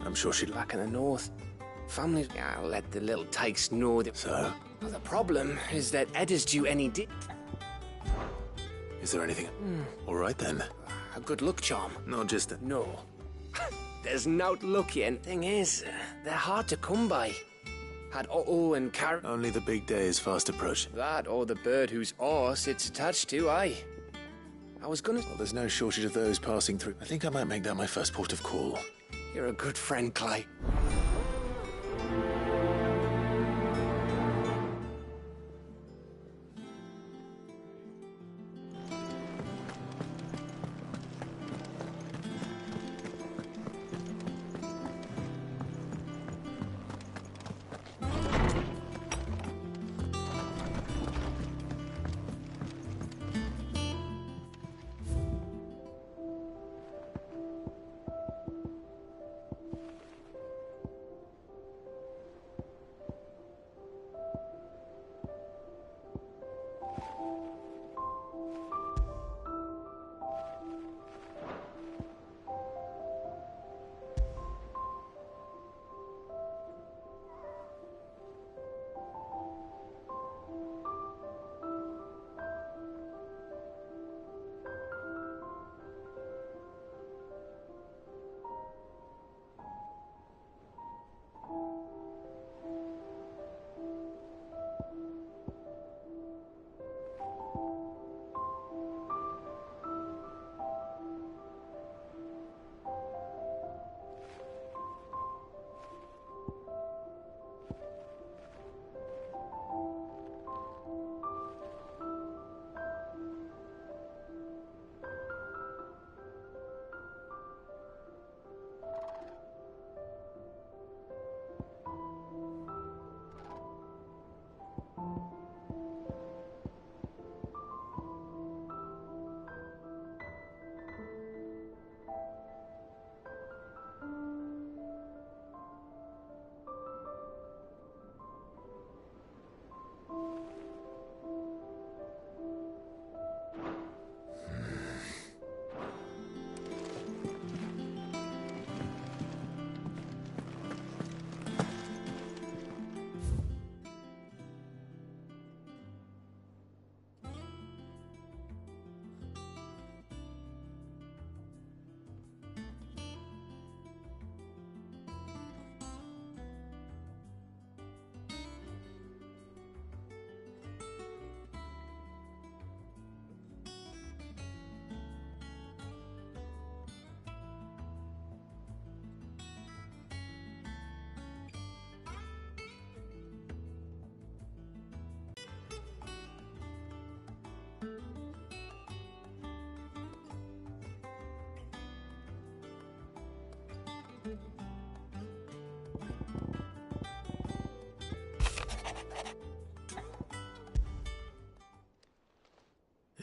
I'm sure she'd back in the north. Families... I'll let the little tykes know that... So? Well, the problem is that Edda's due any day. Is there anything? All right, then. A good luck charm. Not just a... No. There's not lucky, and thing is, they're hard to come by. Had Otto and Karen... Only the big day is fast approaching. That or the bird whose horse it's attached to, aye. I was gonna... Well, there's no shortage of those passing through. I think I might make that my first port of call. You're a good friend, Clyde.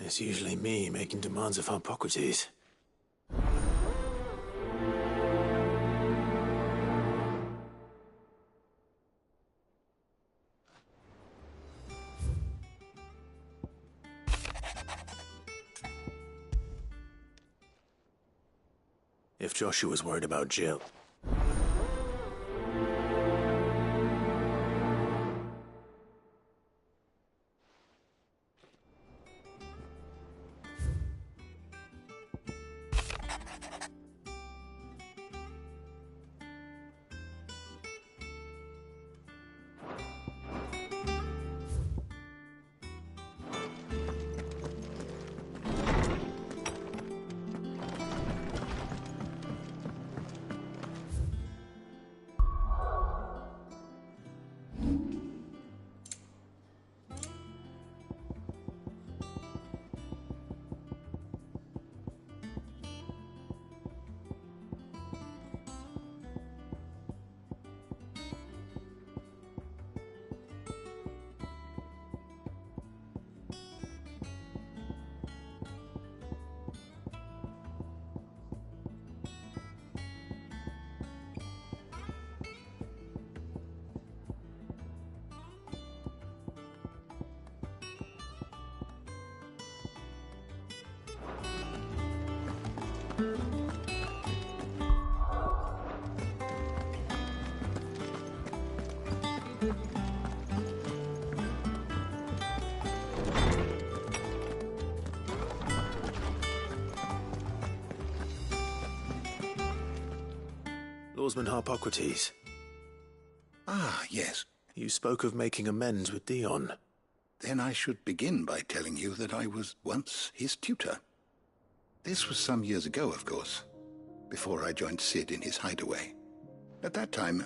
It's usually me making demands of Hippocrates. If Joshua's worried about Jill... swordsman Harpocrates. Ah, yes. You spoke of making amends with Dion. Then I should begin by telling you that I was once his tutor. This was some years ago, of course, before I joined Cid in his hideaway. At that time,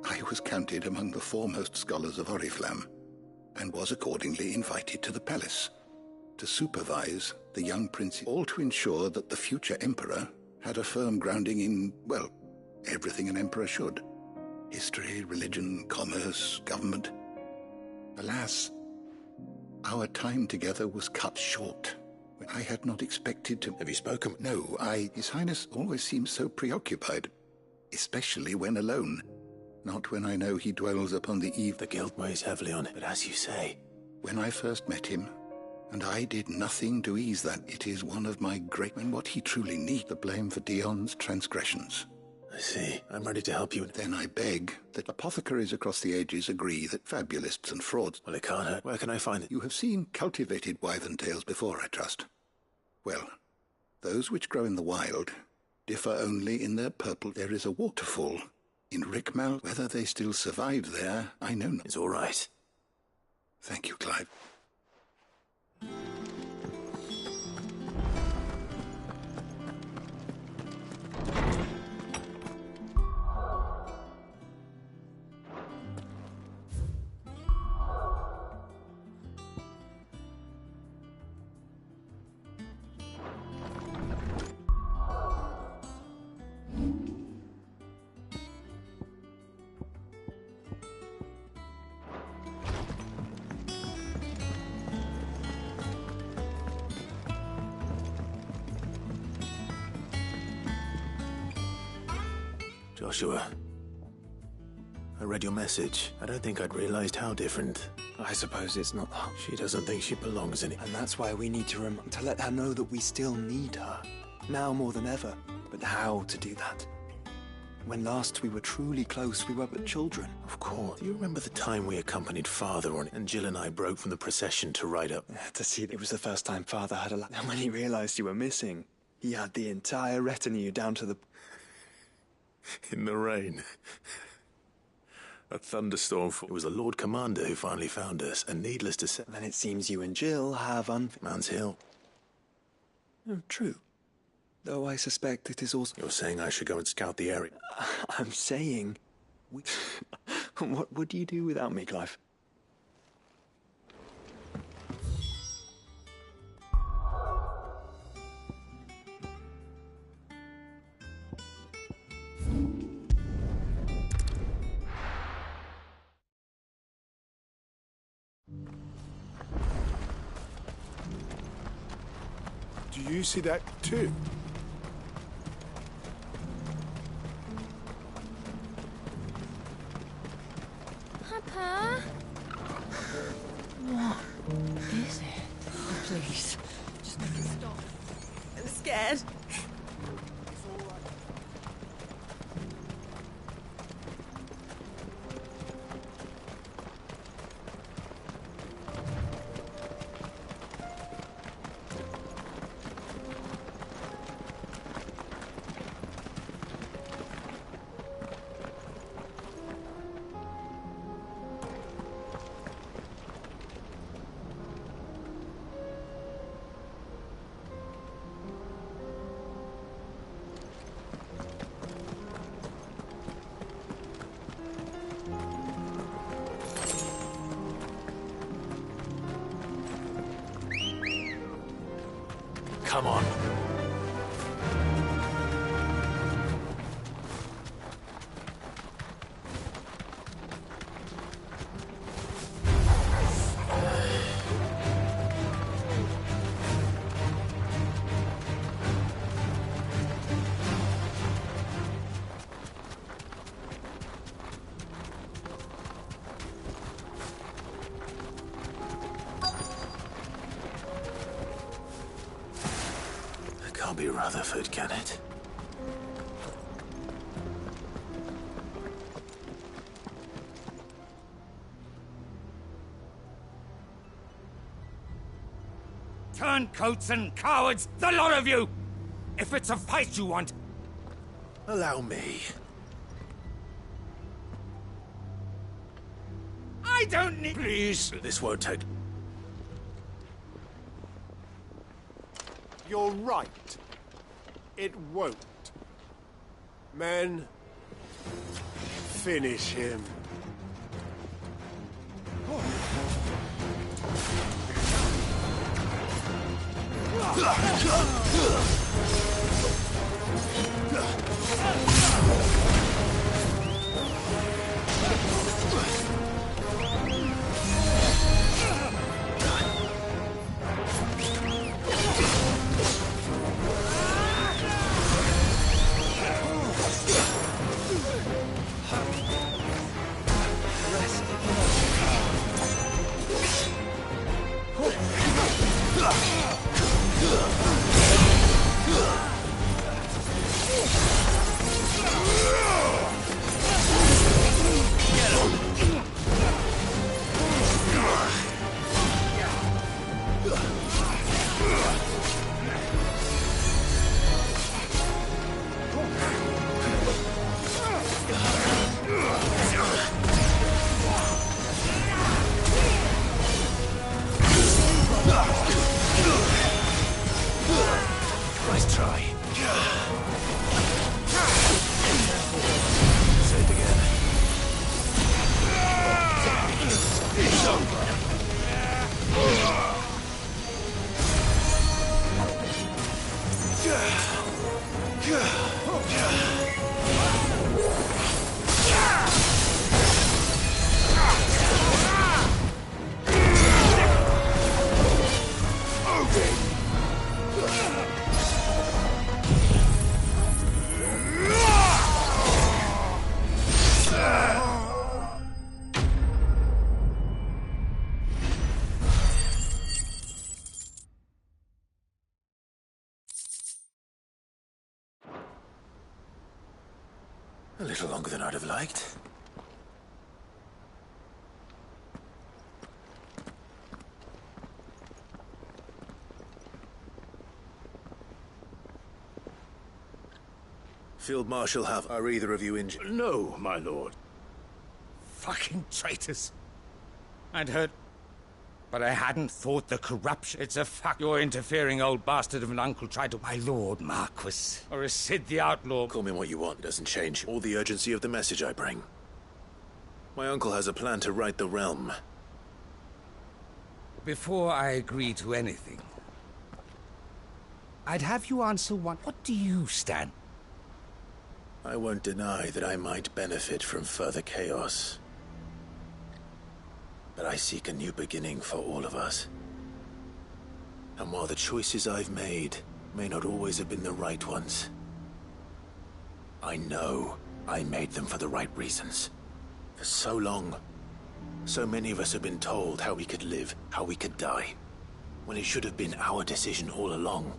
I was counted among the foremost scholars of Oriflamme, and was accordingly invited to the palace to supervise the young prince, all to ensure that the future emperor had a firm grounding in, well, everything an emperor should. History, religion, commerce, government. Alas, our time together was cut short. I had not expected to... Have you spoken? No, His Highness always seems so preoccupied, especially when alone. Not when I know he dwells upon the eve. The guilt weighs heavily on it, but as you say... When I first met him, and I did nothing to ease that, it is one of my great... And what he truly needs, the blame for Dion's transgressions. I see. I'm ready to help you. Then I beg that apothecaries across the ages agree that fabulists and frauds... Well, it can't hurt. Where can I find it? You have seen cultivated wyvern tails before, I trust. Well, those which grow in the wild differ only in their purple. There is a waterfall in Rickmal. Whether they still survive there, I know not. It's all right. Thank you, Clive. Joshua, I read your message. I don't think I'd realized how different. I suppose it's not that. She doesn't think she belongs anymore. And that's why we need to let her know that we still need her. Now more than ever. But how to do that? When last we were truly close, we were but children. Of course. Do you remember the time we accompanied Father on it, and Jill and I broke from the procession to ride up? To see it was the first time Father had a laugh. And when he realized you were missing, he had the entire retinue down to the... In the rain. A thunderstorm. It was the Lord Commander who finally found us, and needless to say... Then it seems you and Jill have Man's Hill. Oh, true. Though I suspect it is also... You're saying I should go and scout the area? I'm saying... What would you do without me, Clive? Do you see that too? Papa? What is it? Oh, please. Just stop. I'm scared. Come on. Can't be Rutherford, can it? Turncoats and cowards, the lot of you! If it's a fight you want... Allow me. I don't need... Please, this won't take... You're right. It won't. Men, finish him. Nice try. Say it again. It's over. A little longer than I'd have liked. Field Marshal Have, are either of you injured? No, my lord. Fucking traitors. I'd heard... But I hadn't thought the corruption... It's a fuck... Your interfering old bastard of an uncle tried to... My lord Marquis. Or a Sid the Outlaw. Call me what you want, it doesn't change all the urgency of the message I bring. My uncle has a plan to right the realm. Before I agree to anything, I'd have you answer one. What do you stand? I won't deny that I might benefit from further chaos. But I seek a new beginning for all of us. And while the choices I've made may not always have been the right ones, I know I made them for the right reasons. For so long, so many of us have been told how we could live, how we could die, when it should have been our decision all along.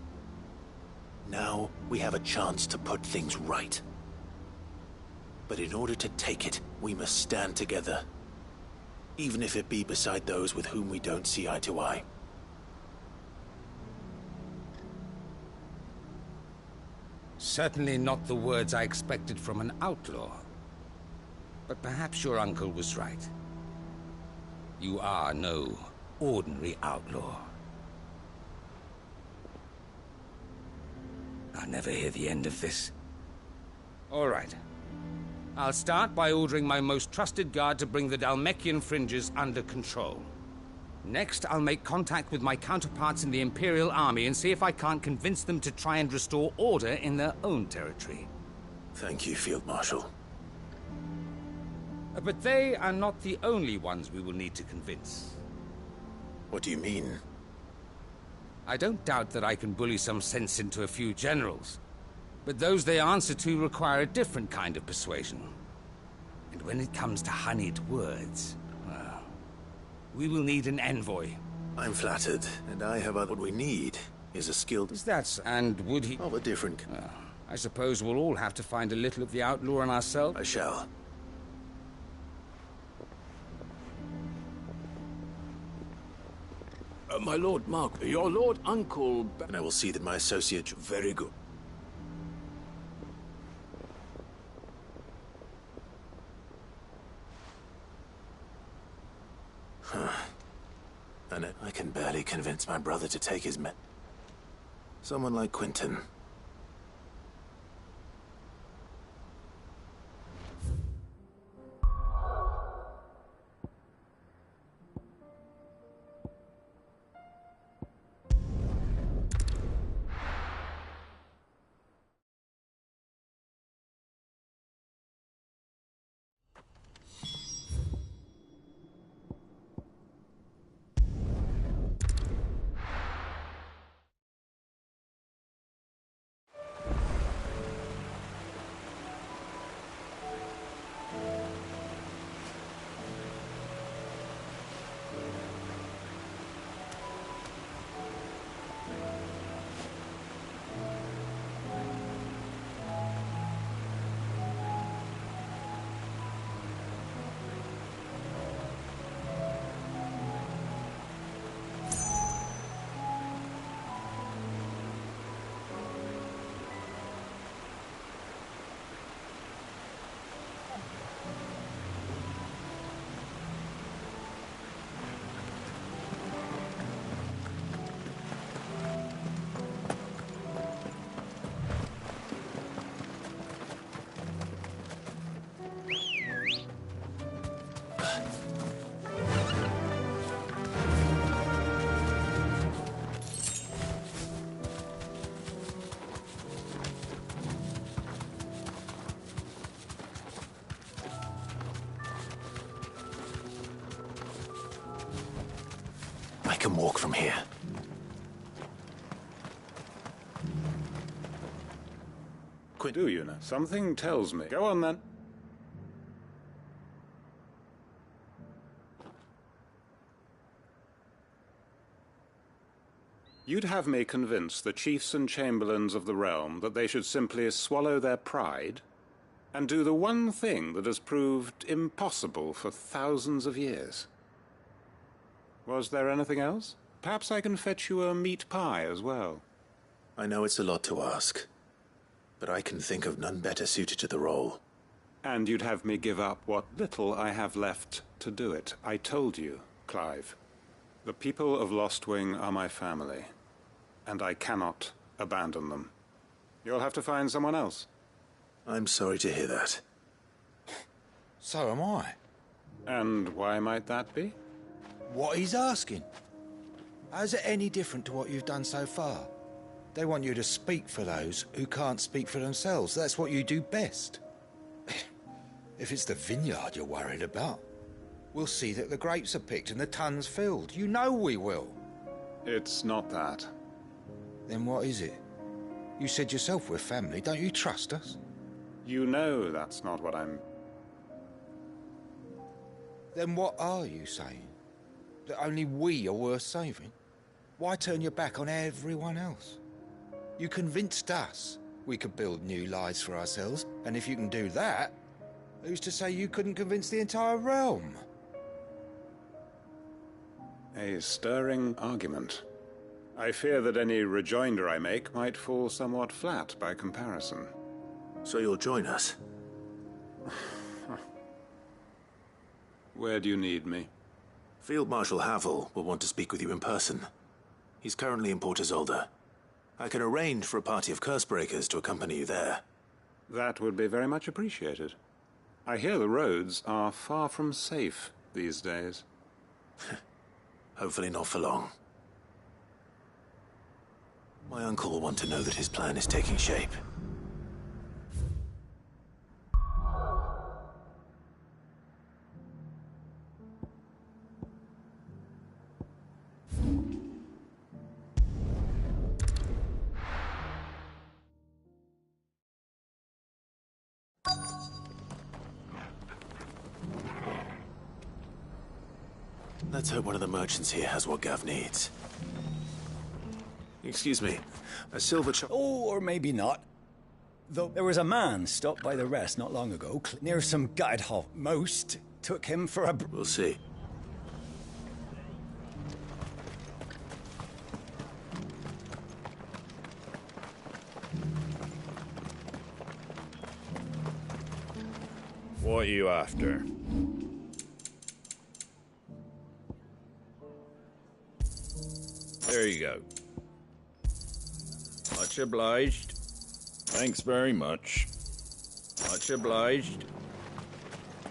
Now we have a chance to put things right. But in order to take it, we must stand together. Even if it be beside those with whom we don't see eye to eye. Certainly not the words I expected from an outlaw. But perhaps your uncle was right. You are no ordinary outlaw. I'll never hear the end of this. All right. I'll start by ordering my most trusted guard to bring the Dalmekian fringes under control. Next, I'll make contact with my counterparts in the Imperial Army and see if I can't convince them to try and restore order in their own territory. Thank you, Field Marshal. But they are not the only ones we will need to convince. What do you mean? I don't doubt that I can bully some sense into a few generals. But those they answer to require a different kind of persuasion. And when it comes to honeyed words, well, we will need an envoy. I'm flattered, and I have what we need is a skilled... Is that so? And would he... Of a different... I suppose we'll all have to find a little of the outlaw in ourselves. I shall. My lord Mark, your lord uncle... And I will see that my associate... Very good. barely convinced my brother to take his men. Someone like Quentin. I can walk from here. Do you know? Something tells me. Go on then. You'd have me convince the chiefs and chamberlains of the realm that they should simply swallow their pride and do the one thing that has proved impossible for thousands of years. Was there anything else? Perhaps I can fetch you a meat pie as well. I know it's a lot to ask, but I can think of none better suited to the role. And you'd have me give up what little I have left to do it. I told you, Clive. The people of Lostwing are my family, and I cannot abandon them. You'll have to find someone else. I'm sorry to hear that. So am I. And why might that be? What he's asking. How's it any different to what you've done so far? They want you to speak for those who can't speak for themselves. That's what you do best. If it's the vineyard you're worried about, we'll see that the grapes are picked and the tons filled. You know we will. It's not that. Then what is it? You said yourself we're family. Don't you trust us? You know that's not what I'm... Then what are you saying? That only we are worth saving? Why turn your back on everyone else? You convinced us we could build new lives for ourselves, and if you can do that, who's to say you couldn't convince the entire realm? A stirring argument. I fear that any rejoinder I make might fall somewhat flat by comparison. So you'll join us? Where do you need me? Field Marshal Havel will want to speak with you in person. He's currently in Port Isolde. I can arrange for a party of Cursebreakers to accompany you there. That would be very much appreciated. I hear the roads are far from safe these days. Hopefully not for long. My uncle will want to know that his plan is taking shape. Let's hope one of the merchants here has what Gav needs. Excuse me, a silver Oh, or maybe not. Though there was a man stopped by the rest not long ago, near some guide-hall. Most took him for a... We'll see. What are you after? There you go. Much obliged. Thanks very much. Much obliged.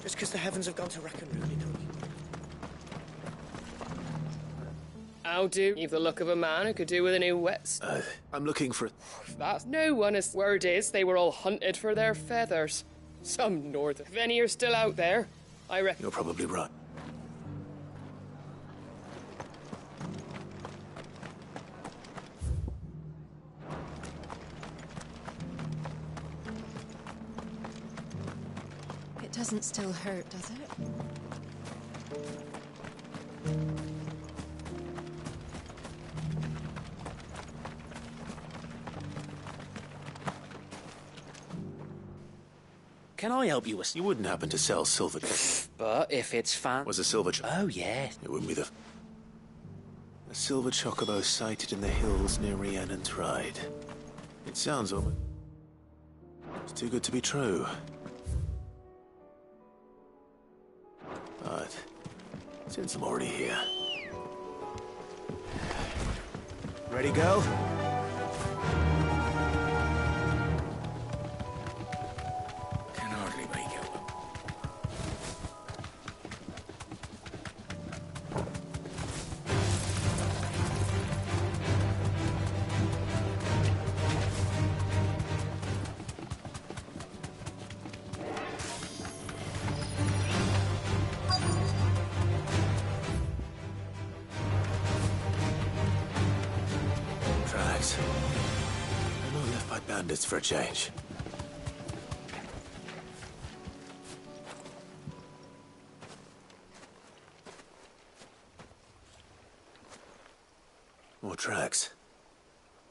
Just because the heavens have gone to rack and ruin it, don't you? How do? You've the look of a man who could do with a new wet. I'm looking for... That no one is. Word is they were all hunted for their feathers. Some northern. If any are still out there, I reckon. You're probably right. It doesn't still hurt, does it? Can I help you with... You wouldn't happen to sell silver... But if it's fan... Was a silver... Oh, yeah. It wouldn't be the... A silver chocobo sighted in the hills near Rhiannon's Ride. It sounds almost... It's too good to be true. But... Since I'm already here... Ready, girl? Can hardly make out. Tracks. I'm not left by bandits for a change. More tracks.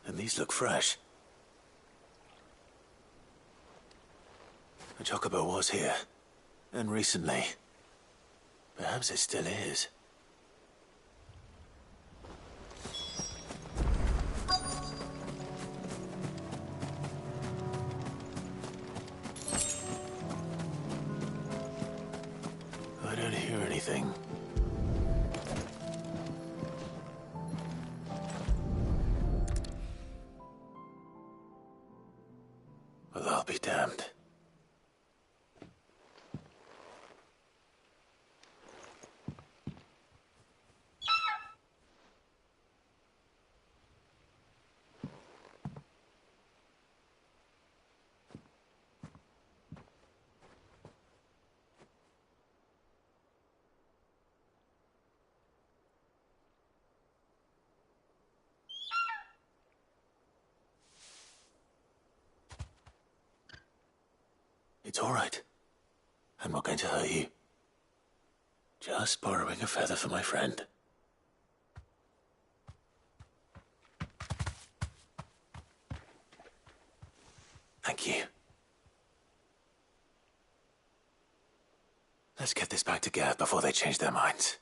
And these look fresh. The chocobo was here. And recently. Perhaps it still is. I don't hear anything. Well, I'll be damned. It's all right. I'm not going to hurt you. Just borrowing a feather for my friend. Thank you. Let's get this back to Gav before they change their minds.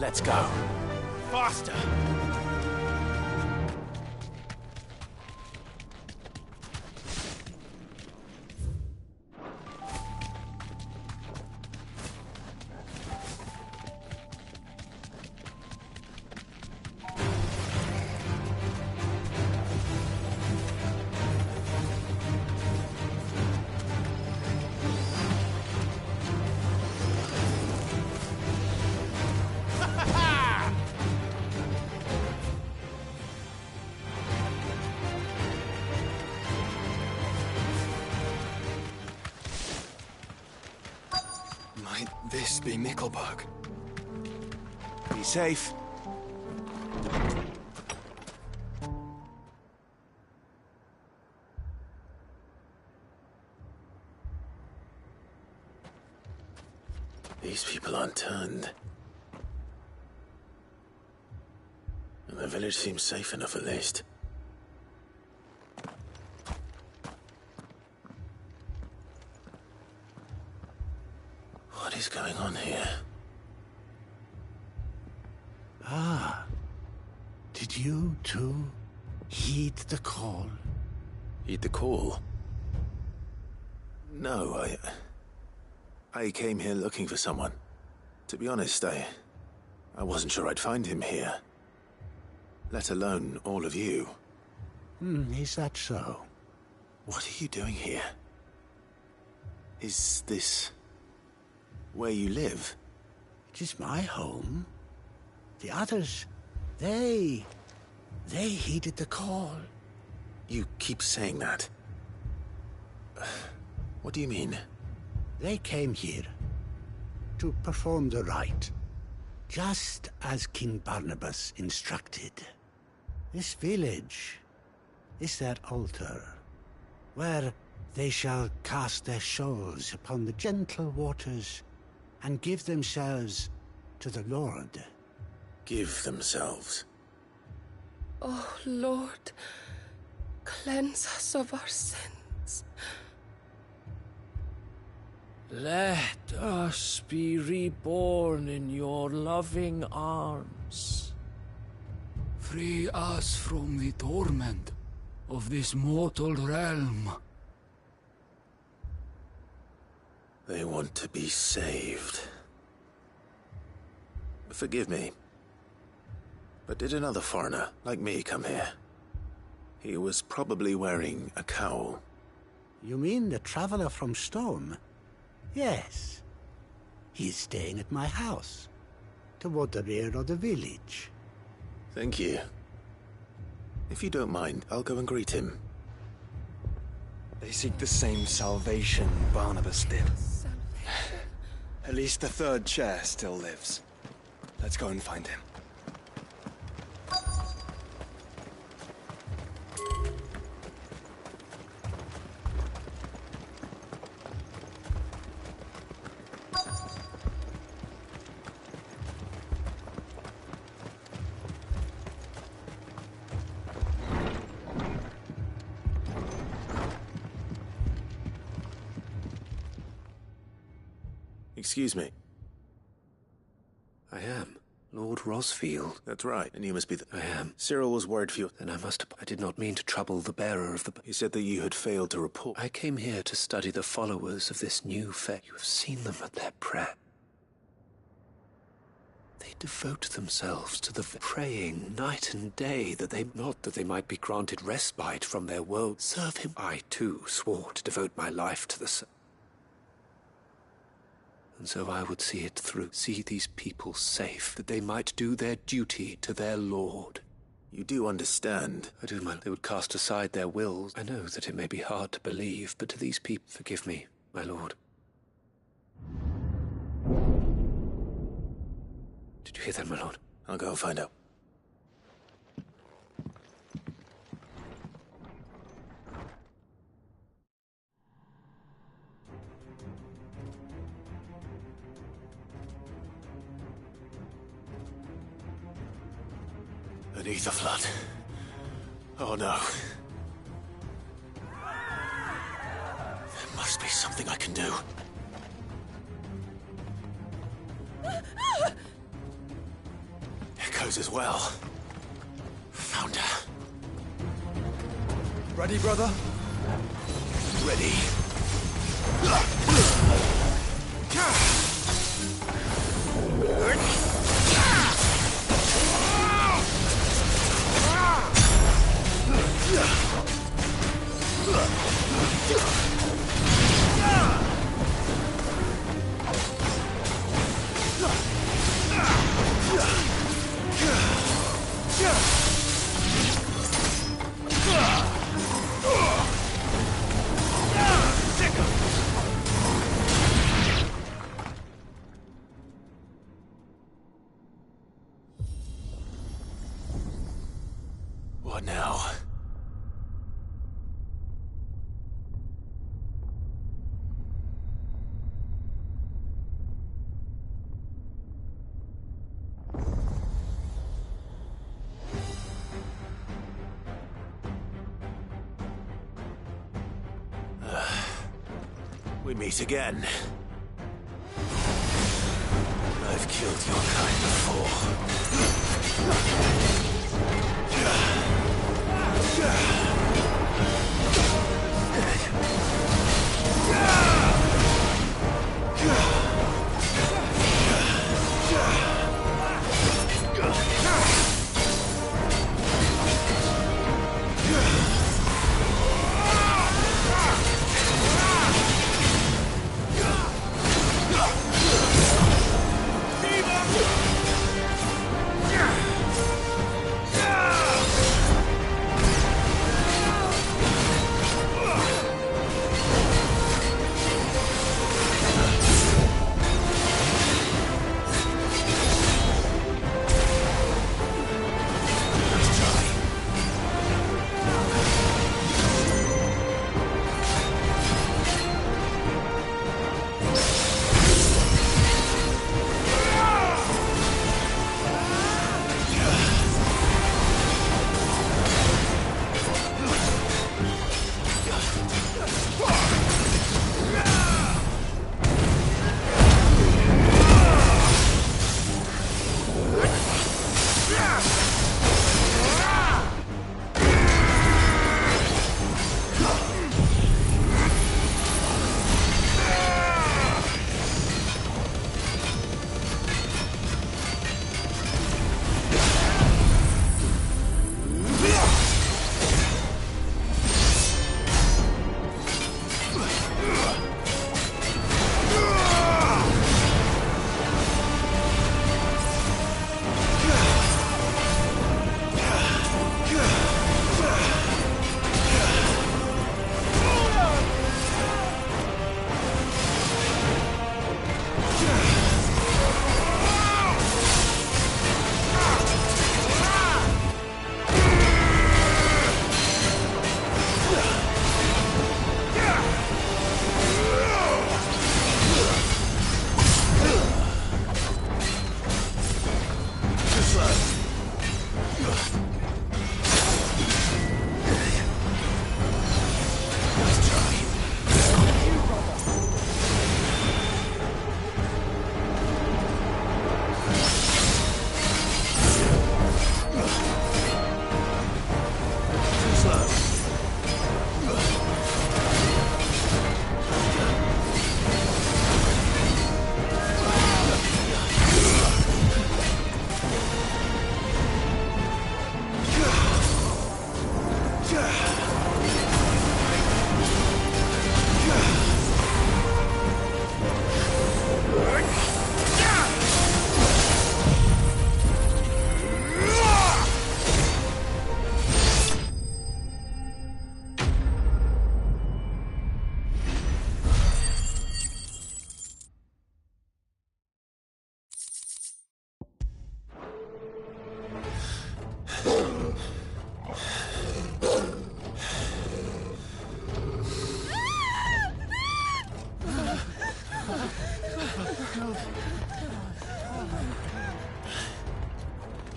Let's go. Faster! Might this be Nickelberg? Be safe. These people aren't turned. And the village seems safe enough at least. What is going on here? Ah. Did you too heed the call? Heed the call? No, I came here looking for someone. To be honest, I wasn't sure I'd find him here. Let alone all of you. Is that so? What are you doing here? Is this where you live? It is my home. The others, they heeded the call. You keep saying that. What do you mean? They came here to perform the rite, just as King Barnabas instructed. This village is their altar, where they shall cast their shoals upon the gentle waters and give themselves to the Lord. Give themselves? Oh, Lord, cleanse us of our sins. Let us be reborn in your loving arms. Free us from the torment of this mortal realm. They want to be saved. Forgive me, but did another foreigner like me come here? He was probably wearing a cowl. You mean the traveler from Stone? Yes. He's staying at my house, toward the rear of the village. Thank you. If you don't mind, I'll go and greet him. They seek the same salvation Barnabas did. At least the third chair still lives. Let's go and find him. Excuse me. I am. Lord Rosfield. That's right, and you must be the... I am. Cyril was worried for you. Then I did not mean to trouble the bearer of the... He said that you had failed to report. I came here to study the followers of this new faith. You have seen them at their prayer. They devote themselves to the praying night and day, not that they might be granted respite from their woe. Serve him. I, too, swore to devote my life to the... And so I would see it through, see these people safe, that they might do their duty to their Lord. You do understand? I do, they would cast aside their wills. I know that it may be hard to believe, but to these people, forgive me, my Lord. Did you hear that, my Lord? I'll go and find out. Beneath the flood. Oh no. There must be something I can do. those as well. Found her. Ready, brother? Ready. What now? We meet again. I've killed your kind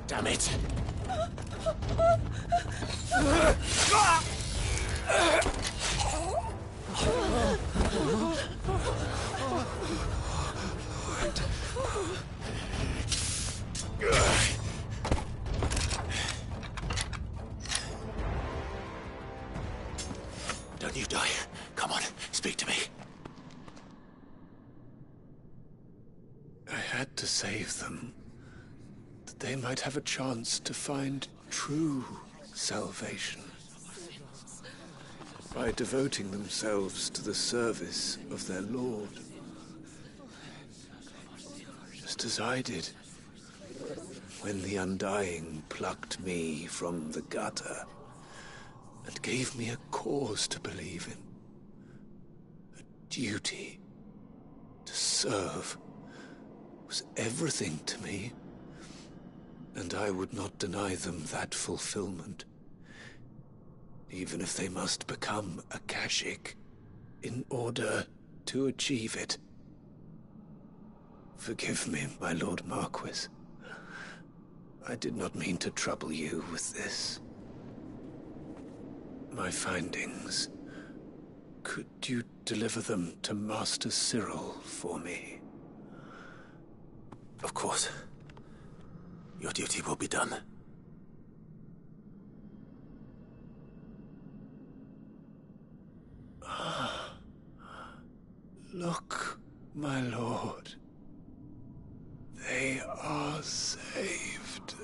Damn it! had to save them, that they might have a chance to find true salvation by devoting themselves to the service of their Lord, just as I did when the Undying plucked me from the gutter and gave me a cause to believe in. A duty to serve was everything to me, and I would not deny them that fulfillment, even if they must become a Kashik in order to achieve it. Forgive me, my Lord Marquis. I did not mean to trouble you with this. My findings. Could you deliver them to Master Cyril for me? Of course. Your duty will be done. Look, my lord. They are saved.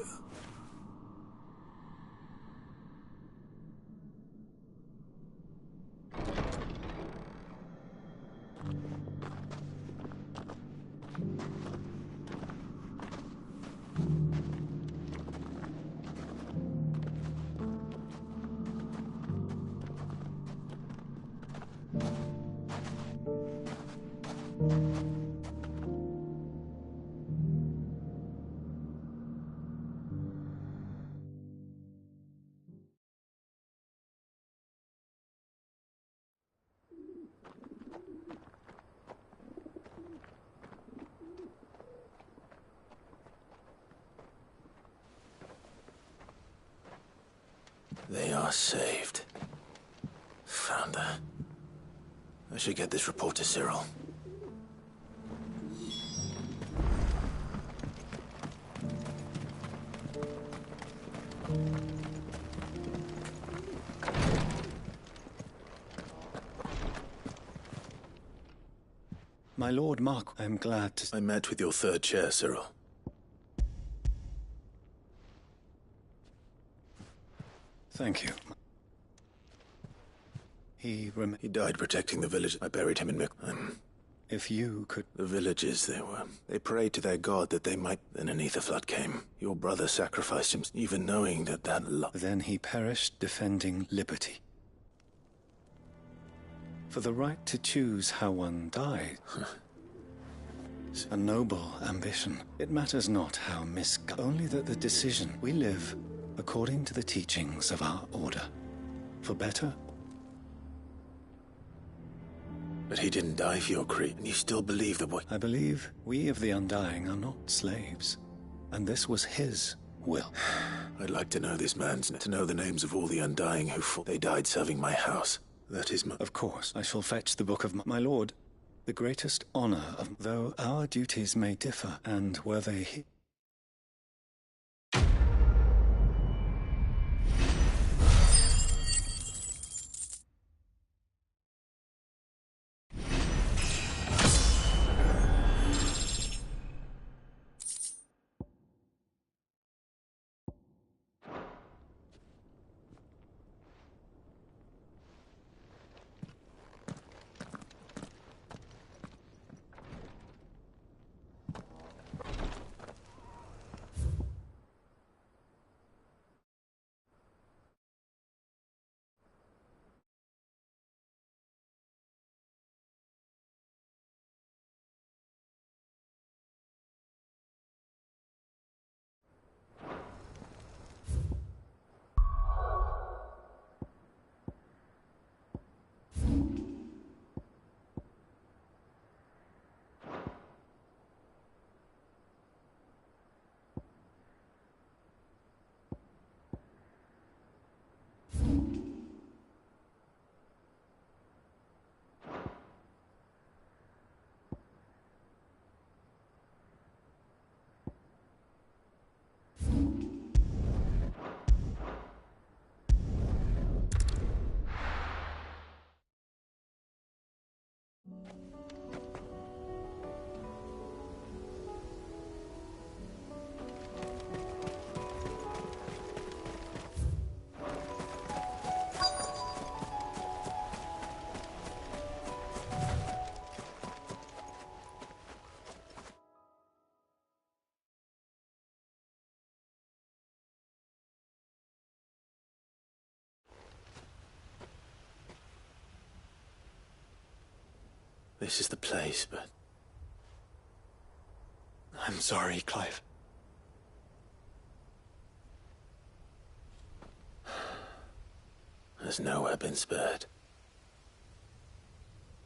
They are saved. Found her. I should get this report to Cyril. My Lord Mark, I am glad to... I met with your third chair, Cyril. Thank you. He died protecting the village. I buried him in Mik... If you could... The villagers, they prayed to their god that they might... Then an ether flood came. Your brother sacrificed him, even knowing that Then he perished defending liberty. For the right to choose how one died. A noble ambition. It matters not how only that the decision we live according to the teachings of our order. For better. But he didn't die for your creed, and you still believe that what... I believe we of the Undying are not slaves, and this was his will. I'd like to know this man's... to know the names of all the Undying who fought. They died serving my house. That is my... Of course, I shall fetch the book of my lord. The greatest honor of... Though our duties may differ, and were they... this is the place, but... I'm sorry, Clive. There's nowhere been spared.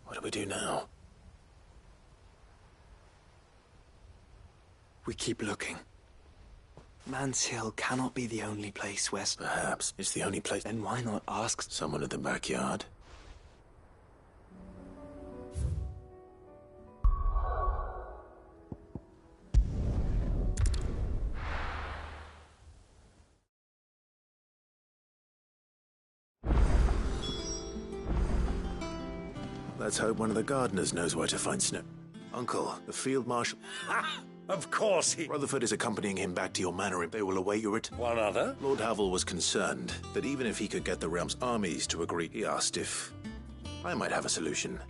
What do we do now? We keep looking. Man's Hill cannot be the only place where... Perhaps it's the only place. Then why not ask someone in the backyard? Let's hope one of the gardeners knows where to find Snow. Uncle, the field marshal... Ha! Of course he... Rutherford is accompanying him back to your manor and they will await your return. One other? Lord Havel was concerned that even if he could get the realm's armies to agree, he asked if I might have a solution.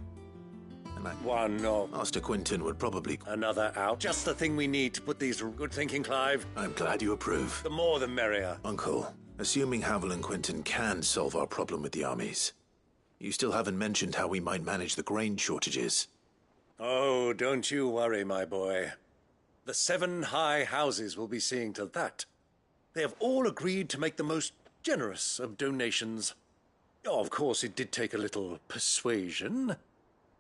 And One of... Master Quinton would probably... Another out. Just the thing we need to put these... Good thinking, Clive. I'm glad you approve. The more the merrier. Uncle, assuming Havel and Quinton can solve our problem with the armies, you still haven't mentioned how we might manage the grain shortages. Oh, don't you worry, my boy. The 7 high houses will be seeing to that. They have all agreed to make the most generous of donations. Oh, of course, it did take a little persuasion,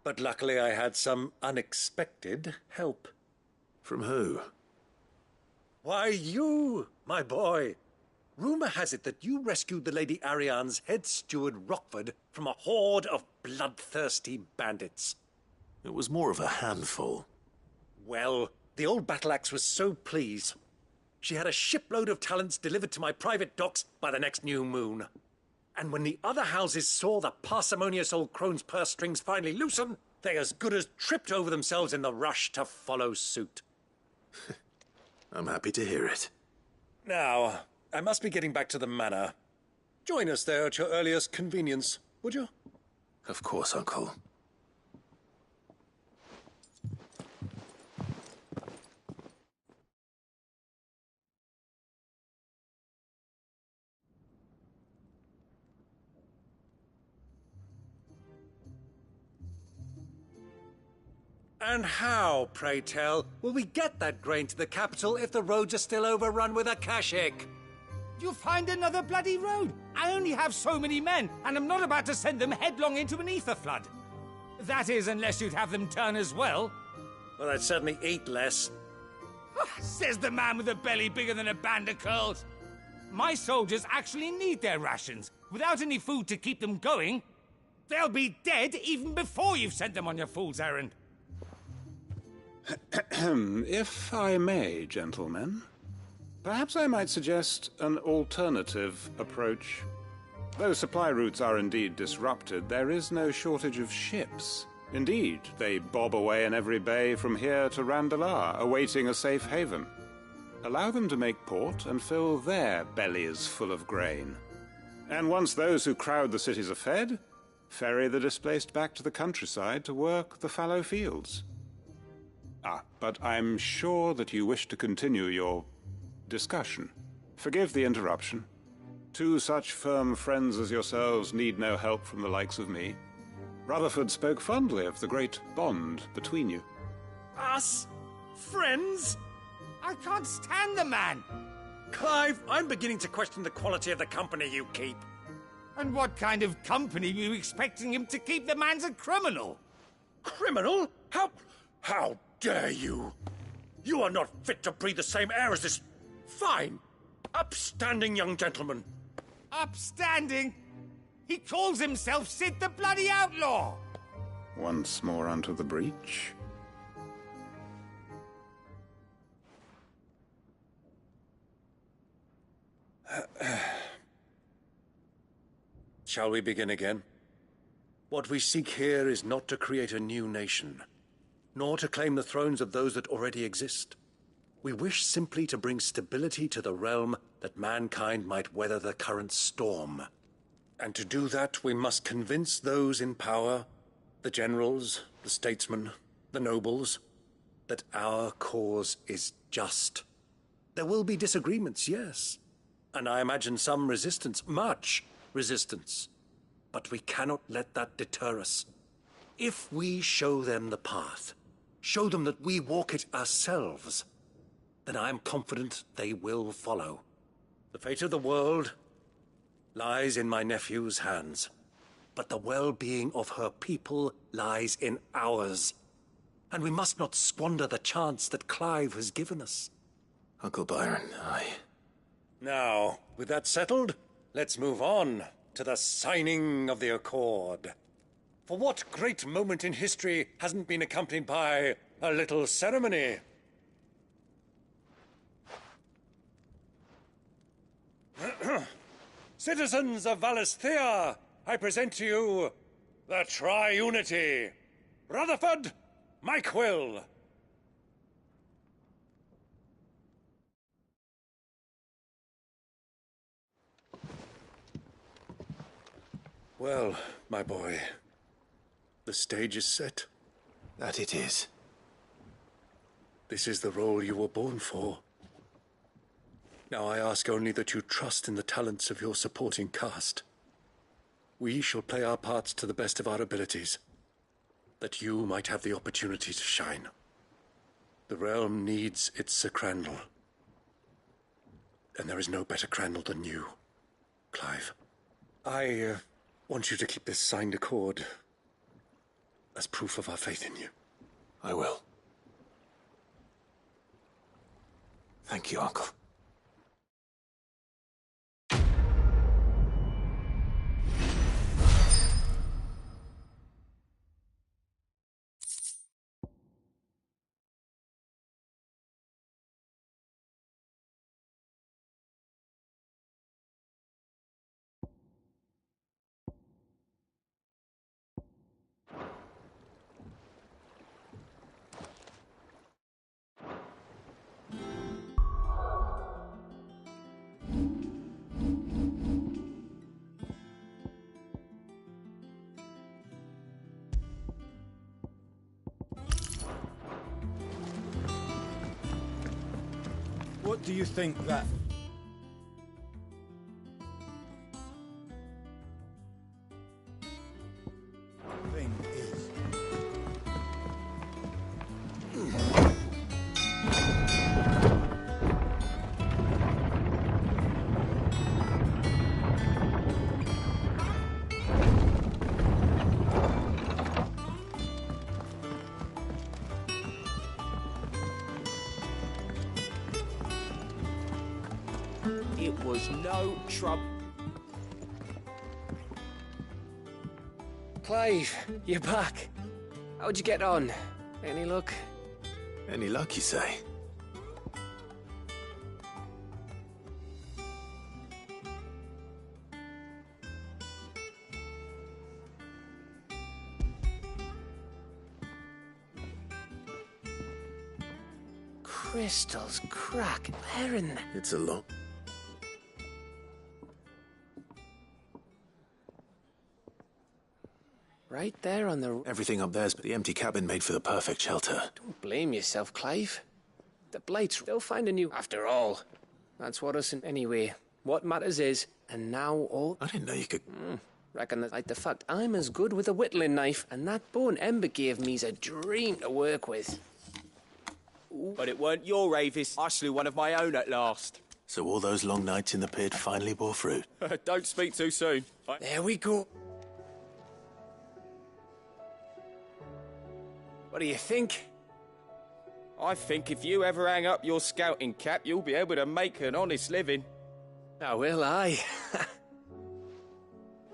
but luckily I had some unexpected help. From who? Why, you, my boy. Rumor has it that you rescued the Lady Ariane's head steward Rockford from a horde of bloodthirsty bandits. It was more of a handful. Well, the old battle-axe was so pleased. She had a shipload of talents delivered to my private docks by the next new moon. And when the other houses saw the parsimonious old crone's purse strings finally loosen, they as good as tripped over themselves in the rush to follow suit. I'm happy to hear it. Now, I must be getting back to the manor. Join us there at your earliest convenience, would you? Of course, Uncle. And how, pray tell, will we get that grain to the capital if the roads are still overrun with Akashic? You'll find another bloody road. I only have so many men, and I'm not about to send them headlong into an ether flood. That is, unless you'd have them turn as well. Well, I'd certainly eat less. Says the man with a belly bigger than a band of curls. My soldiers actually need their rations. Without any food to keep them going, they'll be dead even before you've sent them on your fool's errand. If I may, gentlemen, perhaps I might suggest an alternative approach. Though supply routes are indeed disrupted, there is no shortage of ships. Indeed, they bob away in every bay from here to Randalar, awaiting a safe haven. Allow them to make port and fill their bellies full of grain. And once those who crowd the cities are fed, ferry the displaced back to the countryside to work the fallow fields. But I'm sure that you wish to continue your discussion. Forgive the interruption. 2 such firm friends as yourselves need no help from the likes of me. Rutherford spoke fondly of the great bond between you. Us? Friends? I can't stand the man! Clive, I'm beginning to question the quality of the company you keep. And what kind of company were you expecting him to keep? The man's a criminal! Criminal? How dare you? You are not fit to breathe the same air as this fine, upstanding young gentleman. Upstanding? He calls himself Sid the Bloody Outlaw! Once more onto the breach. Shall we begin again? What we seek here is not to create a new nation, nor to claim the thrones of those that already exist. We wish simply to bring stability to the realm that mankind might weather the current storm. And to do that, we must convince those in power, the generals, the statesmen, the nobles, that our cause is just. There will be disagreements, yes, and I imagine some resistance, much resistance. But we cannot let that deter us. If we show them the path, show them that we walk it ourselves, then I am confident they will follow. The fate of the world lies in my nephew's hands, but the well-being of her people lies in ours. And we must not squander the chance that Clive has given us. Uncle Byron, Now, with that settled, let's move on to the signing of the Accord. For what great moment in history hasn't been accompanied by a little ceremony? Citizens of Valisthea, I present to you the Triunity. Rutherford, Mike Will. Well, my boy, the stage is set. That it is. This is the role you were born for. Now I ask only that you trust in the talents of your supporting cast. We shall play our parts to the best of our abilities, that you might have the opportunity to shine. The realm needs its Sir Crandall. And there is no better Crandall than you, Clive. I want you to keep this signed accord as proof of our faith in you. I will. Thank you, Uncle. What do you think that... thing is? It was no trouble. Clive, you're back. How'd you get on? Any luck? Any luck, you say? Crystals crack. Where in the... It's a long... Right there on the... Everything up there's but the empty cabin made for the perfect shelter. Don't blame yourself, Clive. The Blights, they'll find a new... After all, that's what us... Anyway, what matters is, and now all... I didn't know you could... Reckon that, like the fact I'm as good with a whittling knife, and that bone Ember gave me's a dream to work with. But it weren't your Avis. I slew one of my own at last. So all those long nights in the pit finally bore fruit. Don't speak too soon. There we go. What do you think? I think if you ever hang up your scouting cap, you'll be able to make an honest living. Oh, will I?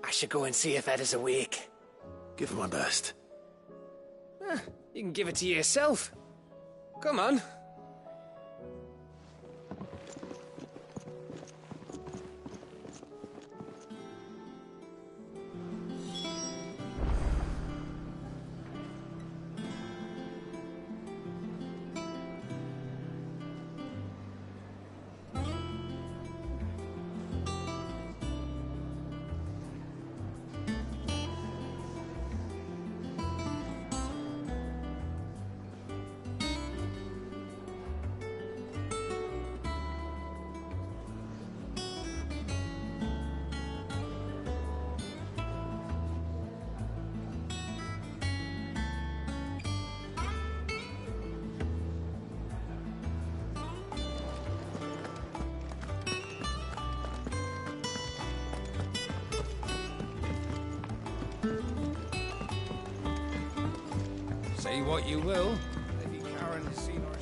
I should go and see if Ed is awake. Give it my best. You can give it to yourself. Come on. Say what you will. Lady Karen has seen us.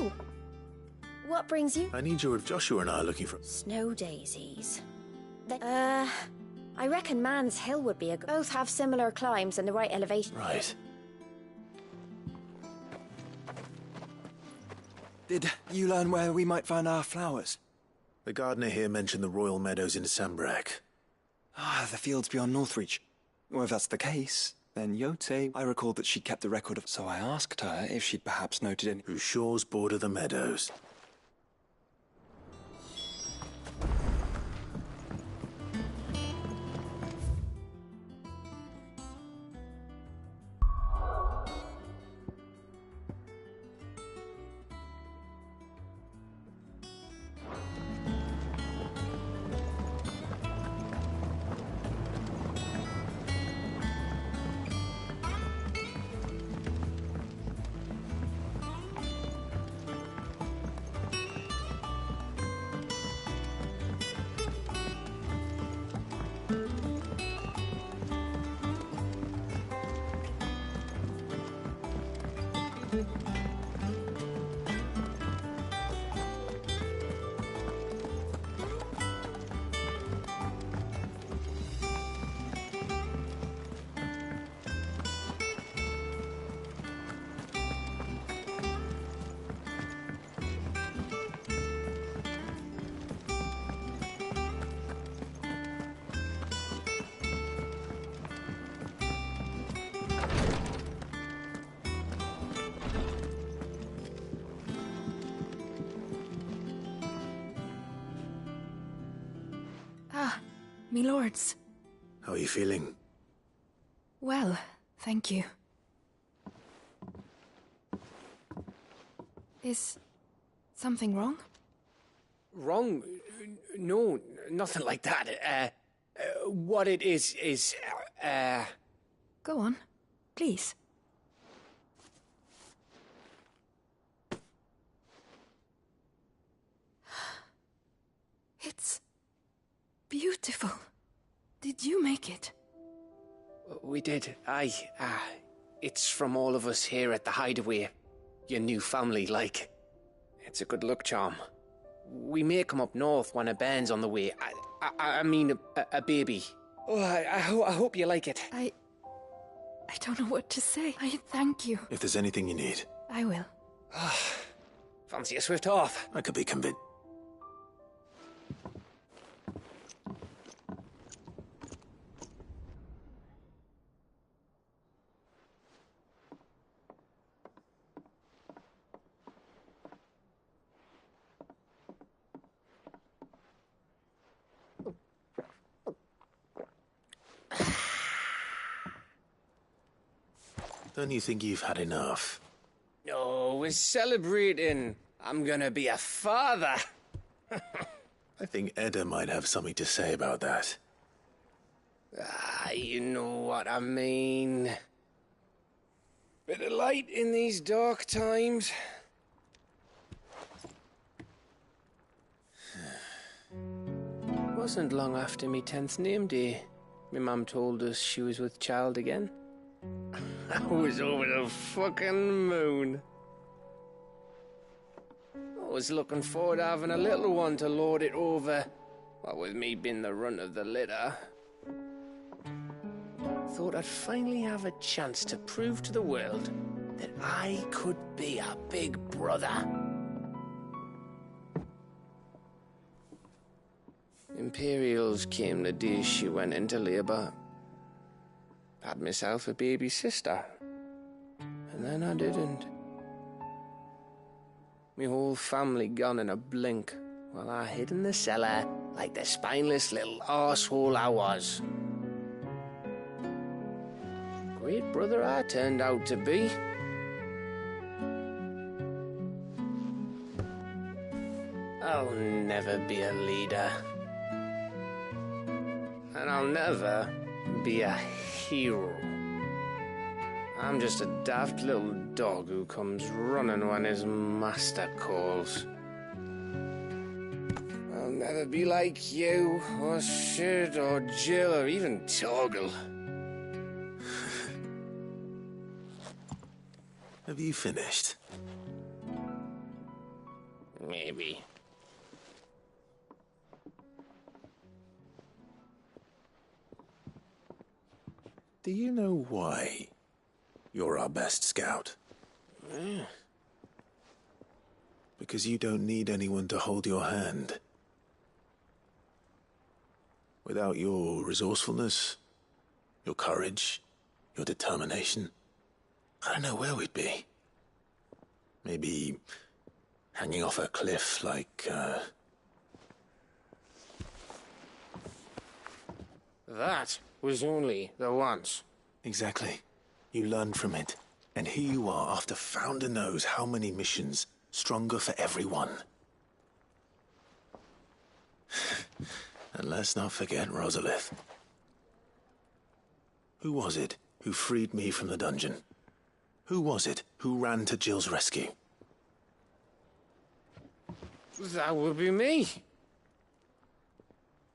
Oh. What brings you? I need you if Joshua and I are looking for... Snow daisies. I reckon Man's Hill would be a... Both have similar climbs and the right elevation. Right. Did you learn where we might find our flowers? The gardener here mentioned the royal meadows in Sambrak. Ah, the fields beyond Northreach. Well, if that's the case, then Yote... I recalled that she kept a record of... So I asked her if she'd perhaps noted any... Whose shores border the meadows. Me lords. How are you feeling? Well, thank you. Is something wrong? Wrong? No, nothing like that. What it is... Go on, please. It's beautiful. Did you make it? We did, aye. It's from all of us here at the Hideaway. Your new family, like. It's a good luck charm. We may come up north when a band's on the way. I mean, a baby. Oh, I hope you like it. I don't know what to say. I thank you. If there's anything you need. I will. Fancy a swift off. I could be convinced. Don't you think you've had enough? No, we're celebrating. I'm gonna be a father. I think Edda might have something to say about that. You know what I mean. Bit of light in these dark times. Wasn't long after me 10th name day. My mum told us she was with child again. I was over the fucking moon. I was looking forward to having a little one to lord it over. What with me being the runt of the litter. Thought I'd finally have a chance to prove to the world that I could be a big brother. Imperials came the day she went into labour. Had myself a baby sister. And then I didn't. Me whole family gone in a blink, while I hid in the cellar like the spineless little arsehole I was. Great brother I turned out to be. I'll never be a leader. And I'll never be a hero. I'm just a daft little dog who comes running when his master calls. I'll never be like you, or Sid, or Jill, or even Torgal. Have you finished? Maybe. Do you know why you're our best scout? Because you don't need anyone to hold your hand. Without your resourcefulness, your courage, your determination, I don't know where we'd be. Maybe hanging off a cliff like, That was only the once. Exactly. You learned from it. And here you are after Founder knows how many missions, stronger for everyone. And let's not forget Rosalith. Who was it who freed me from the dungeon? Who was it who ran to Jill's rescue? That would be me.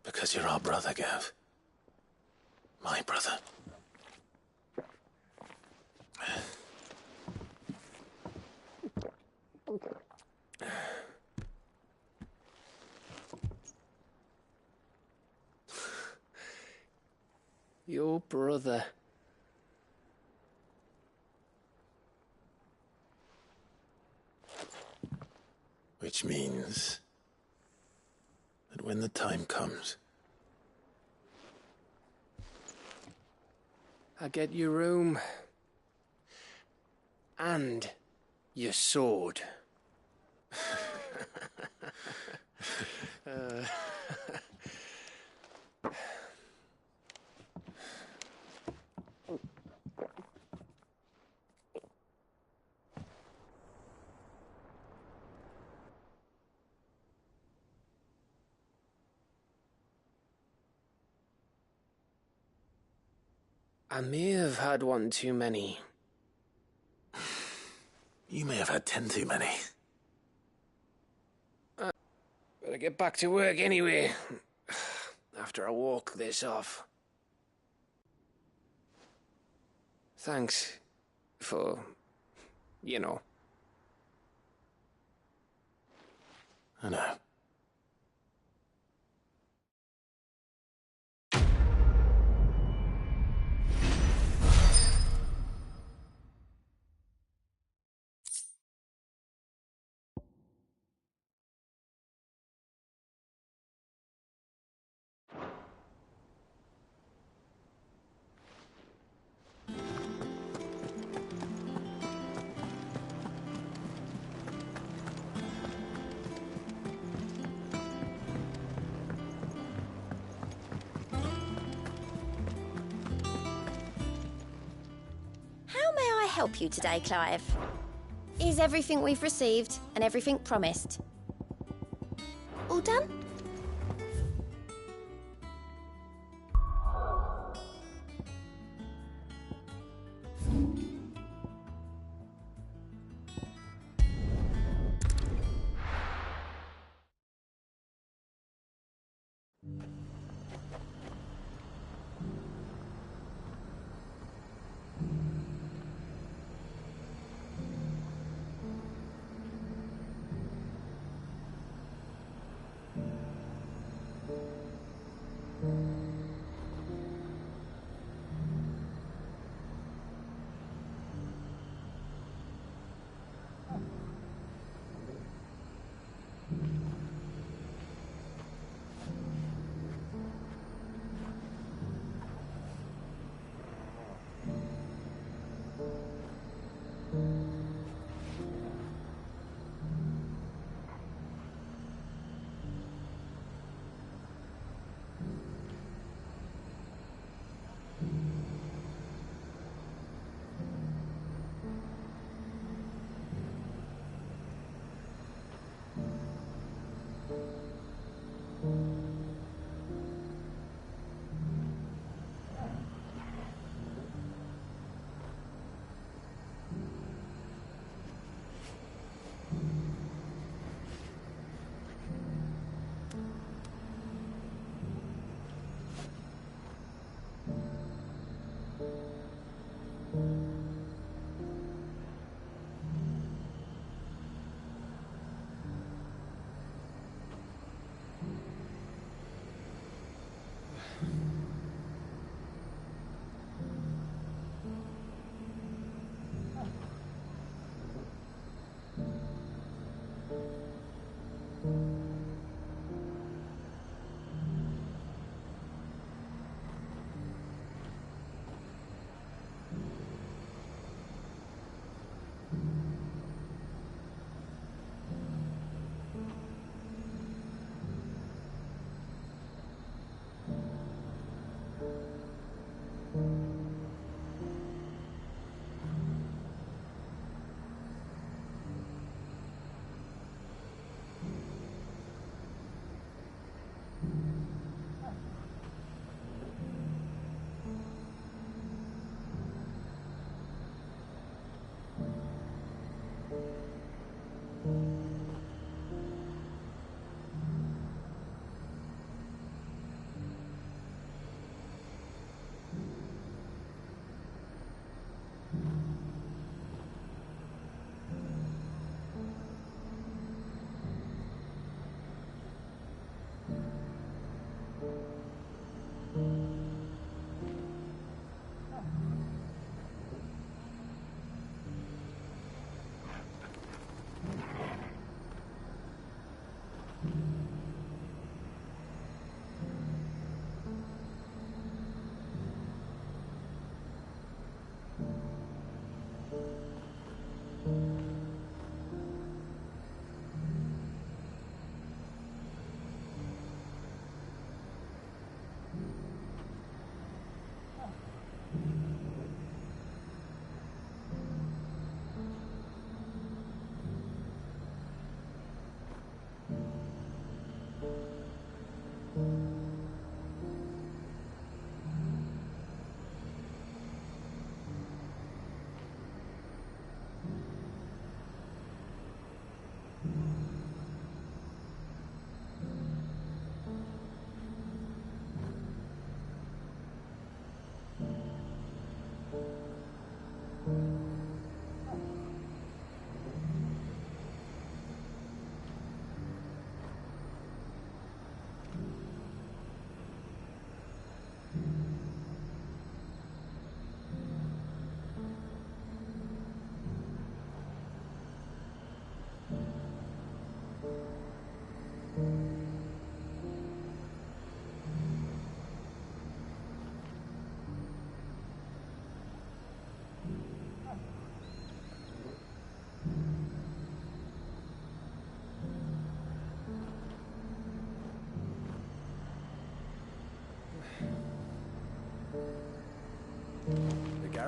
Because you're our brother, Gav. My brother. Your brother. Which means that when the time comes, I get your room. And your sword. I may have had one too many. you may have had 10 too many. Better get back to work anyway. After I walk this off. Thanks for, you know. I know. Help you today, Clive? Is everything we've received and everything promised all done?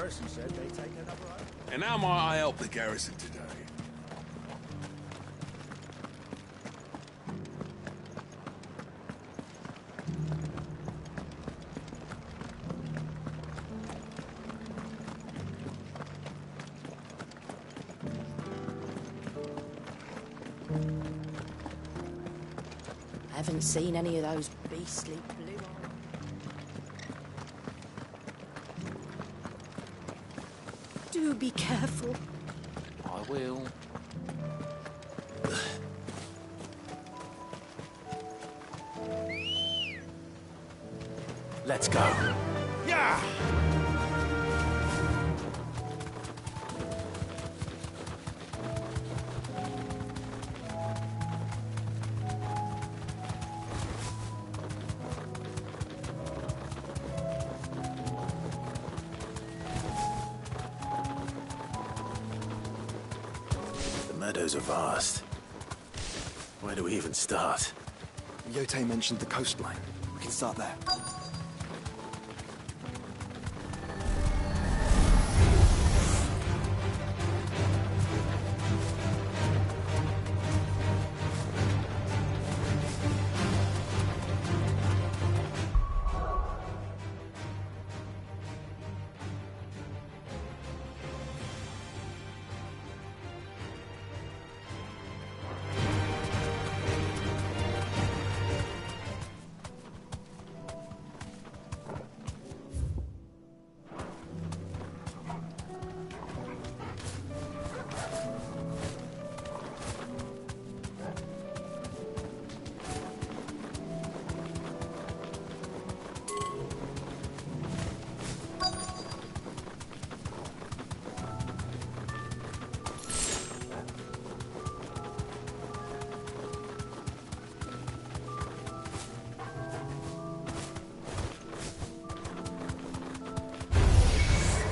Garrison said they take another home. And how might I help the garrison today? Haven't seen any of those beastly blue eyes. Do be careful. I will. Let's go. Yeah! The meadows are vast. Where do we even start? Yote mentioned the coastline. We can start there.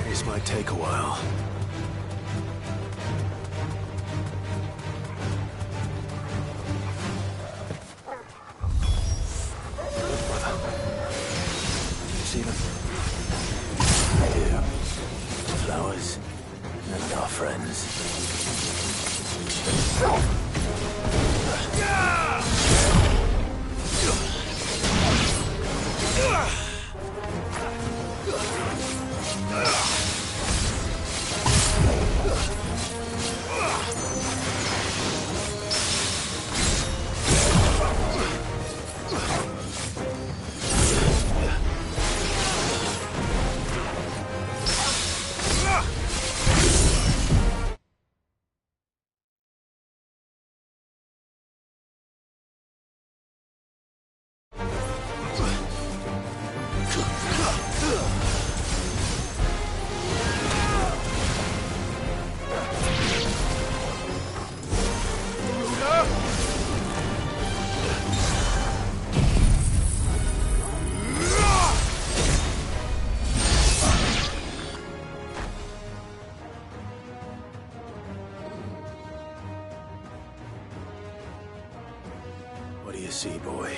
This might take a while. Do you see them? I do. Flowers and our friends. What do you see, boy?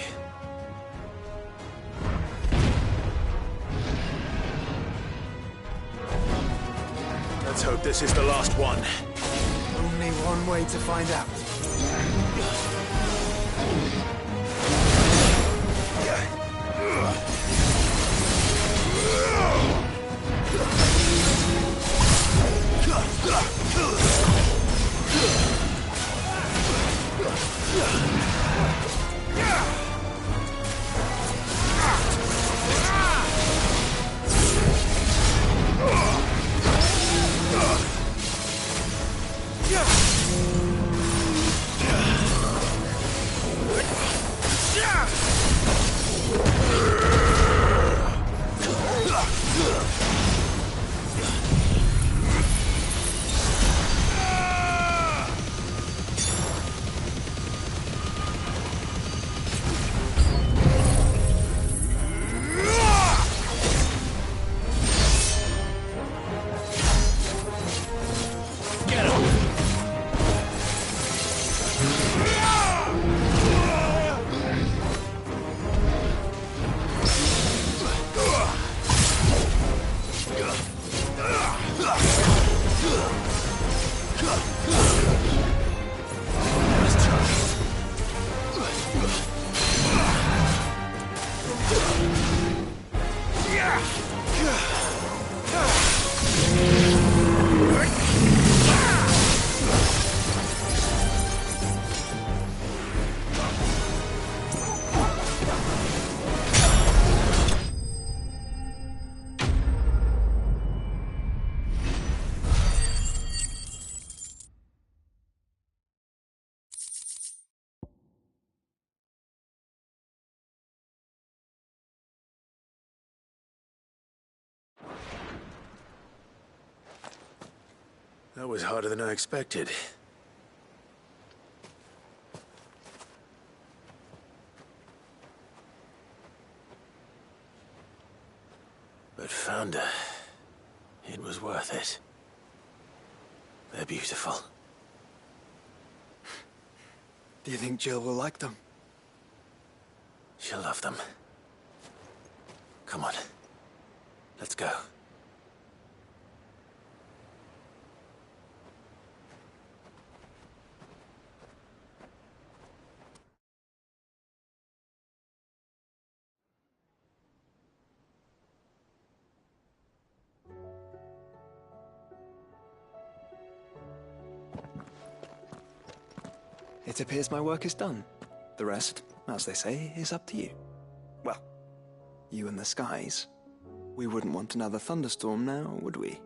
Let's hope this is the last one. Only one way to find out. That was harder than I expected. But Founder, it was worth it. They're beautiful. Do you think Jill will like them? She'll love them. Come on. Let's go. It appears my work is done. The rest, as they say, is up to you. Well, you and the skies. We wouldn't want another thunderstorm now, would we?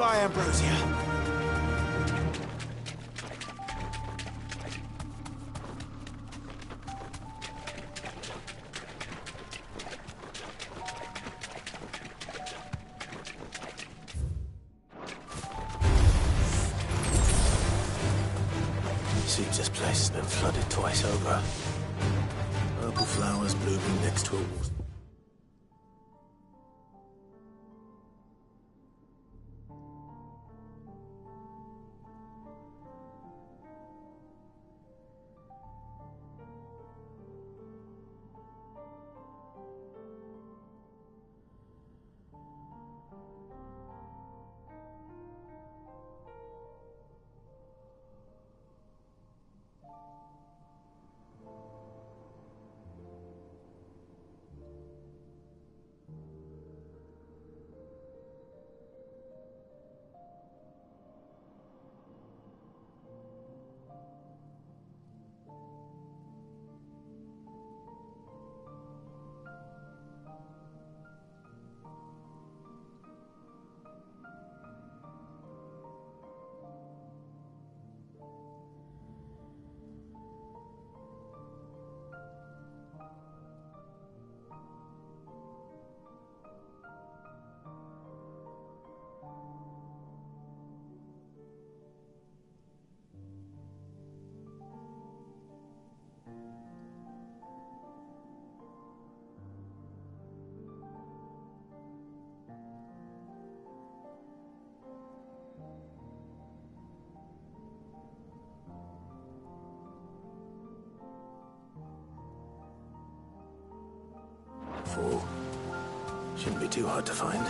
fly, Ambrosia. Seems this place has been flooded twice over. Purple flowers blooming next to a wall. Four. Shouldn't be too hard to find.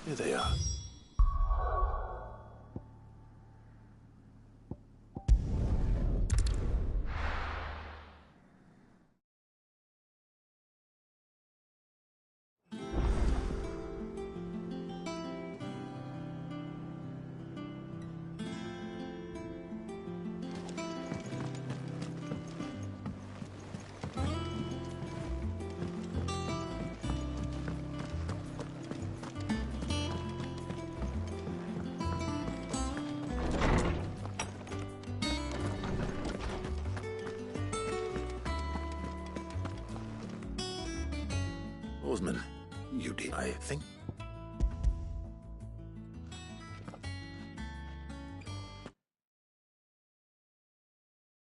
Here they are. Oarsman, you did, I think.